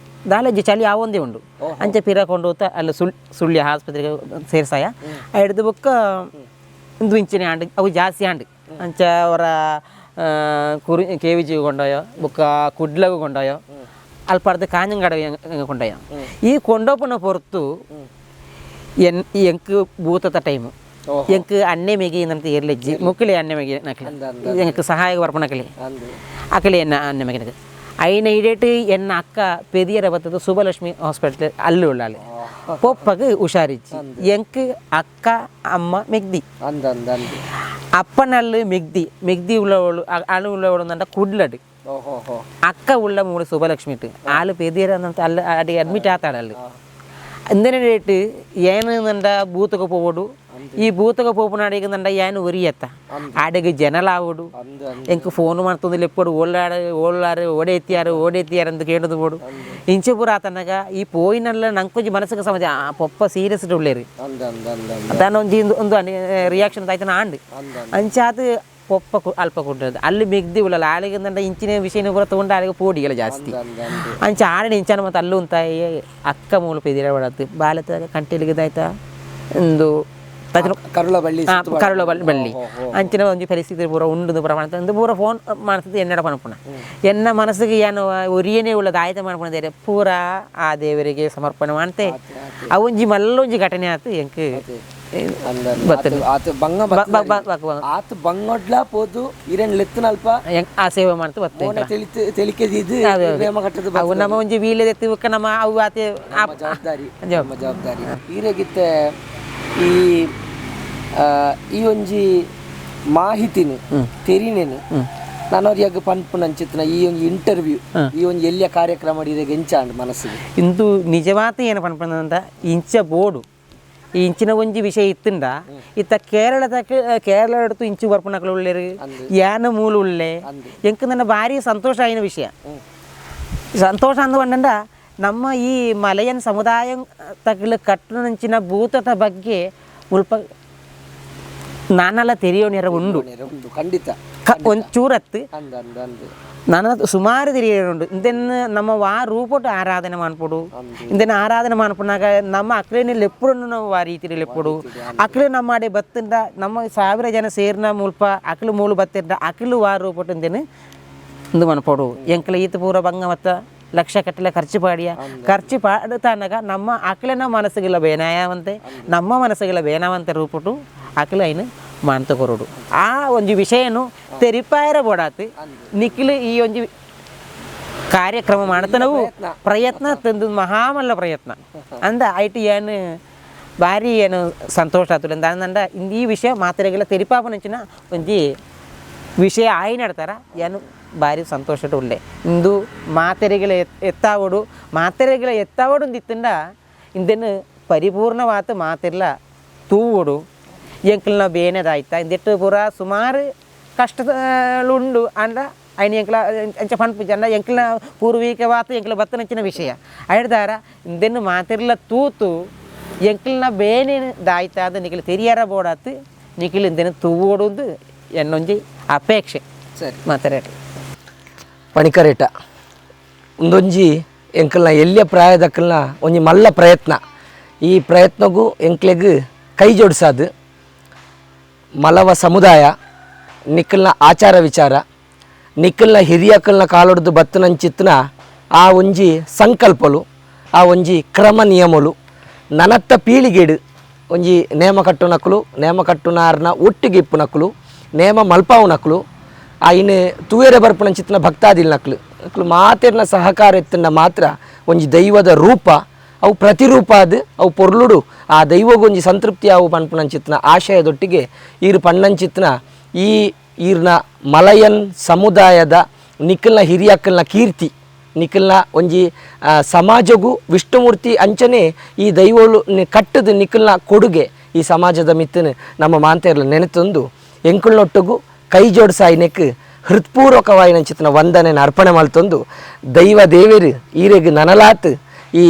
ದಾಲಜ್ಜಿ ಚಳಿ ಆವೊಂದೇ ಉಂಡು ಅಂಚೆ ಪಿರ ಕೊಂಡು ಹೋಗ್ತಾ ಅಲ್ಲಿ ಸುಳ್ಳಿ ಆಸ್ಪತ್ರೆಗೆ ಸೇರ್ಸಾಯ ಹಿಡ್ದು ಬುಕ್ಕ ಒಂದು ಇಂಚಿನ ಆಂಡು ಅವು ಜಾಸ್ತಿ ಆಂಡು ಅಂಚ ಅವರ ಕುರಿ KVG ಕೊಂಡೋಯೋ ಬುಕ್ಕ ಕುಡ್ಲಗು ಕೊಂಡೋಯೋ ಅಲ್ಪಡ್ದು ಕಾಂಜಂಗಾಡ ಕೊಂಡೋಯ ಈ ಕೊಂಡೋಪನ ಹೊರತು ಎಂಕ್ ಭೂತದ ಟೈಮು ಎಂಕ್ ಅಣ್ಣೆ ಮೇಗಿ ಅಂತ ಇರ್ಲಿಜ್ಜಿ ಮುಕ್ಕಲಿ ಅಣ್ಣೆ ಮೇಗಿ ನಕಲಿ ಎಂಕ್ ಸಹಾಯ ಬರ್ಪಣಕಲಿ ಅಕಲಿ ಎನ್ನ ಅಣ್ಣೆ ಮೇಗಿ అయిన ఇడేటి ఎన్న అక్క పెదియర బతదు సుబ్బలక్ష్మి హాస్పిటల్ అల్లు ఉండాలి పొప్పకు హుషారిచ్చి ఎంక్ అక్క అమ్మ మెగ్ది అప్పనల్లు మెగ్ది ఉള്ളವಳು అలు ఉള്ളವಳು అంటే కుడ్లడు అక్క ఉள்ள మూడు సుబ్బలక్ష్మి ఆలు పెదియర ಅಂತ ಅಲ್ಲ ಅಡಿ ಅಡ್ಮಿಟ್ ಆತಾಡಲ್ಲಿ ಅಂದನೆ ಡೇಟ್ ಏನಂದ ಬೂತಕ್ಕೆ ಹೋಗೋಡು ಈ ಬೂತಕ್ಕೆ పోపున అడిగిందంట ఆయన ఒరియత్త ఆడికి జనలావుడు ఇంక ఫోన్ ಮಾಡ್తుంది ఎప్పుడు ఓళ్ళారు ఓడెత్తియారు ಅಂತ ಕೇಳೋದು ಬೋಡು ಇಂಚೆಪುರ ಆತನಗ ಈ పోయినಲ್ಲ ನಂಕೊಂಜಿ ಮನಸ್ಸಿಗೆ ಸಮಜ ಪೊಪ್ಪ ಸೀರಿಯಸ್ ಉಳ್ಳೇರಿ ಅದಾನ ಒಂದು ರಿಯಾಕ್ಷನ್ ಆಯ್ತಾನ ಆಂಡ್ ಅಂಚಾದ ಪೊಪ್ಪ ಅಲ್ಪ ಕೊಟ್ಟದು ಅಲ್ಲಿ ಮಿಗ್ದಿ ಉಳ್ಳಲ್ಲ ಆಳಿಗಂದಂಡ ಇಂಚಿನ ವಿಷಯನ ಪೂರ ತಗೊಂಡು ಆಳಿಗೆ ಪೋಡಿಗೆಲ್ಲ ಜಾಸ್ತಿ ಅಂಚ ಆಡಿನ ಇಂಚಾನ ಮತ್ತು ಅಲ್ಲೂ ಅಂತಾಯಿ ಅಕ್ಕ ಮೂಲ ಪೆದಿರ ಬಿಡತ್ತು ಬಾಲದ ಕಂಟೆಲಿಗಿದಾಯ್ತಾ ಒಂದು ಕರುಳ ಬಳ್ಳಿ ಅಂಚಿನ ಒಂದು ಪರಿಸ್ಥಿತಿ ಪೂರ ಉಂಡು ಪೂರ ಮಾಡ್ತಾ ಒಂದು ಪೂರ ಫೋನ್ ಮಾಡ್ತದೆ ಎನ್ನಡ ಪಣಪುಣ ಎನ್ನ ಮನಸ್ಸಿಗೆ ಏನು ಒರಿಯನೇ ಉಳ್ಳದು ಆಯ್ತ ಮಾಡ್ಕೊಂಡಿದ್ದಾರೆ ಪೂರ ಆ ದೇವರಿಗೆ ಸಮರ್ಪಣೆ ಮಾಡ್ತೆ ಅವೊಂಜಿ ಮಲ್ಲೊಂಜಿ ಘಟನೆ ಆಯ್ತು ಎಂಕ್ ಬಂಗೊಡ್ಲ ಪೋದು ಇರೇನ್ ಲೆತ್ತನಲ್ಪ ಆ ಸೇವೆ ಮಾಡ್ತು ಬರ್ತೇವೆ ಅವು ನಮ್ಮ ಒಂಜಿ ವೀಲೆ ಎತ್ತಿವಕ್ಕ ನಮ್ಮ ಅವು ಆತೆ ಜವಾಬ್ದಾರಿ ಈರೆಗಿತ್ತೆ ಈ ಒಂಜಿ ಮಾಹಿತಿನಿ ತೆರಿನೇನು ನಾನು ಅವ್ರಿಗೆ ಪನ್ಪುನ ಅಂಚಿತ್ತಿನ ಈ ಒಂದು ಇಂಟರ್ವ್ಯೂ ಈ ಒಂದು ಎಲ್ಲಿಯ ಕಾರ್ಯಕ್ರಮ ಎಂಚಾಂಡ್ ಮನಸ್ಸಿಗೆ ಇಂದು ನಿಜವಾತ ಏನು ಪನ್ಪುನ ಅಂತ ಇಂಚ ಬೋಡು ಈ ಇಂಚಿನ ಒಂಜಿ ವಿಷಯ ಇತ್ತಂಡ ಇತ್ತ ಕೇರಳ എടുത്തു ಇಂಚು ಬರ್ಪುನಕಲು ಉಳ್ಳೇರು ಯಾನ ಮೂಲ ಉಳ್ಳೆ ಎಂಕ್ ನನ್ನ ಭಾರಿ ಸಂತೋಷ ಆಯ್ನ ವಿಷಯ ಸಂತೋಷ ಅಂದು ಬಂಡ ನಮ್ಮ ಈ ಮಲಯನ್ ಸಮುದಾಯ ತಗಲು ಕಟ್ಟುನಂಚಿನ ಭೂತದ ಬಗ್ಗೆ ಉಲ್ಪ ನಾನೆಲ್ಲ ತೆರೆಯೋಣ ಉಂಡು ಖಂಡಿತ ಒಂಚೂರತ್ತು ನಾನು ಸುಮಾರು ತೆರೆಯೋಣುಂಡು ಇಂದೆನ್ನು ನಮ್ಮ ರೂಪಟ್ಟು ಆರಾಧನೆ ಮಾಡ್ಕೊಡು ಇಂದೆನ್ನು ಆರಾಧನೆ ಮಾಡ್ಕೊಂಡಾಗ ನಮ್ಮ ಅಕ್ಲೇನಲ್ಲಿ ಎప్పుడు ನಾವು ಆ ರೀತಿಯಲ್ಲಿ ಎప్పుడు ಅಕ್ಲು ನಮ್ಮ ಆಡೆ ಬತ್ತಿಂದ ನಮ್ಮ 1000 ಜನ ಸೇರಿನ ಮುಲ್ಪ ಅಕ್ಲು ಮೂಲು ಬತ್ತಿಂದ ಅಕ್ಲು ರೂಪಟ್ಟು ಇಂದೇನು ಇಂದು ಮಾಡ್ಕೊಡು ಎಂಕ್ಲ ಈತ ಪೂರ ಭಂಗ ಮತ್ತು ಲಕ್ಷ ಕಟ್ಟಲೆ ಖರ್ಚು ಪಾಡುತ್ತಾನಾಗ ನಮ್ಮ ಅಕ್ಲನ ಮನಸ್ಸಿಗೆಲ್ಲ ಬೇನಾಯವಂತೆ ನಮ್ಮ ಮನಸ್ಸಿಗೆಲ್ಲ ಬೇನಾವಂತೆ ರೂಪಟ್ಟು ಅಕ್ಲು ಐನು ಮಾಡ್ತ ಕೊರೋಡು ಆ ಒಂಜಿ ವಿಷಯನು ತೆರಿಪಾಯರ ಬೋಡಾತು ನಿಖಿಲ್ ಈ ಒಂಜಿ ಕಾರ್ಯಕ್ರಮ ಮಾಡ್ತಾ ನಾವು ಪ್ರಯತ್ನ ತಂದು ಮಹಾಮಲ್ಲ ಪ್ರಯತ್ನ ಅಂದ ಐಟಿ ಏನು ಭಾರಿ ಏನು ಸಂತೋಷ ಆತು ಅಂದಂಡ ಈ ವಿಷಯ ಮಾತ್ರೆಗೆಲ್ಲ ತೆರಿಪಾಪನಂಚಿನ ಒಂಜಿ ವಿಷಯ ಆಯಿ ನಡ್ತಾರ ಏನು ಭಾರಿ ಸಂತೋಷ ಉಳ್ಳೆ ಇಂದು ಮಾತೆರೆಗಳ ಎತ್ತಾವಡು ದಿತ್ತಂಡ ಇಂದೆನ್ನು ಪರಿಪೂರ್ಣವಾತ ಮಾತೆಲ್ಲ ತೂವೋಡು ಎಂಕ್ಲನ ಬೇನೆದಾಯ್ತಾ ಇಂದೆಟ್ಟು ಪೂರ ಸುಮಾರು ಕಷ್ಟಗಳುಂಡು ಅಂಡ ఆయన ఎంకల అంచ పనిపించండి ఎంకల పూర్వీకవాత ఎంకల బత్తనచ్చిన విషయ అయిదార ఇందెನ್ನು ಮಾತಿರ್ಲ ತೂತು ಎಂಕಲ್ನ ಬೇನೆ ದಾಯ್ತಾದ ನಿಖಿಲ್ ತೆರಿಯಾರ ಬೋಡಾತು ನಿಖಿಲ್ ಇಂದೆನ್ನು ತೂವೋಡುಂದು ಎನ್ನೊಂಜಿ ಅಪೇಕ್ಷೆ ಸರಿ ಮಾತಾಡೇಟ ಪಣಿಕರೇಟ ಒಂದೊಂಜಿ ಎಂಕಲ್ನ ಎಲ್ಲಿಯ ಪ್ರಾಯದಕ್ಕಲ್ನ ಒಂಜಿ ಮಲ್ಲ ಪ್ರಯತ್ನ ಈ ಪ್ರಯತ್ನಗೂ ಎಂಕ್ಲೆಗ್ ಕೈ ಜೋಡಿಸಾದು ಮಲವ ಸಮುದಾಯ ನಿಖಲ್ನ ಆಚಾರ ವಿಚಾರ ನಿಖಲ್ನ ಹಿರಿಯಕಲ್ನ ಕಾಲೊಡ್ದು ಬತ್ತನಂಚಿತ್ನ ಆ ಒಂಜಿ ಸಂಕಲ್ಪಲು ಆ ಒಂಜಿ ಕ್ರಮ ನಿಯಮಲು ನನತ್ತ ಪೀಳಿಗೆಡು ಒಂಜಿ ನೇಮ ಕಟ್ಟುನಕಲು ನೇಮ ಕಟ್ಟುನಾರ್ನ ಒಟ್ಟಿಗೆ ಇಪ್ಪುನಕಲು ನೇಮ ಮಲ್ಪಾವುನಕಲು ಆಯ್ನ ತೂಯರೆ ಬರ್ಪುನಂಚಿತ್ತಿನ ಭಕ್ತಾದಿಲ್ ನಕ್ಲು ನಕ್ಲು ಮಾತೆರ್ನ ಸಹಕಾರ ಎತ್ತನ್ನ ಮಾತ್ರ ಒಂಜಿ ದೈವದ ರೂಪ ಅವು ಪ್ರತಿರೂಪ ಅದು ಅವು ಪೊರ್ಲುಡು ಆ ದೈವಗೊಂಜಿ ಸಂತೃಪ್ತಿ ಅವು ಪನ್ಪುನಂಚಿತ್ತಿನ ಆಶಯದೊಟ್ಟಿಗೆ ಈರು ಪಣ್ಣಂಚಿತ್ತಿನ ಈರ್ನ ಮಲಯನ್ ಸಮುದಾಯದ ನಿಖಲ್ನ ಹಿರಿಯಕ್ಕಲ್ನ ಕೀರ್ತಿ ನಿಖಲ್ನ ಒಂಜಿ ಸಮಾಜಗೂ ವಿಷ್ಣುಮೂರ್ತಿ ಅಂಚನೆ ಈ ದೈವಲು ಕಟ್ಟದ ನಿಖಲ್ನ ಕೊಡುಗೆ ಈ ಸಮಾಜದ ಮಿತ್ತನ ನಮ್ಮ ಮಾಂತೆರ್ಲ ನೆನೆತೊಂದು ಎಂಕುಲ್ನೊಟ್ಟುಗು ಕೈ ಜೋಡಿಸಾಯಿನೆಕ್ ಹೃತ್ಪೂರ್ವಕವಾಯಿನಂಚಿತ್ತಿನ ವಂದನೆನ ಅರ್ಪಣೆ ಮಲ್ತೊಂದು ದೈವ ದೇವೇರು ಈರೆಗ್ ನನಲಾತ್ ಈ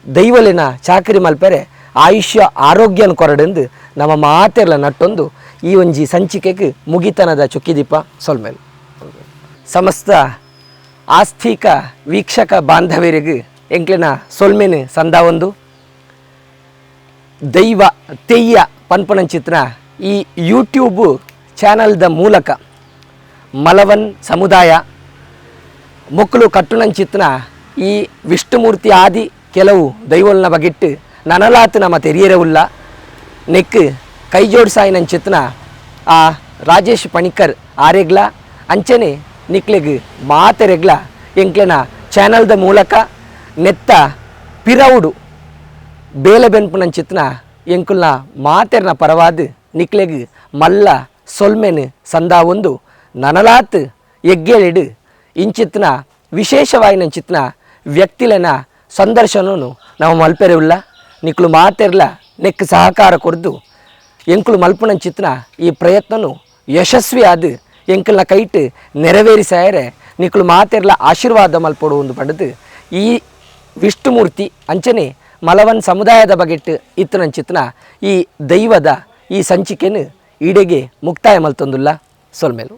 ದೈವಲಿನ ಚಾಕರಿ ಮಲ್ಪರೆ ಆಯುಷ್ಯ ಆರೋಗ್ಯನ ಕೊರಡೆಂದು ನಮ್ಮ ಮಾತೆರ್ಲ ನಟ್ಟೊಂದು ಈ ಒಂಜಿ ಸಂಚಿಕೆಗೆ ಮುಗಿತನದ ಚುಕ್ಕಿದೀಪ ಸೊಲ್ಮೇಲೆ ಸಮಸ್ತ ಆಸ್ತಿಕ ವೀಕ್ಷಕ ಬಾಂಧವರಿಗೆ ಎಂಕ್ಲಿನ ಸೊಲ್ಮೆನು ಸಂದಾವೊಂದು ದೈವ ತೆಯ್ಯ ಪನ್ಪುನಂಚಿತ್ತಿನ ಈ ಯೂಟ್ಯೂಬ್ ಚಾನಲ್ದ ಮೂಲಕ ಮಲವನ್ ಸಮುದಾಯ ಮೊಕ್ಕಲು ಕಟ್ಟುನಂಚಿತ್ತಿನ ಈ ವಿಷ್ಣುಮೂರ್ತಿ ಆದಿ ಕೆಲವು ದೈವಲ್ನ ಬಗೆಟ್ಟು ನನಲಾತ್ ನಮ್ಮ ತೆರಿಯರವುಲ್ಲ ನೆಕ್ ಕೈ ಜೋಡಿಸಾಯಿನಂಚಿತ್ತಿನ ಆ ರಾಜೇಶ್ ಪಣಿಕರ್ ಆರೆಗ್ಲ ಅಂಚನೆ ನಿಕ್ಲೆಗ್ ಮಾತೆರೆಗ್ಲ ಎಂಕ್ಲೆನ ಚಾನಲ್ದ ಮೂಲಕ ನೆತ್ತ ಪಿರವುಡು ಬೇಲೆ ಬೆನ್ಪುನಂಚಿತ್ತಿನ ಎಂಕುಲ್ನ ಮಾತೆರ್ನ ಪರವಾದ ನಿಕ್ಲೆಗ್ ಮಲ್ಲ ಸೊಲ್ಮೆನು ಸಂದಾವೊಂದು ನನಲಾತ್ ಎಗ್ಗೆಳಿಡು ಇಂಚಿತ್ತಿನ ವಿಶೇಷವಾಯಿನಂಚಿತ್ತಿನ ವ್ಯಕ್ತಿಲೆನ ಸಂದರ್ಶನನು ನಾವು ಮಲ್ಪೆರೆವುಲ್ಲ ನಿಕ್ಲು ಮಾತೆರ್ಲ ನೆಕ್ ಸಹಕಾರ ಕೊರ್ದು ಎಂಕುಲು ಮಲ್ಪುನಂಚಿತ್ತಿನ ಈ ಪ್ರಯತ್ನನು ಯಶಸ್ವಿ ಆದು ಎಂಕಲ್ನ ಕೈಟ್ ನೆರವೇರಿಸಾಯರೆ ನಿಕ್ಲು ಮಾತೆರ್ಲ ಆಶೀರ್ವಾದ ಮಲ್ಪಡು ಒಂದು ಪಡೆದು ಈ ವಿಷ್ಣುಮೂರ್ತಿ ಅಂಚನೆ ಮಲವನ್ ಸಮುದಾಯದ ಬಗೆಟ್ ಇತ್ತನಂಚಿತ್ತಿನ ಈ ದೈವದ ಈ ಸಂಚಿಕೆನು ಈಡೆಗೆ ಮುಕ್ತಾಯ ಮಲ್ತೊಂದುಲ್ಲ ಸೊಲ್ಮೇಲು.